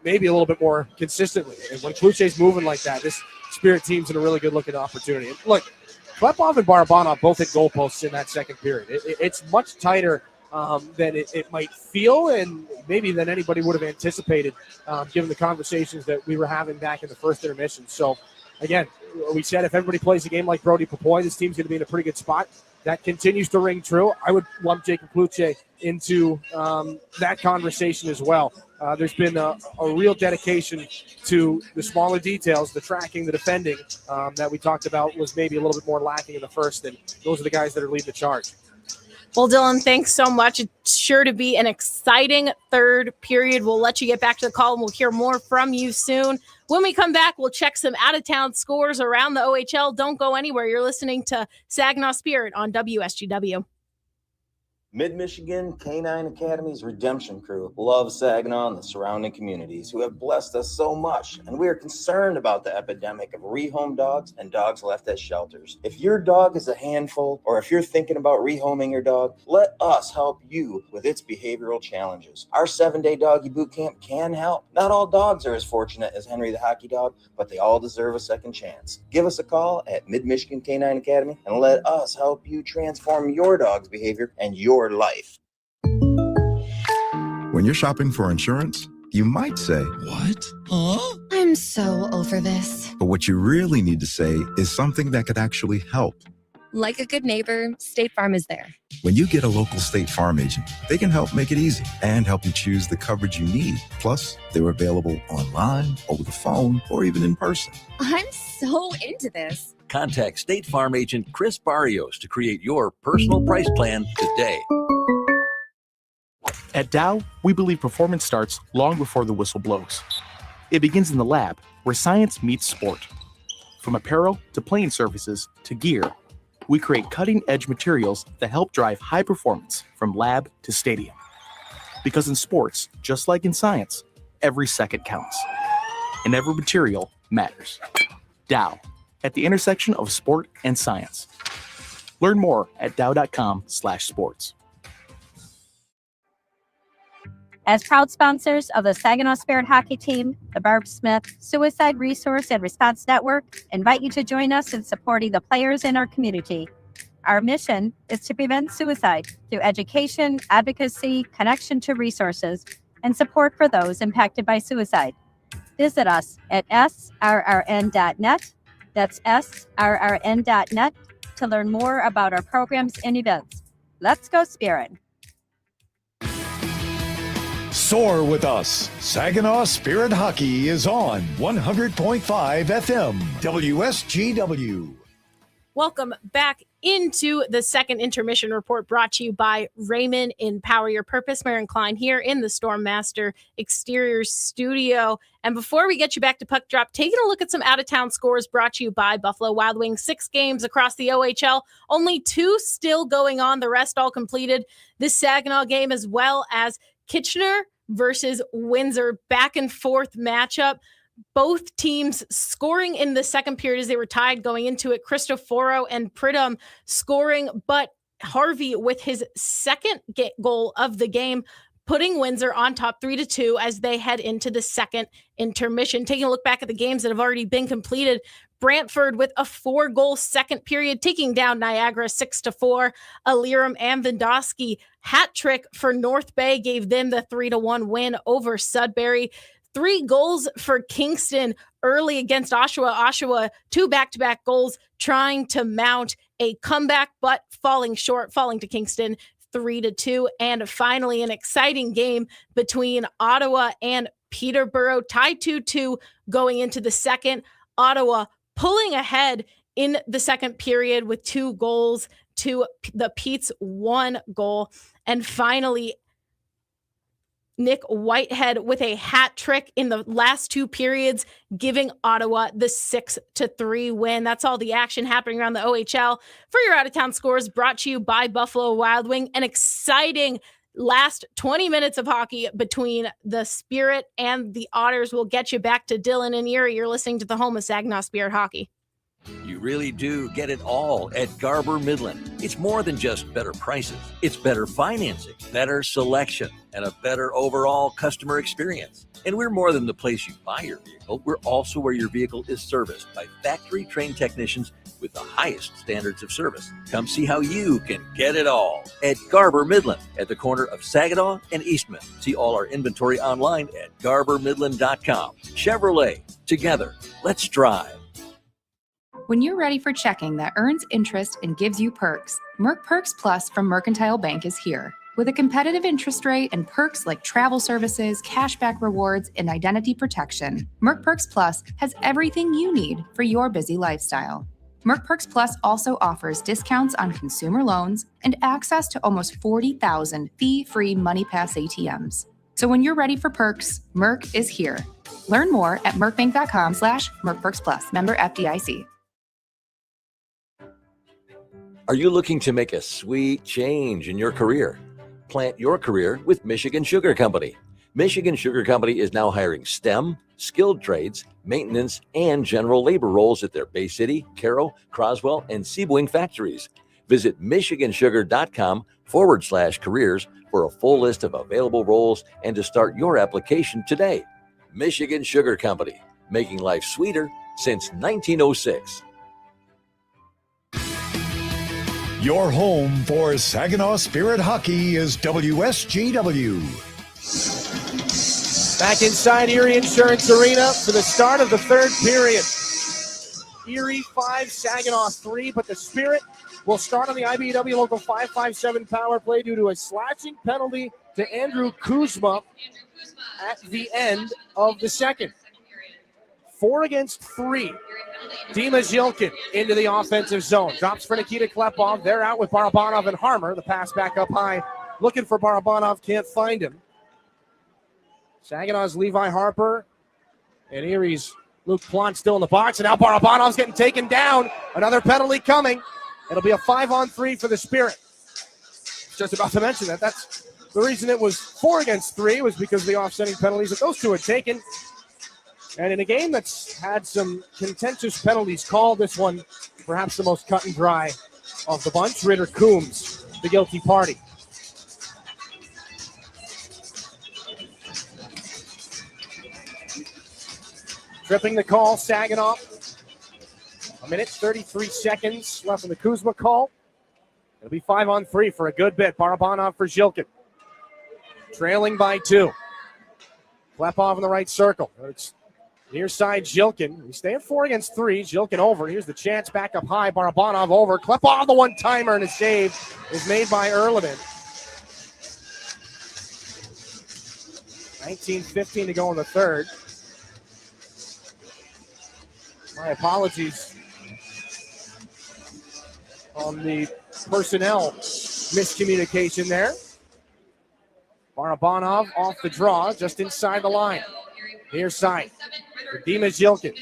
Speaker 3: maybe a little bit more consistently. And when Cloutier's moving like that, this Spirit team's in a really good looking opportunity. And look, Klepov and Barabanov both hit goalposts in that second period. It's much tighter than it might feel, and maybe than anybody would have anticipated, given the conversations that we were having back in the first intermission. So, again, we said if everybody plays a game like Brody Popoy, this team's going to be in a pretty good spot. That continues to ring true. I would lump Jacob Cloutier into that conversation as well. There's been a real dedication to the smaller details, the tracking, the defending that we talked about was maybe a little bit more lacking in the first, and those are the guys that are leading the charge.
Speaker 2: Well, Dylan, thanks so much. It's sure to be an exciting third period. We'll let you get back to the call, and we'll hear more from you soon. When we come back, we'll check some out-of-town scores around the OHL. Don't go anywhere. You're listening to Saginaw Spirit on WSGW.
Speaker 19: Mid-Michigan Canine Academy's Redemption Crew loves Saginaw and the surrounding communities who have blessed us so much, and we are concerned about the epidemic of rehome dogs and dogs left at shelters. If your dog is a handful, or if you're thinking about rehoming your dog, let us help you with its behavioral challenges. Our 7-day doggy boot camp can help. Not all dogs are as fortunate as Henry the Hockey Dog, but they all deserve a second chance. Give us a call at Mid-Michigan Canine Academy and let us help you transform your dog's behavior and your life.
Speaker 8: When you're shopping for insurance, you might say, "What? Huh?"
Speaker 11: I'm so over this.
Speaker 8: But what you really need to say is something that could actually help.
Speaker 11: Like a good neighbor, State Farm is there.
Speaker 8: When you get a local State Farm agent, they can help make it easy and help you choose the coverage you need. Plus, they're available online, over the phone, or even in person.
Speaker 11: I'm so into this.
Speaker 4: Contact State Farm agent Chris Barrios to create your personal price plan today.
Speaker 20: At Dow, we believe performance starts long before the whistle blows. It begins in the lab, where science meets sport. From apparel to playing surfaces to gear, we create cutting-edge materials that help drive high performance from lab to stadium. Because in sports, just like in science, every second counts. And every material matters. Dow, at the intersection of sport and science. Learn more at dow.com/sports.
Speaker 5: As proud sponsors of the Saginaw Spirit Hockey Team, the Barb Smith Suicide Resource and Response Network invite you to join us in supporting the players in our community. Our mission is to prevent suicide through education, advocacy, connection to resources, and support for those impacted by suicide. Visit us at srrn.net. That's srrn.net to learn more about our programs and events. Let's go Spirit!
Speaker 1: Soar with us. Saginaw Spirit Hockey is on 100.5 FM WSGW.
Speaker 2: Welcome back into the second intermission report, brought to you by Raymond Empower Your Purpose. Maren Klein here in the Stormmaster Exterior Studio. And before we get you back to Puck Drop, taking a look at some out-of-town scores brought to you by Buffalo Wild Wings. 6 games across the OHL, only 2 still going on, the rest all completed. This Saginaw game, as well as Kitchener versus Windsor, back and forth matchup. Both teams scoring in the second period as they were tied going into it. Cristoforo and Pridham scoring, but Harvey with his second goal of the game, putting Windsor on top 3-2 as they head into the second intermission. Taking a look back at the games that have already been completed, Brantford with a 4-goal second period, taking down Niagara 6-4. Aliram and Vendosky hat trick for North Bay gave them the 3-1 win over Sudbury. 3 goals for Kingston early against Oshawa. Oshawa, 2 back-to-back goals, trying to mount a comeback, but falling short, falling to Kingston 3-2. And finally, an exciting game between Ottawa and Peterborough, tied 2-2 going into the second. Ottawa pulling ahead in the second period with 2 goals to the Pete's 1 goal. And finally, Nick Whitehead with a hat trick in the last 2 periods, giving Ottawa the 6-3 win. That's all the action happening around the OHL. For your out-of-town scores, brought to you by Buffalo Wild Wing. An exciting last 20 minutes of hockey between the Spirit and the Otters. We'll get you back to Dylan and Erie. You're listening to the home of Saginaw Spirit Hockey.
Speaker 4: You really do get it all at Garber Midland. It's more than just better prices. It's better financing, better selection, and a better overall customer experience. And we're more than the place you buy your vehicle. We're also where your vehicle is serviced by factory-trained technicians with the highest standards of service. Come see how you can get it all at Garber Midland at the corner of Saginaw and Eastman. See all our inventory online at garbermidland.com. Chevrolet, together, let's drive.
Speaker 13: When you're ready for checking that earns interest and gives you perks, Merc Perks Plus from Mercantile Bank is here. With a competitive interest rate and perks like travel services, cashback rewards, and identity protection, Merc Perks Plus has everything you need for your busy lifestyle. Merc Perks Plus also offers discounts on consumer loans and access to almost 40,000 fee-free MoneyPass ATMs. So when you're ready for perks, Merc is here. Learn more at mercbank.com/mercperksplus. Member FDIC.
Speaker 4: Are you looking to make a sweet change in your career? Plant your career with Michigan Sugar Company. Michigan Sugar Company is now hiring STEM, skilled trades, maintenance, and general labor roles at their Bay City, Caro, Croswell, and Seaboing factories. Visit michigansugar.com/careers for a full list of available roles and to start your application today. Michigan Sugar Company, making life sweeter since 1906.
Speaker 1: Your home for Saginaw Spirit Hockey is WSGW.
Speaker 3: Back inside Erie Insurance Arena for the start of the third period. Erie 5, Saginaw 3, but the Spirit will start on the IBEW Local 557 power play due to a slashing penalty to Andrew Kuzma at the end of the second. 4 against 3. Dimas Yilkin into the offensive zone. Drops for Nikita Klepov. They're out with Barabanov and Harmer. The pass back up high. Looking for Barabanov. Can't find him. Saginaw's Levi Harper. And Erie's Luke Plant still in the box. And now Barabanov's getting taken down. Another penalty coming. It'll be a 5-on-3 for the Spirit. Just about to mention that. That's the reason it was 4 against 3 was because of the offsetting penalties that those two had taken. And in a game that's had some contentious penalties called, this one perhaps the most cut and dry of the bunch. Ritter Coombs, the guilty party. Tripping the call, Saginaw. 1:33 left in the Kuzma call. It'll be 5-on-3 for a good bit. Barabanov for Zhilkin. Trailing by 2. Klepov in the right circle. It's near side Zhilkin. We stay at 4 against 3. Zhilkin over. Here's the chance back up high. Barabanov over. Klepov the one-timer, and a save is made by Erliden. 19:15 to go in the third. My apologies on the personnel miscommunication there. Barabanov off the draw, just inside the line. Near side for Dima Zhilkin.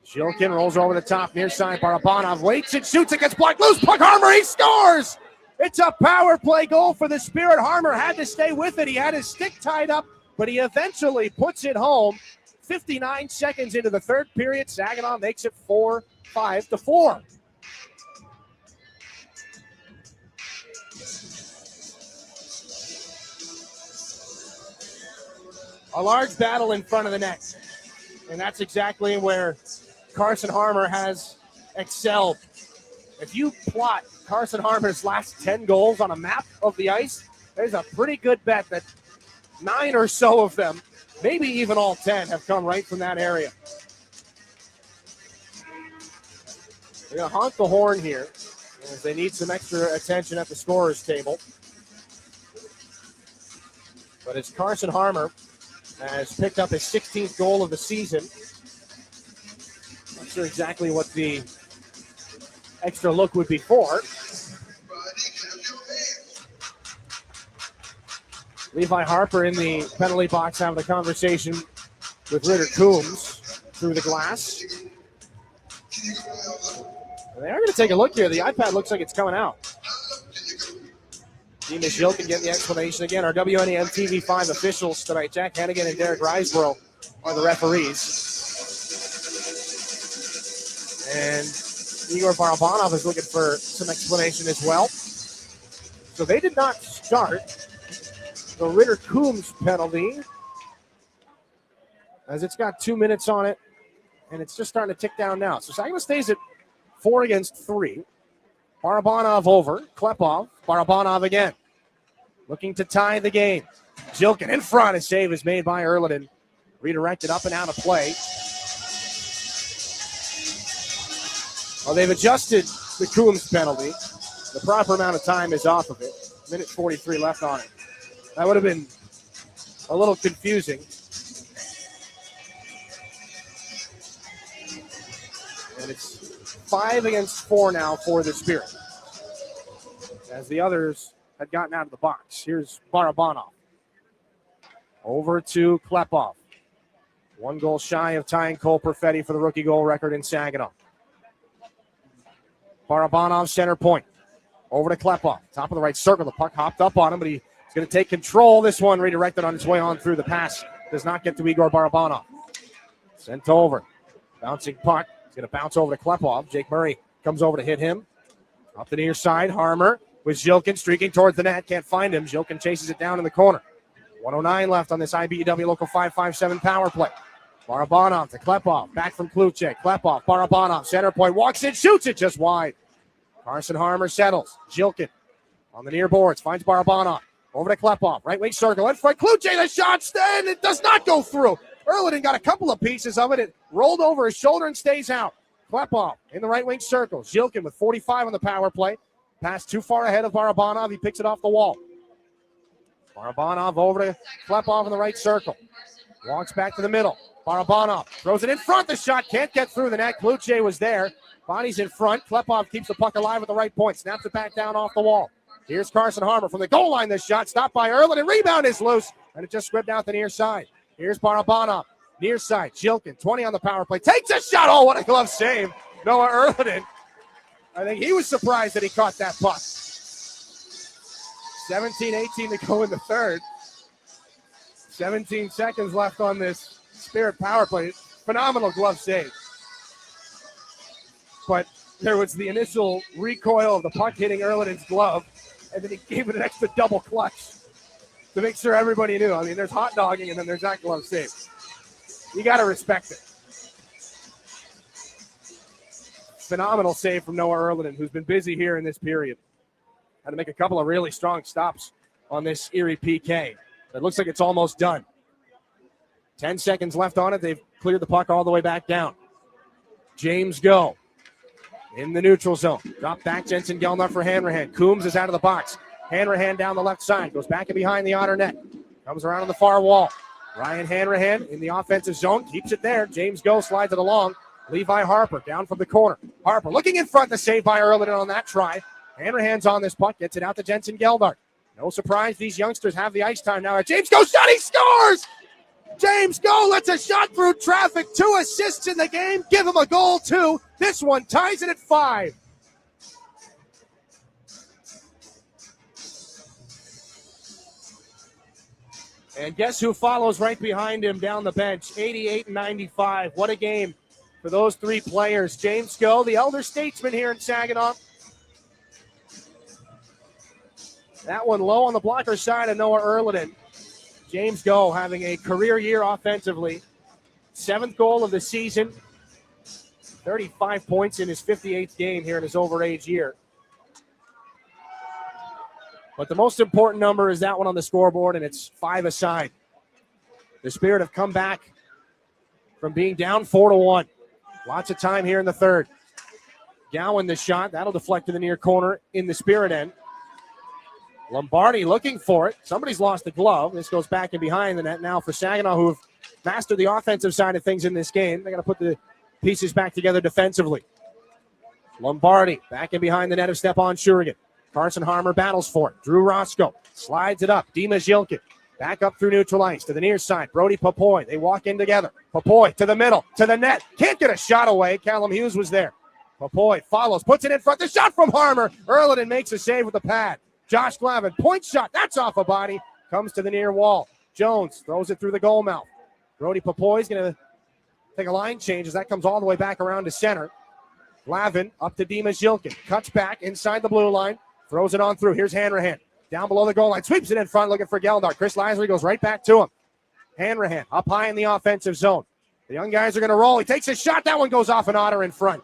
Speaker 3: Zhilkin rolls over the top, near side. Barabanov waits and shoots. It gets blocked loose. Puck Harmer, he scores! It's a power play goal for the Spirit. Harmer had to stay with it. He had his stick tied up, but he eventually puts it home. 59 seconds into the third period. Saginaw makes it 5-4. A large battle in front of the net. And that's exactly where Carson Harmer has excelled. If you plot Carson Harmer's last 10 goals on a map of the ice, there's a pretty good bet that 9 or so of them, maybe even all 10, have come right from that area. They're going to honk the horn here as they need some extra attention at the scorer's table. But as Carson Harmer has picked up his 16th goal of the season, not sure exactly what the extra look would be for. Levi Harper in the penalty box having a conversation with Ritter Coombs through the glass. And they are going to take a look here. The iPad looks like it's coming out. Dima Zhilkin getting the explanation again. Our WNEM TV5 officials tonight, Jack Hennigan and Derek Riseborough, are the referees. And Igor Barabanov is looking for some explanation as well. So they did not start the Ritter Coombs penalty, as it's got 2 minutes on it, and it's just starting to tick down now. So Saginaw stays at 4 against 3. Barabanov over. Klepov. Barabanov again. Looking to tie the game. Zhilkin in front. A save is made by Erliden. Redirected up and out of play. Well, they've adjusted the Coombs penalty. The proper amount of time is off of it. 1:43 left on it. That would have been a little confusing. And it's 5 against 4 now for the Spirit, as the others had gotten out of the box. Here's Barabanov. Over to Klepov. 1 goal shy of tying Cole Perfetti for the rookie goal record in Saginaw. Barabanov center point. Over to Klepov. Top of the right circle. The puck hopped up on him, but he's going to take control. This one redirected on its way on through. The pass does not get to Igor Barabanov. Sent over. Bouncing puck. He's going to bounce over to Klepov. Jake Murray comes over to hit him. Up the near side. Harmer with Zhilkin streaking towards the net. Can't find him. Zhilkin chases it down in the corner. 1:09 left on this IBEW Local 557 power play. Barabanov to Klepov. Back from Kluchek. Klepov. Barabanov. Center point. Walks in. Shoots it just wide. Carson Harmer settles. Zhilkin on the near boards. Finds Barabanov. Over to Klepov. Right wing circle. In front. Kluchek. The shot stand. It does not go through. Erliden got a couple of pieces of it. It rolled over his shoulder and stays out. Klepov in the right wing circle. Zhilkin with 45 on the power play. Pass too far ahead of Barabanov. He picks it off the wall. Barabanov over to Klepov in the right circle. Walks back to the middle. Barabanov throws it in front. The shot can't get through the net. Kluche was there. Bodies in front. Klepov keeps the puck alive at the right point. Snaps it back down off the wall. Here's Carson Harmer from the goal line. This shot stopped by Erliden. Rebound is loose, and it just scribbed out the near side. Here's Barabanov. Near side. Zhilkin, 20 on the power play. Takes a shot. Oh, what a glove save. Noah Erliden. I think he was surprised that he caught that puck. 17-18 to go in the third. 17 seconds left on this Spirit power play. Phenomenal glove save. But there was the initial recoil of the puck hitting Erlinen's glove, and then he gave it an extra double clutch to make sure everybody knew. I mean, there's hot dogging, and then there's that glove save. You got to respect it. Phenomenal save from Noah Erlinen, who's been busy here in this period. Had to make a couple of really strong stops on this Erie PK. It looks like it's almost done. 10 seconds left on it. They've cleared the puck all the way back down. James Go in the neutral zone. Drop back Jensen Gelnar for Hanrahan. Coombs is out of the box. Hanrahan down the left side. Goes back and behind the Otter net. Comes around on the far wall. Ryan Hanrahan in the offensive zone. Keeps it there. James Go slides it along. Levi Harper down from the corner. Harper looking in front. The save by Erlinen on that try. Hanrahan's on this puck. Gets it out to Jensen Gelnar. No surprise, these youngsters have the ice time now. James Go shot. He scores! James Go lets a shot through traffic. 2 assists in the game. Give him a goal, too. This one ties it at 5. And guess who follows right behind him down the bench? 88 and 95. What a game for those 3 players. James Go, the elder statesman here in Saginaw. That one low on the blocker side of Noah Erlinen. James Go having a career year offensively. 7th goal of the season. 35 points in his 58th game here in his overage year. But the most important number is that one on the scoreboard, and it's 5 aside. The Spirit have come back from being down 4-1. Lots of time here in the third. Gowan the shot. That'll deflect to the near corner in the Spirit end. Lombardi looking for it. Somebody's lost the glove. This goes back and behind the net now for Saginaw, who have mastered the offensive side of things in this game. They got to put the pieces back together defensively. Lombardi back and behind the net of Stepan Shurigan. Carson Harmer battles for it. Drew Roscoe slides it up. Dima Zilkin back up through neutral ice to the near side. Brody Papoy. They walk in together. Papoy to the middle, to the net. Can't get a shot away. Callum Hughes was there. Papoy follows, puts it in front. The shot from Harmer. Erlinen makes a save with the pad. Josh Glavin, point shot. That's off a body. Comes to the near wall. Jones throws it through the goal mouth. Brody Papoy's going to take a line change as that comes all the way back around to center. Glavin up to Dima Zilkin. Cuts back inside the blue line. Throws it on through. Here's Hanrahan. Down below the goal line. Sweeps it in front looking for Geldar. Chris Lasley goes right back to him. Hanrahan up high in the offensive zone. The young guys are going to roll. He takes a shot. That one goes off an Otter in front.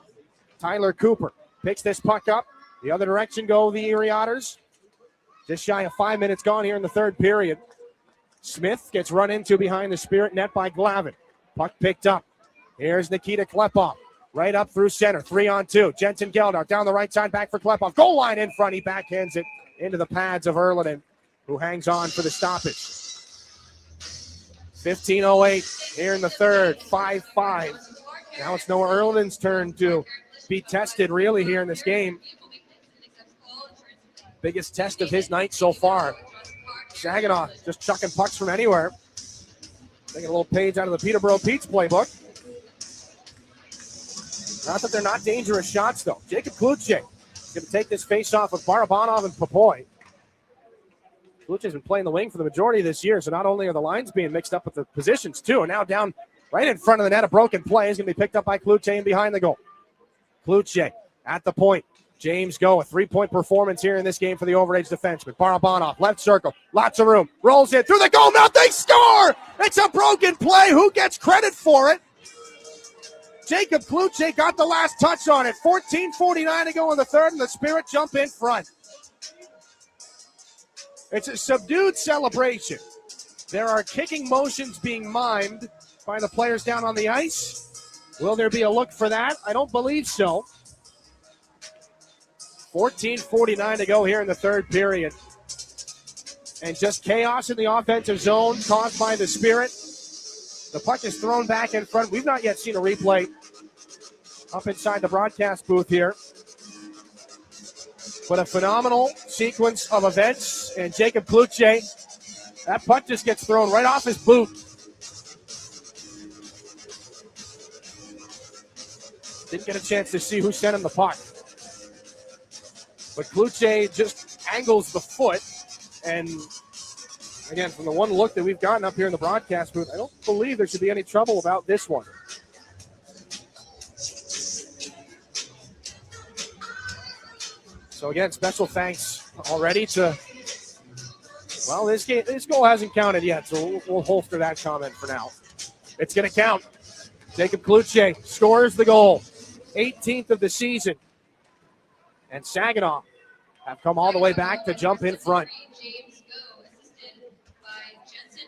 Speaker 3: Tyler Cooper picks this puck up. The other direction go the Erie Otters. Just shy of 5 minutes gone here in the third period. Smith gets run into behind the Spirit net by Glavin. Puck picked up. Here's Nikita Klepov. Right up through center. 3-on-2. Jensen Geldar down the right side. Back for Klepov. Goal line in front. He backhands it into the pads of Erlinen, who hangs on for the stoppage. 15:08 here in the third. 5-5. Now it's Noah Erlinen's turn to be tested really here in this game. Biggest test of his night so far. Saginaw just chucking pucks from anywhere. Taking a little page out of the Peterborough Pete's playbook. Not that they're not dangerous shots, though. Jacob Kluche going to take this face-off with Barabanov and Papoy. Kluche's been playing the wing for the majority of this year, so not only are the lines being mixed up with the positions, too, and now down right in front of the net, a broken play is going to be picked up by Kluche and behind the goal. Kluche at the point. James Go, a 3-point performance here in this game for the overage defenseman. Barabanov, left circle, lots of room, rolls in through the goal mouth, they score! It's a broken play. Who gets credit for it? Jacob Kluche got the last touch on it. 14:49 to go in the third, and the Spirit jump in front. It's a subdued celebration. There are kicking motions being mimed by the players down on the ice. Will there be a look for that? I don't believe so. 14:49 to go here in the third period. And just chaos in the offensive zone caused by the Spirit. The puck is thrown back in front. We've not yet seen a replay up inside the broadcast booth here. But a phenomenal sequence of events. And Jacob Kluche, that puck just gets thrown right off his boot. Didn't get a chance to see who sent him the puck. But Kluche just angles the foot and Again, from the one look that we've gotten up here in the broadcast booth, I don't believe there should be any trouble about this one. So again, special thanks already to, well, this goal hasn't counted yet, so we'll holster that comment for now. It's going to count. Jacob Cloutier scores the goal, 18th of the season. And Saginaw have come all the way back to jump in front.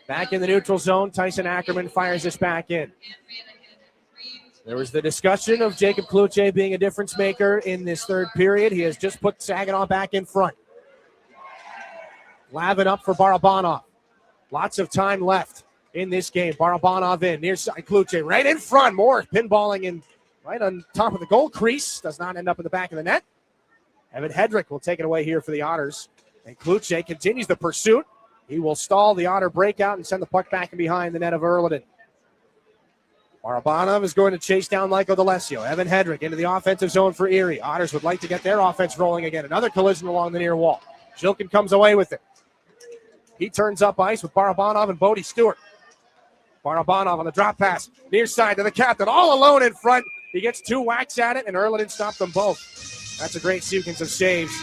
Speaker 3: Back in the neutral zone, Tyson Ackerman fires this back in. There was the discussion of Jacob Cloutier being a difference maker in this third period. He has just put Saginaw back in front. Lavin up for Barabanov. Lots of time left in this game. Barabanov in, near side Cloutier, right in front. Moore pinballing in right on top of the goal crease. Does not end up in the back of the net. Evan Hedrick will take it away here for the Otters. And Cloutier continues the pursuit. He will stall the Otter breakout and send the puck back in behind the net of Erliden. Barabanov is going to chase down Lyko D'Alessio. Evan Hedrick into the offensive zone for Erie. Otters would like to get their offense rolling again. Another collision along the near wall. Shilkin comes away with it. He turns up ice with Barabanov and Bodie Stewart. Barabanov on the drop pass. Near side to the captain. All alone in front. He gets 2 whacks at it, and Erliden stopped them both. That's a great sequence of saves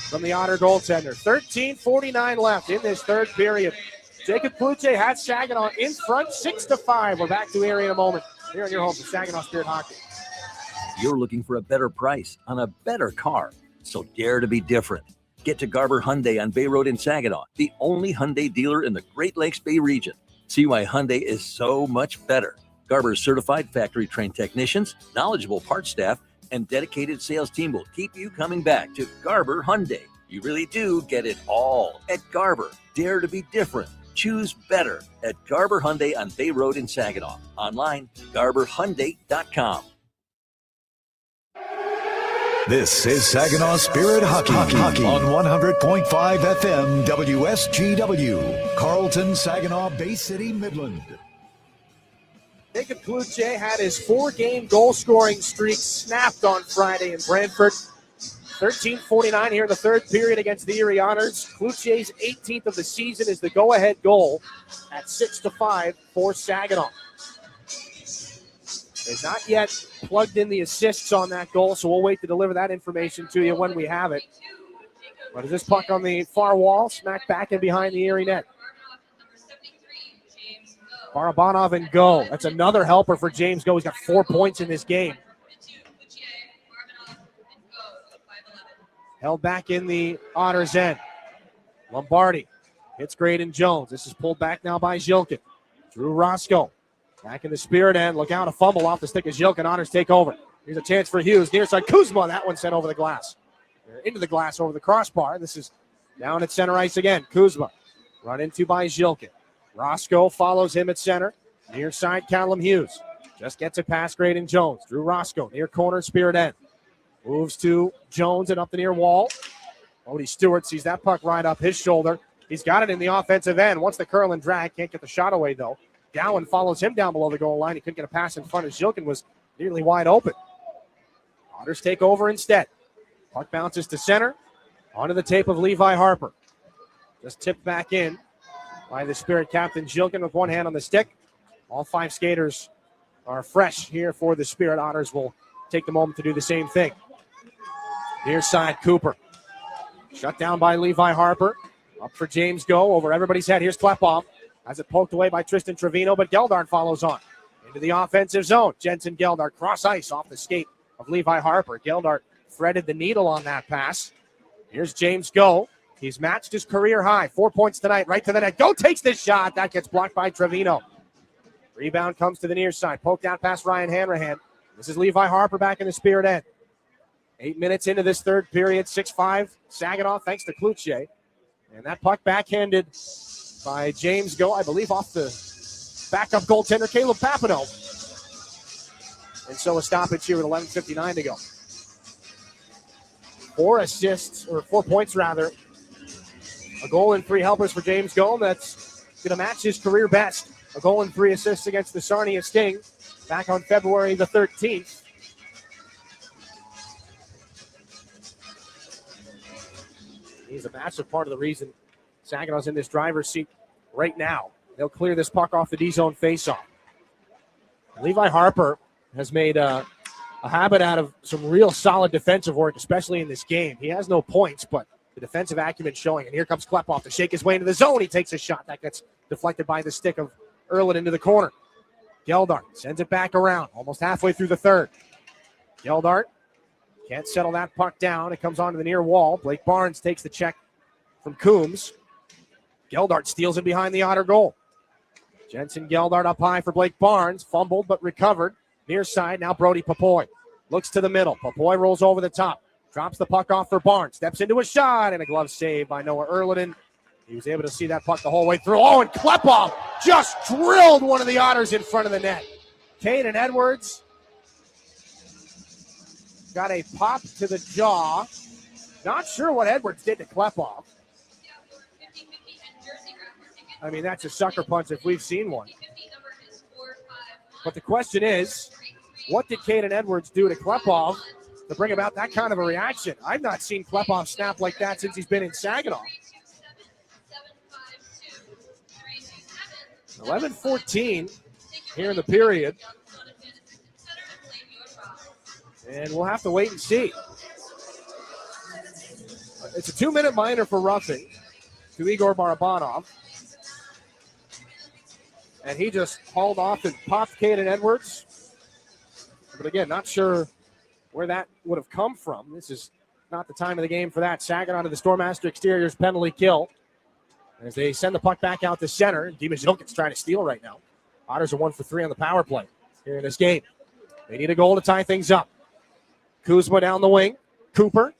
Speaker 3: from the Otter goaltender. 13:49 left in this third period. Jacob Cloutier has Saginaw in front, 6-5. We're back to Erie in a moment. Here on your home for Saginaw Spirit Hockey.
Speaker 4: You're looking for a better price on a better car, so dare to be different. Get to Garber Hyundai on Bay Road in Saginaw, the only Hyundai dealer in the Great Lakes Bay region. See why Hyundai is so much better. Garber's certified factory-trained technicians, knowledgeable parts staff, and dedicated sales team will keep you coming back to Garber Hyundai. You really do get it all at Garber. Dare to be different. Choose better at Garber Hyundai on Bay Road in Saginaw. Online, garberhyundai.com.
Speaker 1: This is Saginaw Spirit Hockey on 100.5 FM WSGW. Carlton, Saginaw, Bay City, Midland.
Speaker 3: Jacob Cloutier had his 4-game goal-scoring streak snapped on Friday in Brantford. 13:49 here in the third period against the Erie Otters. Cloutier's 18th of the season is the go-ahead goal at 6-5 for Saginaw. They've not yet plugged in the assists on that goal, so we'll wait to deliver that information to you when we have it. But is this puck on the far wall, smacked back in behind the Erie net? Barabanov and Go. That's another helper for James Go. He's got 4 points in this game. Held back in the Otters' end. Lombardi hits Graydon Jones. This is pulled back now by Zhilkin. Drew Roscoe back in the Spirit end. Look out, a fumble off the stick of Zhilkin. Otters take over. Here's a chance for Hughes. Near side Kuzma. That one sent over the glass. Into the glass over the crossbar. This is down at center ice again. Kuzma run into by Zhilkin. Roscoe follows him at center. Near side Callum Hughes. Just gets it past Graydon Jones. Drew Roscoe near corner Spirit end. Moves to Jones and up the near wall. Bodie Stewart sees that puck right up his shoulder. He's got it in the offensive end. Wants the curl and drag. Can't get the shot away, though. Gowan follows him down below the goal line. He couldn't get a pass in front as Zhilkin was nearly wide open. Otters take over instead. Puck bounces to center. Onto the tape of Levi Harper. Just tipped back in by the Spirit captain Zhilkin with one hand on the stick. All 5 skaters are fresh here for the Spirit. Otters will take the moment to do the same thing. Near side, Cooper. Shut down by Levi Harper. Up for James Go over everybody's head. Here's Klepov. Has it poked away by Tristan Trevino, but Geldart follows on. Into the offensive zone. Jensen Geldart cross ice off the skate of Levi Harper. Geldart threaded the needle on that pass. Here's James Go. He's matched his career high. 4 points tonight, right to the net. Go takes this shot. That gets blocked by Trevino. Rebound comes to the near side. Poked out past Ryan Hanrahan. This is Levi Harper back in the Spirit end. 8 minutes into this third period, 6-5 Saginaw thanks to Cloutier. And that puck backhanded by James Go, I believe off the backup goaltender Caleb Papineau. And so a stoppage here with 11:59 to go. 4 assists, or 4 points rather. A goal and 3 helpers for James Go. That's going to match his career best. A goal and 3 assists against the Sarnia Sting back on February the 13th. He's a massive part of the reason Saginaw's in this driver's seat right now. They'll clear this puck off the D-zone faceoff. Levi Harper has made a habit out of some real solid defensive work, especially in this game. He has no points, but the defensive acumen showing. And here comes Klepoff to shake his way into the zone. He takes a shot. That gets deflected by the stick of Erlin into the corner. Geldart sends it back around, almost halfway through the third. Geldart can't settle that puck down. It comes onto the near wall. Blake Barnes takes the check from Coombs. Geldart steals it behind the Otter goal. Jensen Geldart up high for Blake Barnes. Fumbled but recovered. Near side, now Brody Papoy. Looks to the middle. Papoy rolls over the top. Drops the puck off for Barnes. Steps into a shot and a glove save by Noah Erlinen. He was able to see that puck the whole way through. Oh, and Klepoff just drilled one of the Otters in front of the net. Caden Edwards got a pop to the jaw. Not sure what Edwards did to Klepoff. I mean, that's a sucker punch if we've seen one. But the question is, what did Caden Edwards do to Klepoff to bring about that kind of a reaction? I've not seen Klepoff snap like that since he's been in Saginaw. 11-14 here in the period. And we'll have to wait and see. It's a 2-minute minor for roughing to Igor Barabanov. And he just hauled off and popped Caden Edwards. But again, not sure where that would have come from. This is not the time of the game for that. Saginaw to the Stormaster Exteriors penalty kill. As they send the puck back out to center. Dimas Jilkin's trying to steal right now. Otters are 1 for 3 on the power play here in this game. They need a goal to tie things up. Kuzma down the wing. Cooper.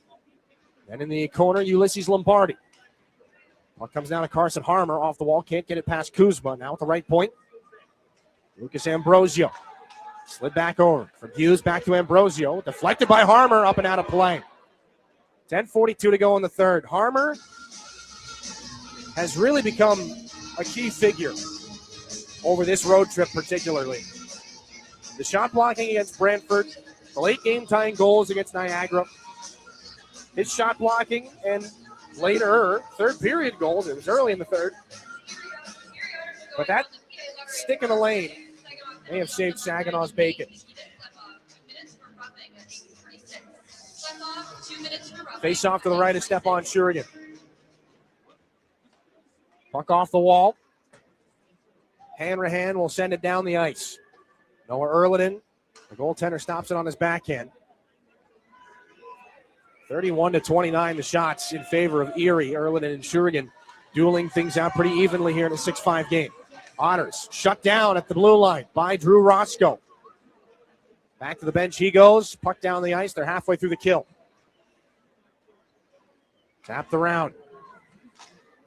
Speaker 3: Then in the corner, Ulysses Lombardi. Puck comes down to Carson Harmer off the wall. Can't get it past Kuzma. Now at the right point. Lucas Ambrosio. Slid back over. From Hughes back to Ambrosio. Deflected by Harmer. Up and out of play. 10:42 to go in the third. Harmer has really become a key figure over this road trip particularly. The shot blocking against Brantford. The late game tying goals against Niagara. His shot blocking and later third period goals. It was early in the third. But that stick in the lane may have saved Saginaw's bacon. Face off to the right of Stepan Shurigan. Puck off the wall. Hanrahan will send it down the ice. Noah Erlinen, the goaltender, stops it on his backhand. 31-29 the shots in favor of Erie. Erlinen and Shurigan dueling things out pretty evenly here in a 6-5 game. Otters shut down at the blue line by Drew Roscoe. Back to the bench he goes. Puck down the ice. They're halfway through the kill. Tapped around.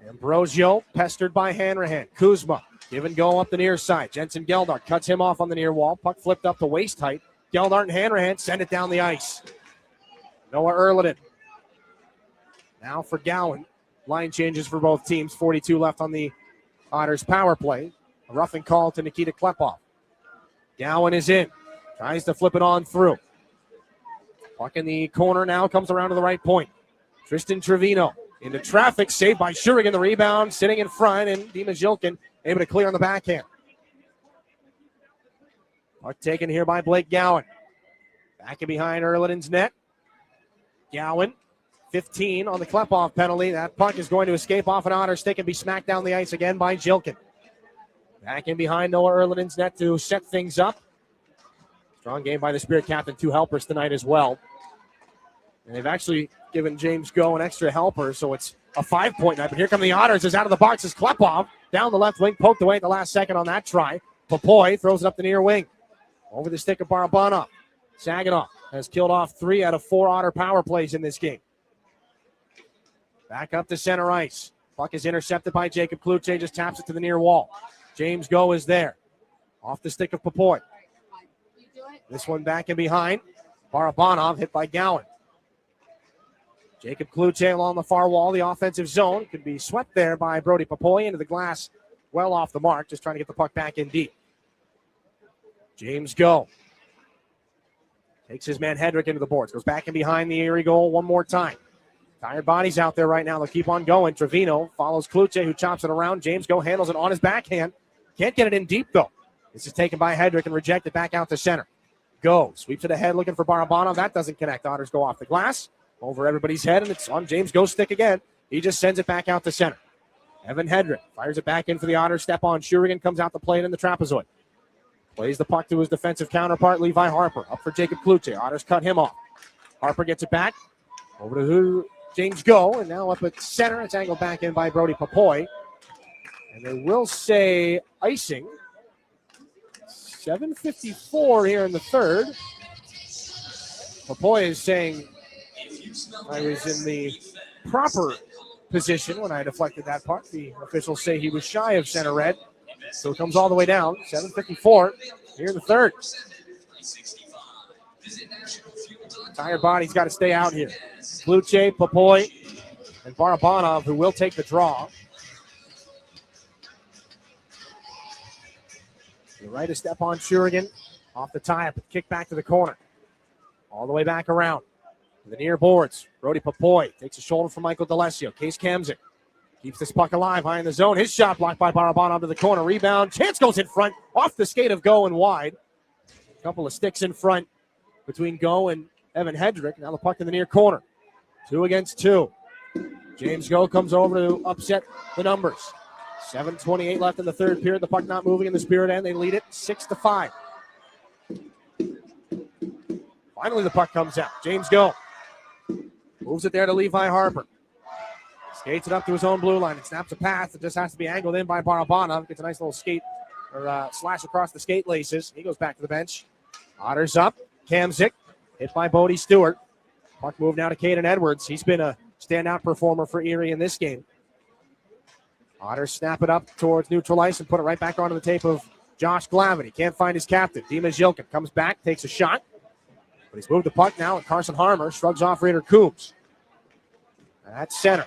Speaker 3: Ambrosio pestered by Hanrahan. Kuzma give and go up the near side. Jensen Geldart cuts him off on the near wall. Puck flipped up to waist height. Geldart and Hanrahan send it down the ice. Noah Erlinen. Now for Gowan. Line changes for both teams. 42 left on the Otters power play. A roughing call to Nikita Klepoff. Gowan is in. Tries to flip it on through. Puck in the corner now. Comes around to the right point. Tristan Trevino into traffic. Saved by Shurigan. The rebound sitting in front. And Dimas Jilkin able to clear on the backhand. Puck taken here by Blake Gowan. Back in behind Erlinen's net. Gowan, 15 on the Klepoff penalty. That puck is going to escape off an Otter stick and be smacked down the ice again by Jilkin. Back in behind Noah Erlinen's net to set things up. Strong game by the Spirit captain. 2 helpers tonight as well. And they've actually given James Go an extra helper, so it's a 5-point night. But here come the Otters. As out of the box is Klepoff. Down the left wing, poked away at the last second on that try. Papoy throws it up the near wing. Over the stick of Barabanov. Saginaw has killed off 3 out of 4 Otter power plays in this game. Back up to center ice. Puck is intercepted by Jacob Kluche, just taps it to the near wall. James Go is there. Off the stick of Papoy. This one back and behind. Barabanov hit by Gowan. Jacob Kluche along the far wall, the offensive zone. Could be swept there by Brody Papoy into the glass, well off the mark, just trying to get the puck back in deep. James Go. Takes his man Hedrick into the boards. Goes back and behind the Erie goal one more time. Tired bodies out there right now. They'll keep on going. Trevino follows Kluche, who chops it around. James Go handles it on his backhand. Can't get it in deep, though. This is taken by Hedrick and rejected back out to center. Go. Sweeps it ahead looking for Barabanov. That doesn't connect. Otters go off the glass. Over everybody's head, and it's on James Go's stick again. He just sends it back out to center. Evan Hedrick fires it back in for the Otters. Step on. Shurigan comes out the plate in the trapezoid. Plays the puck to his defensive counterpart, Levi Harper. Up for Jacob Kluche. Otters cut him off. Harper gets it back. Over to James Go, and now up at center. It's angled back in by Brody Papoy. And they will say icing. 7:54 here in the third. Papoy is saying I was in the proper position when I deflected that puck. The officials say he was shy of center red. So it comes all the way down. 7:54 here in the third. Tired body's got to stay out here. Kluche, Papoy, and Barabanov, who will take the draw. To the right of Stepan Shurigan. Off the tie-up, kick back to the corner. All the way back around. To the near boards. Brody Papoy takes a shoulder from Michael D'Alessio. Case Kamzik keeps this puck alive high in the zone. His shot blocked by Barabanov to the corner. Rebound. Chance goes in front. Off the skate of Go and wide. A couple of sticks in front between Go and Evan Hedrick. Now the puck in the near corner. 2 against 2. James Go comes over to upset the numbers. 7:28 left in the third period. The puck not moving in the Spirit end. They lead it 6-5. Finally, the puck comes out. James Go moves it there to Levi Harper. Skates it up to his own blue line and snaps a pass that just has to be angled in by Barabanov. Gets a nice little skate or slash across the skate laces. He goes back to the bench. Otters up. Kamzik hit by Bodie Stewart. Puck move now to Caden Edwards. He's been a standout performer for Erie in this game. Otters snap it up towards neutral ice and put it right back onto the tape of Josh Glavin. He can't find his captain. Dima Zilkin comes back, takes a shot. But he's moved the puck now, and Carson Harmer shrugs off Raider Coombs. That's center.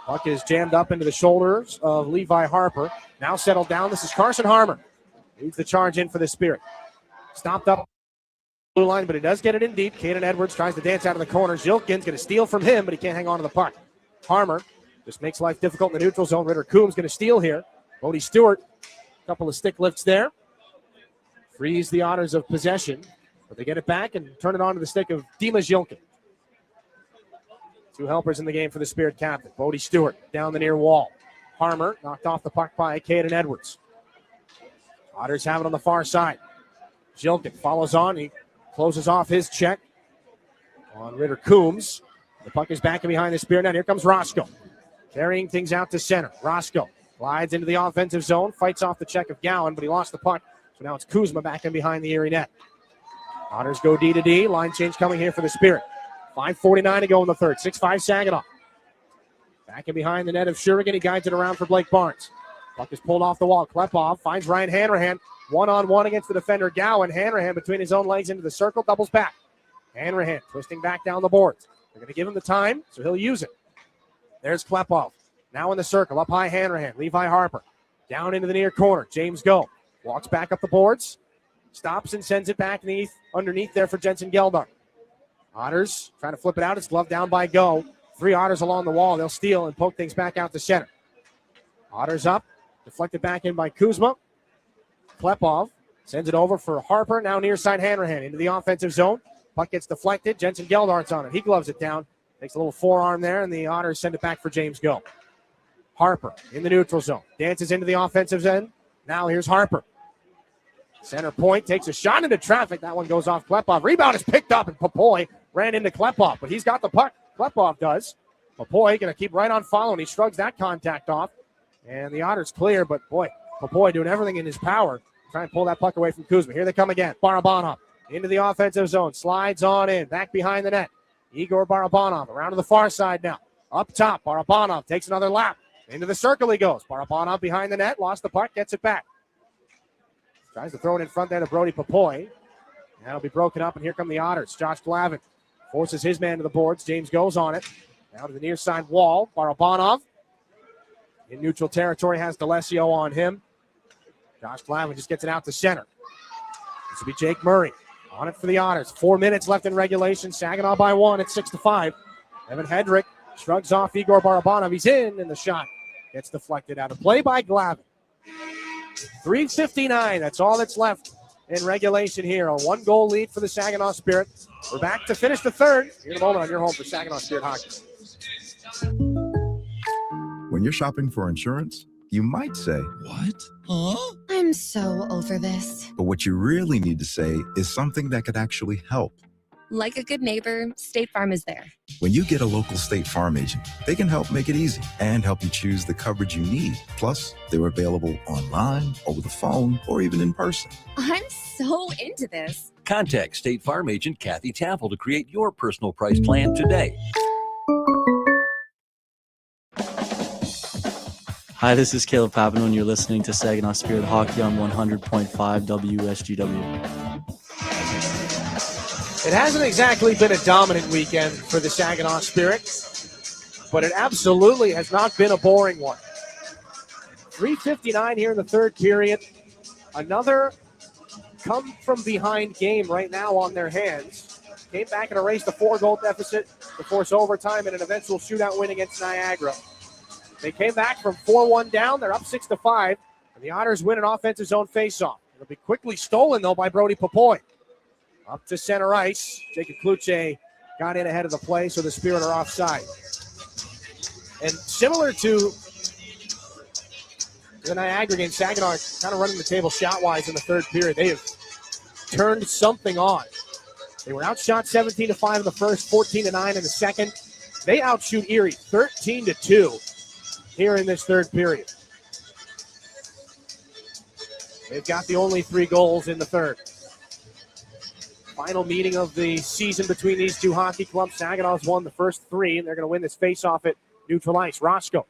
Speaker 3: Puck is jammed up into the shoulders of Levi Harper. Now settled down. This is Carson Harmer. Leads the charge in for the Spirit. Stopped up blue line, but he does get it in deep. Caden Edwards tries to dance out of the corner. Zilkin's going to steal from him, but he can't hang on to the puck. Harmer just makes life difficult in the neutral zone. Ritter Coombs going to steal here. Bodie Stewart, a couple of stick lifts there. Frees the Otters of possession, but they get it back and turn it onto the stick of Dima Zilkin. 2 helpers in the game for the Spirit captain. Bodie Stewart down the near wall. Harmer knocked off the puck by Caden Edwards. Otters have it on the far side. Zilkin follows on. He closes off his check on Ritter Coombs. The puck is back and behind the Spirit net. Here comes Roscoe. Carrying things out to center. Roscoe glides into the offensive zone. Fights off the check of Gowan, but he lost the puck. So now it's Kuzma back in behind the Erie net. Otters go D to D. Line change coming here for the Spirit. 5:49 to go in the third. 6-5 Saginaw. Back in behind the net of Shurigan. He guides it around for Blake Barnes. Puck is pulled off the wall. Klepov finds Ryan Hanrahan. One-on-one against the defender Gowan. Hanrahan between his own legs into the circle. Doubles back. Hanrahan twisting back down the boards. They're going to give him the time, so he'll use it. There's Klepov. Now in the circle. Up high Hanrahan. Levi Harper. Down into the near corner. James Go. Walks back up the boards. Stops and sends it back underneath there for Jensen Geldar. Otters trying to flip it out. It's gloved down by Go. 3 Otters along the wall. They'll steal and poke things back out to center. Otters up. Deflected back in by Kuzma. Klepov sends it over for Harper. Now near side Hanrahan into the offensive zone. Puck gets deflected. Jensen Geldart's on it. He gloves it down. Takes a little forearm there, and the Otters send it back for James Go. Harper in the neutral zone. Dances into the offensive end. Now here's Harper. Center point, takes a shot into traffic. That one goes off Klepov. Rebound is picked up, and Papoy ran into Klepov, but he's got the puck. Klepov does. Papoy going to keep right on following. He shrugs that contact off, and the Otters clear, but boy, Papoy doing everything in his power. Trying to pull that puck away from Kuzma. Here they come again. Barabanov into the offensive zone. Slides on in. Back behind the net. Igor Barabanov around to the far side now. Up top, Barabanov takes another lap. Into the circle he goes. Barabanov behind the net. Lost the puck. Gets it back. Tries to throw it in front there to Brody Papoy. That'll be broken up, and here come the Otters. Josh Glavin forces his man to the boards. James goes on it. Now to the near side wall. Barabanov in neutral territory has D'Alessio on him. Josh Glavin just gets it out to center. This will be Jake Murray on it for the Otters. 4 minutes left in regulation. Saginaw by 1 at 6-5. Evan Hedrick Shrugs off Igor Barabanov. He's in, and the shot gets deflected out of play by Glavin. 3:59. That's all that's left in regulation here. A 1-goal lead for the Saginaw Spirit. We're back to finish the third here in a moment on your home for Saginaw Spirit Hockey.
Speaker 8: When you're shopping for insurance, you might say, "What? Huh?"
Speaker 11: I'm so over this.
Speaker 8: But what you really need to say is something that could actually help.
Speaker 11: Like a good neighbor, State Farm is there.
Speaker 8: When you get a local State Farm agent, they can help make it easy and help you choose the coverage you need. Plus, they're available online, over the phone, or even in person.
Speaker 11: I'm so into this.
Speaker 4: Contact State Farm agent Kathy Taffel to create your personal price plan today.
Speaker 14: Hi, this is Caleb Papino, and you're listening to Saginaw Spirit Hockey on 100.5 WSGW.
Speaker 3: It hasn't exactly been a dominant weekend for the Saginaw Spirit, but it absolutely has not been a boring one. 3:59 here in the third period. Another come-from-behind game right now on their hands. Came back and erased a 4-goal deficit to force overtime and an eventual shootout win against Niagara. They came back from 4-1 down. They're up 6-5, and the Otters win an offensive zone faceoff. It'll be quickly stolen, though, by Brody Popoy. Up to center ice. Jacob Kluche got in ahead of the play, so the Spirit are offside. And similar to the Niagara game, Saginaw kind of running the table shot-wise in the third period. They have turned something on. They were outshot 17-5 in the first, 14-9 in the second. They outshoot Erie 13-2 here in this third period. They've got the only 3 goals in the third. Final meeting of the season between these two hockey clubs. Saginaw's won the first 3, and they're going to win this face-off at neutral ice. Roscoe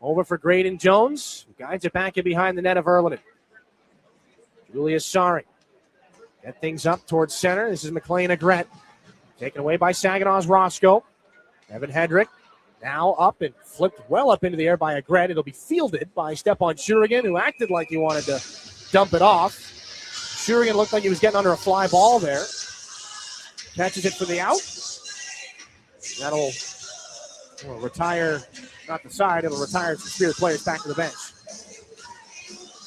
Speaker 3: over for Graydon Jones, who guides it back in behind the net of Erlinen. Julius Sari get things up towards center. This is McLean Agret, taken away by Saginaw's Roscoe. Evan Hedrick now up and flipped well up into the air by Agret. It'll be fielded by Stepan Shurigan, who acted like he wanted to dump it off. Shurigan looked like he was getting under a fly ball there. Catches it for the out. That'll retire, not the side, it'll retire some Spirit players back to the bench.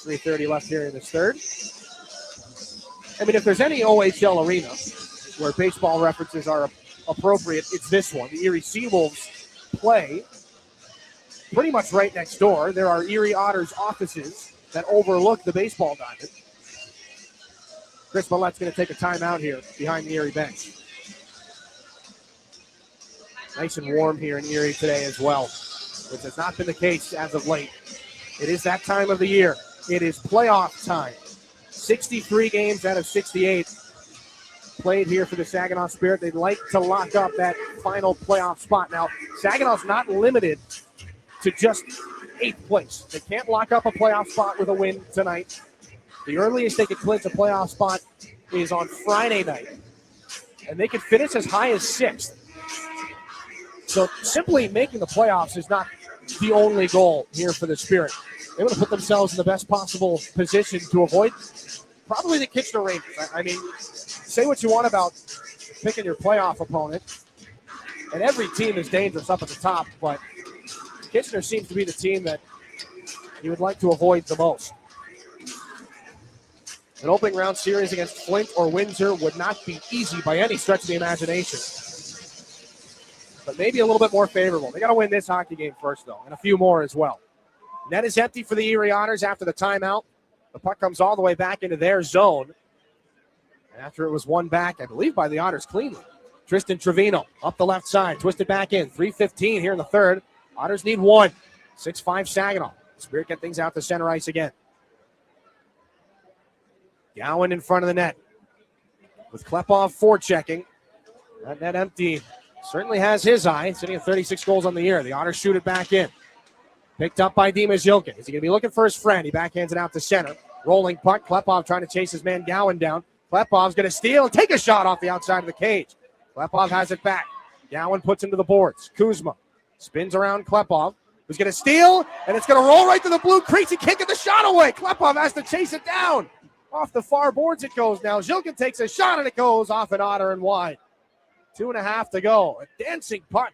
Speaker 3: 3:30 left here in this third. I mean, if there's any OHL arena where baseball references are appropriate, it's this one. The Erie Seawolves play pretty much right next door. There are Erie Otters offices that overlook the baseball diamond. Chris Millett's going to take a timeout here behind the Erie bench. Nice and warm here in Erie today as well, which has not been the case as of late. It is that time of the year. It is playoff time. 63 games out of 68 played here for the Saginaw Spirit. They'd like to lock up that final playoff spot. Now, Saginaw's not limited to just 8th place. They can't lock up a playoff spot with a win tonight. The earliest they could clinch a playoff spot is on Friday night, and they could finish as high as 6th. So simply making the playoffs is not the only goal here for the Spirit. They want to put themselves in the best possible position to avoid probably the Kitchener Rangers. I mean, say what you want about picking your playoff opponent, and every team is dangerous up at the top, but Kitchener seems to be the team that you would like to avoid the most. An opening round series against Flint or Windsor would not be easy by any stretch of the imagination, but maybe a little bit more favorable. They got to win this hockey game first, though, and a few more as well. Net is empty for the Erie Otters after the timeout. The puck comes all the way back into their zone after it was won back, I believe, by the Otters cleanly. Tristan Trevino up the left side, twisted back in. 3:15 here in the third. Otters need 1. 6-5 Saginaw. Spirit get things out to center ice again. Gowan in front of the net with Klepov forechecking. That net empty certainly has his eye, sitting at 36 goals on the year. The Otters shoot it back in. Picked up by Dimas Yilkin. Is he going to be looking for his friend? He backhands it out to center. Rolling puck. Klepov trying to chase his man Gowan down. Klepov's going to steal and take a shot off the outside of the cage. Klepov has it back. Gowan puts him to the boards. Kuzma spins around Klepov, who's going to steal, and it's going to roll right to the blue crease. He can't get the shot away. Klepov has to chase it down. Off the far boards it goes now. Zilkin takes a shot, and it goes off an Otter and wide. 2.5 to go. A dancing puck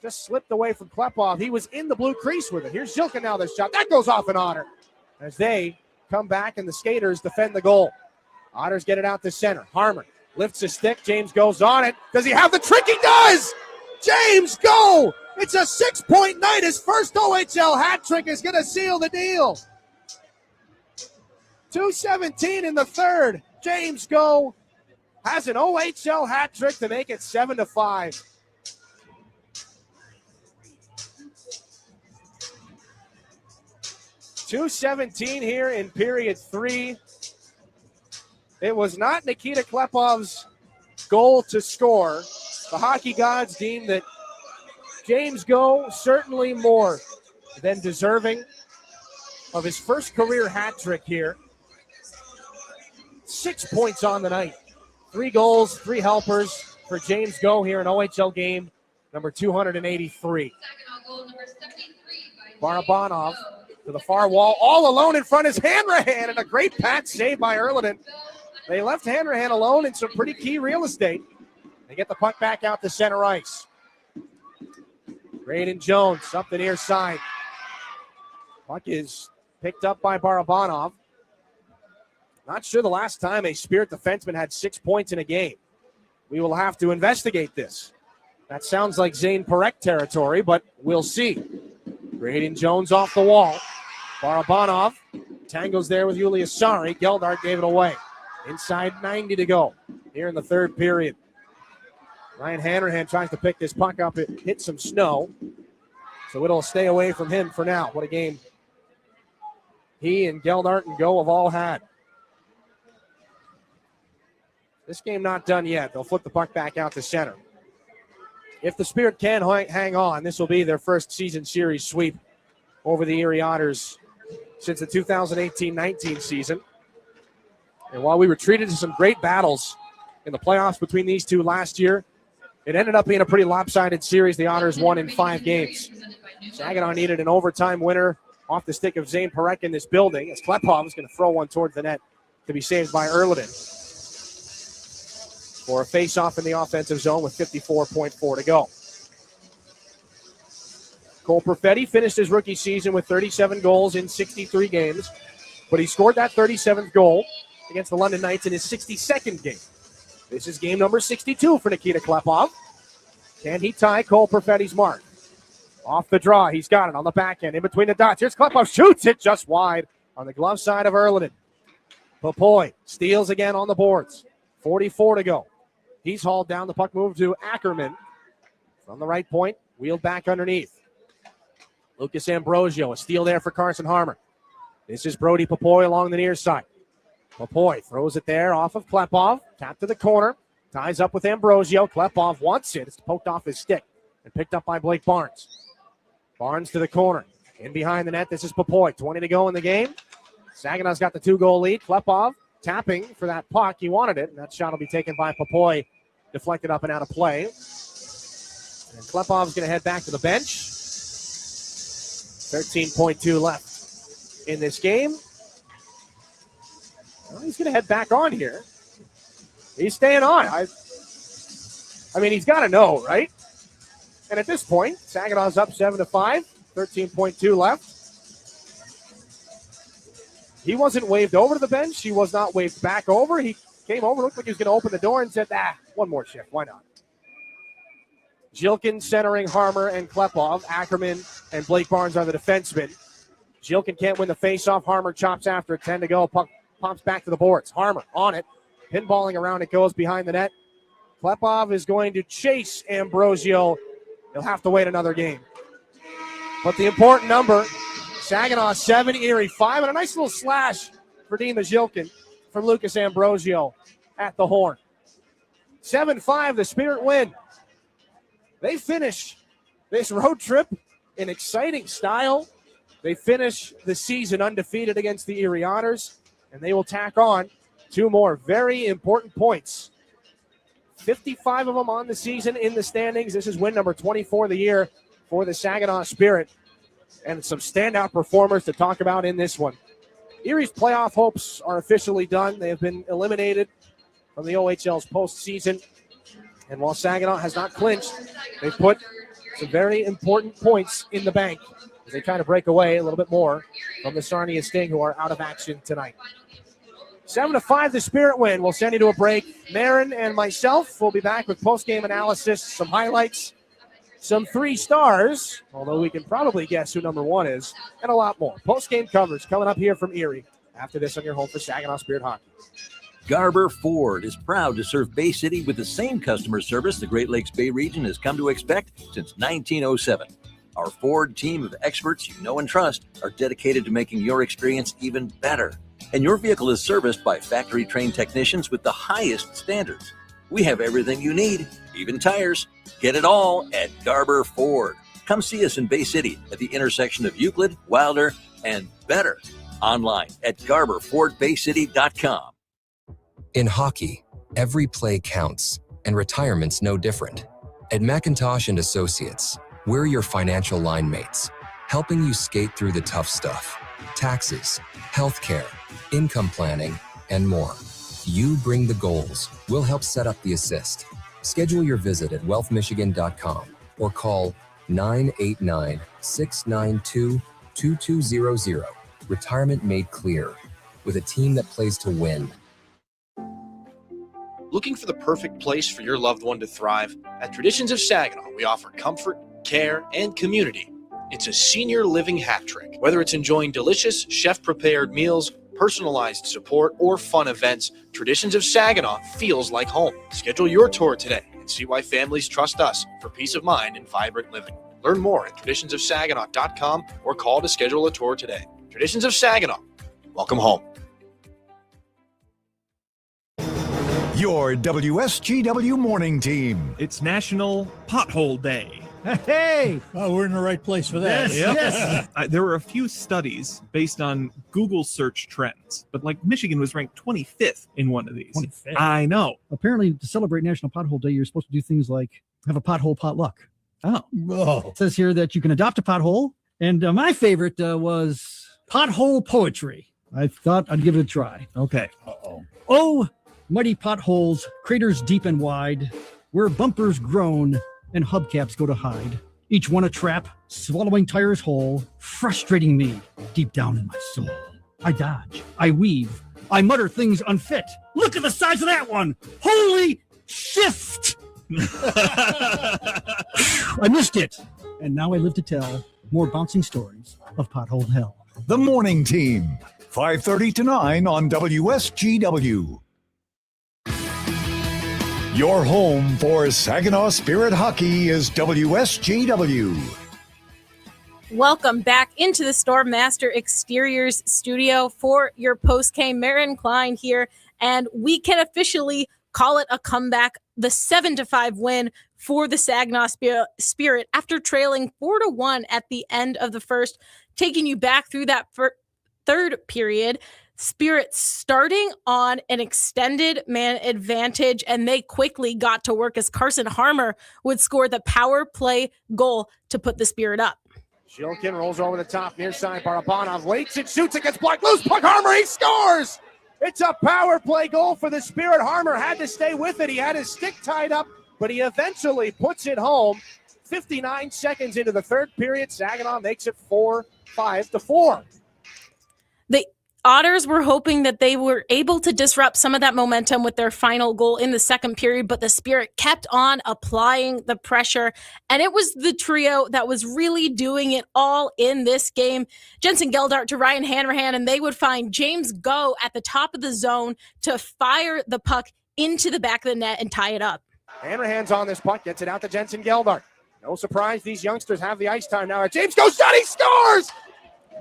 Speaker 3: Just slipped away from Klepov. He was in the blue crease with it. Here's Jilkin now, this shot. That goes off an Otter. As they come back and the skaters defend the goal. Otters get it out to center. Harmon lifts his stick. James goes on it. Does he have the trick? He does! James, go! It's a 6-point night. His first OHL hat trick is going to seal the deal. 2:17 in the third. James Go has an OHL hat trick to make it 7-5. .217 here in period 3. It was not Nikita Klepov's goal to score. The hockey gods deemed that James Go certainly more than deserving of his first career hat trick here. 6 points on the night. 3 goals, 3 helpers for James Go here in OHL game number 283. Barabanov to the far wall, all alone in front is Hanrahan, and a great pat save by Erliden. They left Hanrahan alone in some pretty key real estate. They get the puck back out to center ice. Braden Jones up the near side. Puck is picked up by Barabanov. Not sure the last time a Spirit defenseman had 6 points in a game. We will have to investigate this. That sounds like Zane Perek territory, but we'll see. Braden Jones off the wall. Barabanov tangles there with Uliasari. Geldart gave it away. Inside 90 to go here in the third period. Ryan Hanrahan tries to pick this puck up. It hit some snow, so it'll stay away from him for now. What a game he and Geldart and Go have all had. This game not done yet. They'll flip the puck back out to center. If the Spirit can hang on, this will be their first season series sweep over the Erie Otters since the 2018-19 season. And while we were treated to some great battles in the playoffs between these two last year, it ended up being a pretty lopsided series. The Otters won in 5 games. Saginaw needed an overtime winner off the stick of Zane Perek in this building, as Klepov is going to throw one towards the net to be saved by Erliden. For a face-off in the offensive zone with 54.4 to go. Cole Perfetti finished his rookie season with 37 goals in 63 games, but he scored that 37th goal against the London Knights in his 62nd game. This is game number 62 for Nikita Klepov. Can he tie Cole Perfetti's mark? Off the draw, he's got it on the back end, in between the dots. Here's Klepov, shoots it just wide on the glove side of Erliden. Popoy steals again on the boards. 44 to go. He's hauled down. The puck moved to Ackerman from the right point, wheeled back underneath. Lucas Ambrosio, a steal there for Carson Harmer. This is Brody Popoy along the near side. Popoy throws it there off of Klepov. Tap to the corner. Ties up with Ambrosio. Klepov wants it. It's poked off his stick and picked up by Blake Barnes. Barnes to the corner. In behind the net, this is Popoy. 20 to go in the game. Saginaw's got the 2-goal lead. Klepov tapping for that puck. He wanted it, and that shot will be taken by Popoy. Deflected up and out of play. And Klepov's going to head back to the bench. 13.2 left in this game. Well, he's going to head back on here. He's staying on. I mean, he's got to know, right? And at this point, Saginaw's up 7-5, 13.2 left. He wasn't waved over to the bench. He was not waved back over. He came over, looked like he was going to open the door and said, one more shift. Why not? Jilkin centering Harmer and Klepov. Ackerman and Blake Barnes are the defensemen. Jilkin can't win the faceoff. Harmer chops after 10 to go. Puck pops back to the boards. Harmer on it. Pinballing around, it goes behind the net. Klepov is going to chase Ambrosio. He'll have to wait another game. But the important number, Saginaw 7, Erie 5, and a nice little slash for Dima Jilkin from Lucas Ambrosio at the horn. 7-5, the Spirit win. They finish this road trip in exciting style. They finish the season undefeated against the Erie Otters, and they will tack on 2 more very important points. 55 of them on the season in the standings. This is win number 24 of the year for the Saginaw Spirit, and some standout performers to talk about in this one. Erie's playoff hopes are officially done. They have been eliminated from the OHL's postseason. And while Saginaw has not clinched, they've put Some very important points in the bank as they try to break away a little bit more from the Sarnia Sting, who are out of action tonight. 7-5, the Spirit win. We'll send you to a break. Marin and myself will be back with post-game analysis, some highlights, some 3 stars, although we can probably guess who number 1 is, and a lot more. Post-game coverage coming up here from Erie after this on your home for Saginaw Spirit Hockey.
Speaker 4: Garber Ford is proud to serve Bay City with the same customer service the Great Lakes Bay region has come to expect since 1907. Our Ford team of experts you know and trust are dedicated to making your experience even better. And your vehicle is serviced by factory-trained technicians with the highest standards. We have everything you need, even tires. Get it all at Garber Ford. Come see us in Bay City at the intersection of Euclid, Wilder, and Better. Online at GarberFordBayCity.com.
Speaker 7: In hockey, every play counts, and retirement's no different. At McIntosh & Associates, we're your financial line mates, helping you skate through the tough stuff. Taxes, healthcare, income planning, and more. You bring the goals. We'll help set up the assist. Schedule your visit at wealthmichigan.com or call 989-692-2200. Retirement made clear. With a team that plays to win.
Speaker 20: Looking for the perfect place for your loved one to thrive? At Traditions of Saginaw, we offer comfort, care, and community. It's a senior living hat trick. Whether it's enjoying delicious, chef-prepared meals, personalized support, or fun events, Traditions of Saginaw feels like home. Schedule your tour today and see why families trust us for peace of mind and vibrant living. Learn more at traditionsofsaginaw.com or call to schedule a tour today. Traditions of Saginaw. Welcome home.
Speaker 1: Your WSGW morning team.
Speaker 10: It's National Pothole Day.
Speaker 9: Hey! Oh, we're in the right place for that.
Speaker 10: Yes. There were a few studies based on Google search trends, but like Michigan was ranked 25th in one of these.
Speaker 21: 25th.
Speaker 10: I know.
Speaker 21: Apparently, to celebrate National Pothole Day, you're supposed to do things like have a pothole potluck.
Speaker 10: Oh.
Speaker 21: It says here that you can adopt a pothole, and my favorite was pothole poetry. I thought I'd give it a try.
Speaker 10: Okay.
Speaker 21: Oh, muddy potholes, craters deep and wide, where bumpers groan and hubcaps go to hide. Each one a trap, swallowing tires whole, frustrating me deep down in my soul. I dodge, I weave, I mutter things unfit. Look at the size of that one! Holy shift! I missed it, and now I live to tell more bouncing stories of pothole hell.
Speaker 1: The morning team, 5:30 to 9 on WSGW. Your home for Saginaw Spirit Hockey is WSGW.
Speaker 2: Welcome back into the Storm Master Exteriors studio for your post-game. Marin Klein here, and we can officially call it a comeback. The 7-5 win for the Saginaw Spirit after trailing 4-1 at the end of the first, taking you back through that third period. Spirit starting on an extended man advantage, and they quickly got to work as Carson Harmer would score the power play goal to put the Spirit up.
Speaker 3: Shilkin rolls over the top, near side. Barabanov waits and shoots. It gets blocked loose. Puck Harmer, he scores! It's a power play goal for the Spirit. Harmer had to stay with it. He had his stick tied up, but he eventually puts it home. 59 seconds into the third period, Saginaw makes it 4-5-4.
Speaker 2: The Otters were hoping that they were able to disrupt some of that momentum with their final goal in the second period, but the Spirit kept on applying the pressure, and it was the trio that was really doing it all in this game. Jensen Geldart to Ryan Hanrahan, and they would find James Go at the top of the zone to fire the puck into the back of the net and tie it up.
Speaker 3: Hanrahan's on this puck, gets it out to Jensen Geldart. No surprise, these youngsters have the ice time now. James Go shot, he scores!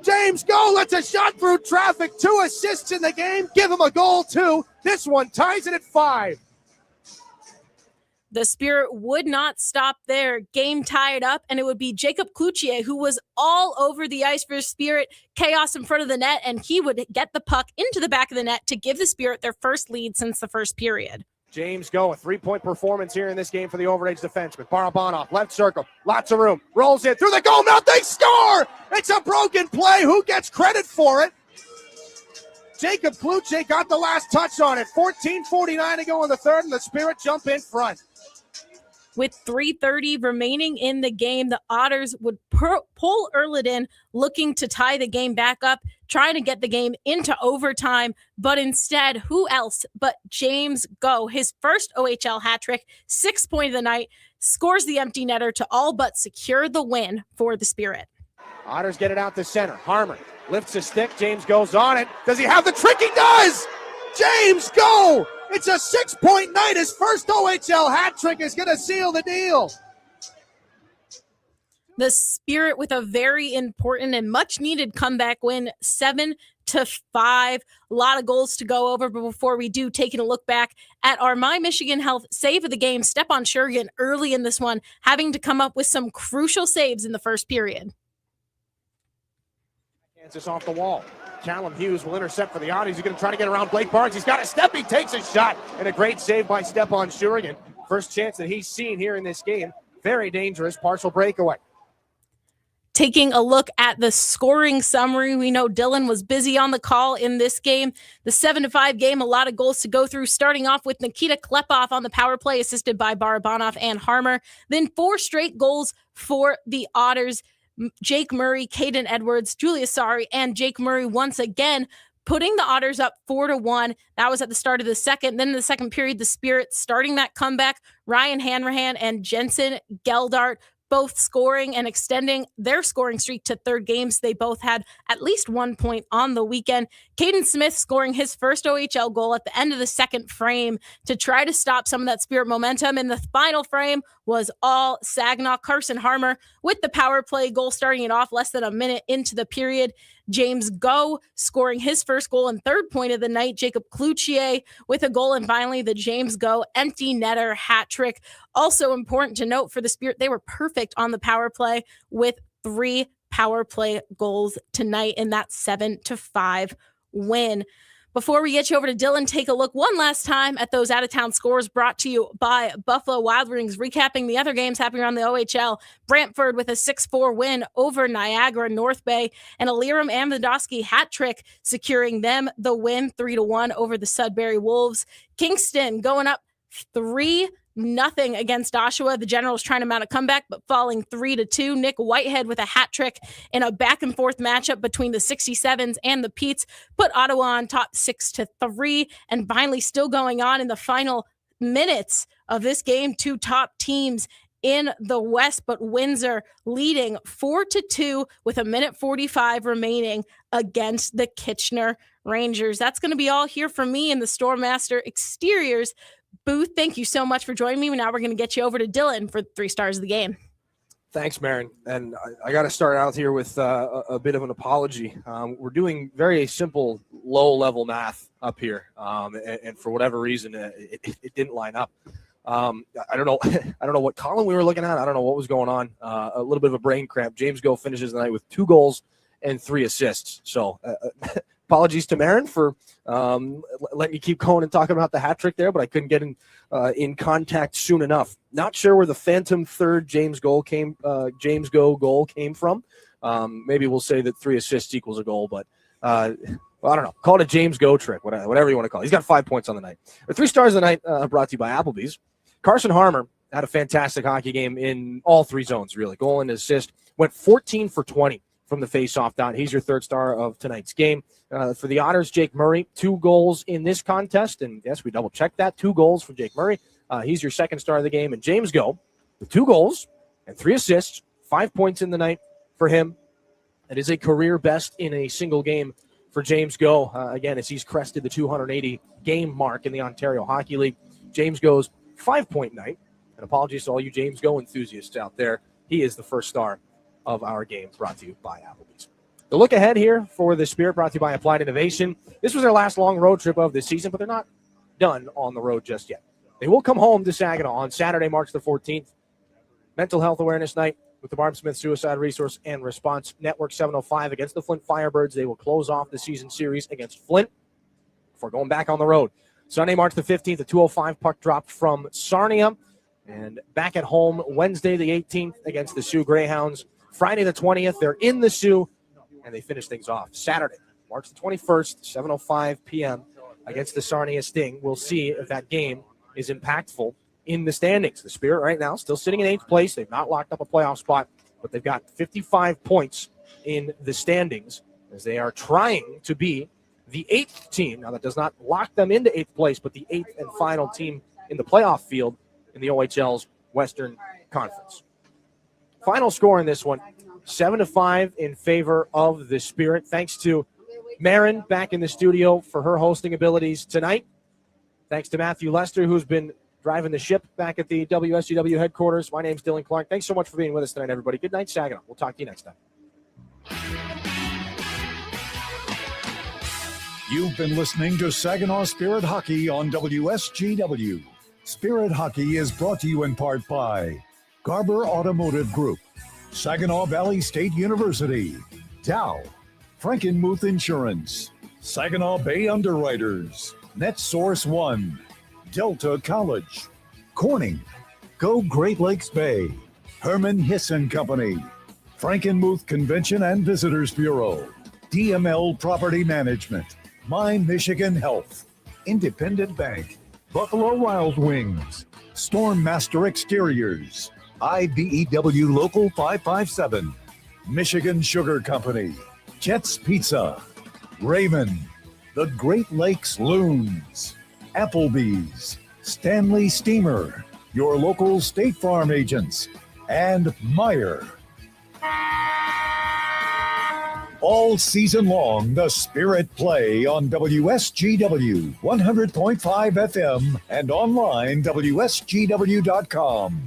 Speaker 3: James Go lets a shot through traffic. 2 assists in the game. Give him a goal, too. This one ties it at 5.
Speaker 2: The Spirit would not stop there. Game tied up, and it would be Jacob Cloutier who was all over the ice for Spirit. Chaos in front of the net, and he would get the puck into the back of the net to give the Spirit their first lead since the first period.
Speaker 3: James Go, a 3-point performance here in this game for the overage defenseman. Barabanov, left circle, lots of room, rolls in through the goal mouth, they score! It's a broken play, who gets credit for it? Jacob Cloutier got the last touch on it. 14:49 to go in the third, and the Spirit jump in front.
Speaker 2: With 3:30 remaining in the game, the Otters would pull Erliden, looking to tie the game back up, trying to get the game into overtime. But instead, who else but James Go, his first OHL hat trick, 6th point of the night, scores the empty netter to all but secure the win for the Spirit.
Speaker 3: Otters get it out to center. Harmer lifts a stick. James goes on it. Does he have the trick? He does! James Go! It's a 6-point night. His first OHL hat trick is going to seal the deal.
Speaker 2: The Spirit with a very important and much needed comeback win, 7-5. A lot of goals to go over, but before we do, taking a look back at our My Michigan Health save of the game, Stepan Shurgin early in this one, having to come up with some crucial saves in the first period.
Speaker 3: This off the wall. Callum Hughes will intercept for the Otters. He's going to try to get around Blake Barnes. He's got a step. He takes a shot. And a great save by Stepan Shurgin. First chance that he's seen here in this game. Very dangerous. Partial breakaway.
Speaker 2: Taking a look at the scoring summary, we know Dylan was busy on the call in this game. The 7-5 game, a lot of goals to go through, starting off with Nikita Klepoff on the power play, assisted by Barabanov and Harmer. Then 4 straight goals for the Otters. Jake Murray, Caden Edwards, Julius Sari, and Jake Murray once again putting the Otters up 4-1. That was at the start of the second. Then in the second period, the Spirit starting that comeback. Ryan Hanrahan and Jensen Geldart both scoring and extending their scoring streak to 3rd games. They both had at least 1 point on the weekend. Caden Smith scoring his first OHL goal at the end of the second frame to try to stop some of that Spirit momentum. And the final frame was all Saginaw. Carson Harmer with the power play goal, starting it off less than a minute into the period. James Go scoring his first goal and 3rd point of the night. Jacob Cloutier with a goal, and finally the James Go empty netter hat trick. Also important to note for the Spirit, they were perfect on the power play with 3 power play goals tonight in that 7-5 win. Before we get you over to Dylan, take a look one last time at those out-of-town scores brought to you by Buffalo Wild Wings, recapping the other games happening around the OHL. Brantford with a 6-4 win over Niagara North Bay, and Aliram Amandowski hat trick, securing them the win 3-1 over the Sudbury Wolves. Kingston going up 3-0 against Oshawa. The Generals trying to mount a comeback, but falling 3-2. Nick Whitehead with a hat trick in a back and forth matchup between the 67s and the Petes put Ottawa on top 6-3. And finally, still going on in the final minutes of this game, 2 top teams in the West, but Windsor leading 4-2 with 1:45 remaining against the Kitchener Rangers. That's going to be all here from me in the Stormmaster Exteriors booth. Thank you so much for joining me. Now we're going to get you over to Dylan for 3 stars of the game.
Speaker 3: Thanks, Marin. And I got to start out here with a bit of an apology. We're doing very simple, low-level math up here, and for whatever reason, it didn't line up. I don't know. I don't know what column we were looking at. I don't know what was going on. A little bit of a brain cramp. James Go finishes the night with 2 goals and 3 assists. So apologies to Marin for letting you keep going and talking about the hat trick there, but I couldn't get in contact soon enough. Not sure where the phantom 3rd James Go goal came from. Maybe we'll say that 3 assists equals a goal, but well, I don't know. Call it a James Go trick, whatever you want to call it. He's got 5 points on the night. The 3 stars of the night brought to you by Applebee's. Carson Harmer had a fantastic hockey game in all 3 zones, really. Goal and assist. Went 14 for 20 from the face-off dot. He's your 3rd star of tonight's game. For the Otters, Jake Murray, 2 goals in this contest. And yes, we double-checked that. 2 goals for Jake Murray. He's your 2nd star of the game. And James Go with 2 goals and 3 assists, 5 points in the night for him. It is a career best in a single game for James Go. Again, as he's crested the 280 game mark in the Ontario Hockey League. James Go's 5-point night. And apologies to all you James Go enthusiasts out there. He is the 1st star of our game, brought to you by Applebee's. The look ahead here for the Spirit, brought to you by Applied Innovation. This was their last long road trip of the season, but they're not done on the road just yet. They will come home to Saginaw on Saturday, March the 14th. Mental Health Awareness Night with the Barb Smith Suicide Resource and Response Network, 7:05 against the Flint Firebirds. They will close off the season series against Flint before going back on the road. Sunday, March the 15th, a 2:05 puck drop from Sarnia. And back at home Wednesday the 18th against the Sioux Greyhounds. Friday the 20th, they're in the Sioux, and they finish things off. Saturday, March the 21st, 7:05 p.m. against the Sarnia Sting. We'll see if that game is impactful in the standings. The Spirit right now still sitting in 8th place. They've not locked up a playoff spot, but they've got 55 points in the standings as they are trying to be the 8th team. Now, that does not lock them into 8th place, but the 8th and final team in the playoff field in the OHL's Western Conference. Final score in this one, 7-5 in favor of the Spirit. Thanks to Marin back in the studio for her hosting abilities tonight. Thanks to Matthew Lester, who's been driving the ship back at the WSGW headquarters. My name's Dylan Clark. Thanks so much for being with us tonight, everybody. Good night, Saginaw. We'll talk to you next time.
Speaker 1: You've been listening to Saginaw Spirit Hockey on WSGW. Spirit Hockey is brought to you in part by Garber Automotive Group, Saginaw Valley State University, Dow, Frankenmuth Insurance, Saginaw Bay Underwriters, NetSource One, Delta College, Corning, Go Great Lakes Bay, Herman Hisson Company, Frankenmuth Convention and Visitors Bureau, DML Property Management, My Michigan Health, Independent Bank, Buffalo Wild Wings, Stormmaster Exteriors, IBEW Local 557, Michigan Sugar Company, Jets Pizza, Raymond, the Great Lakes Loons, Applebee's, Stanley Steamer, your local State Farm agents, and Meyer. All season long, the Spirit play on WSGW 100.5 FM and online WSGW.com.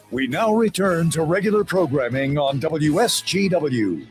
Speaker 1: We now return to regular programming on WSGW.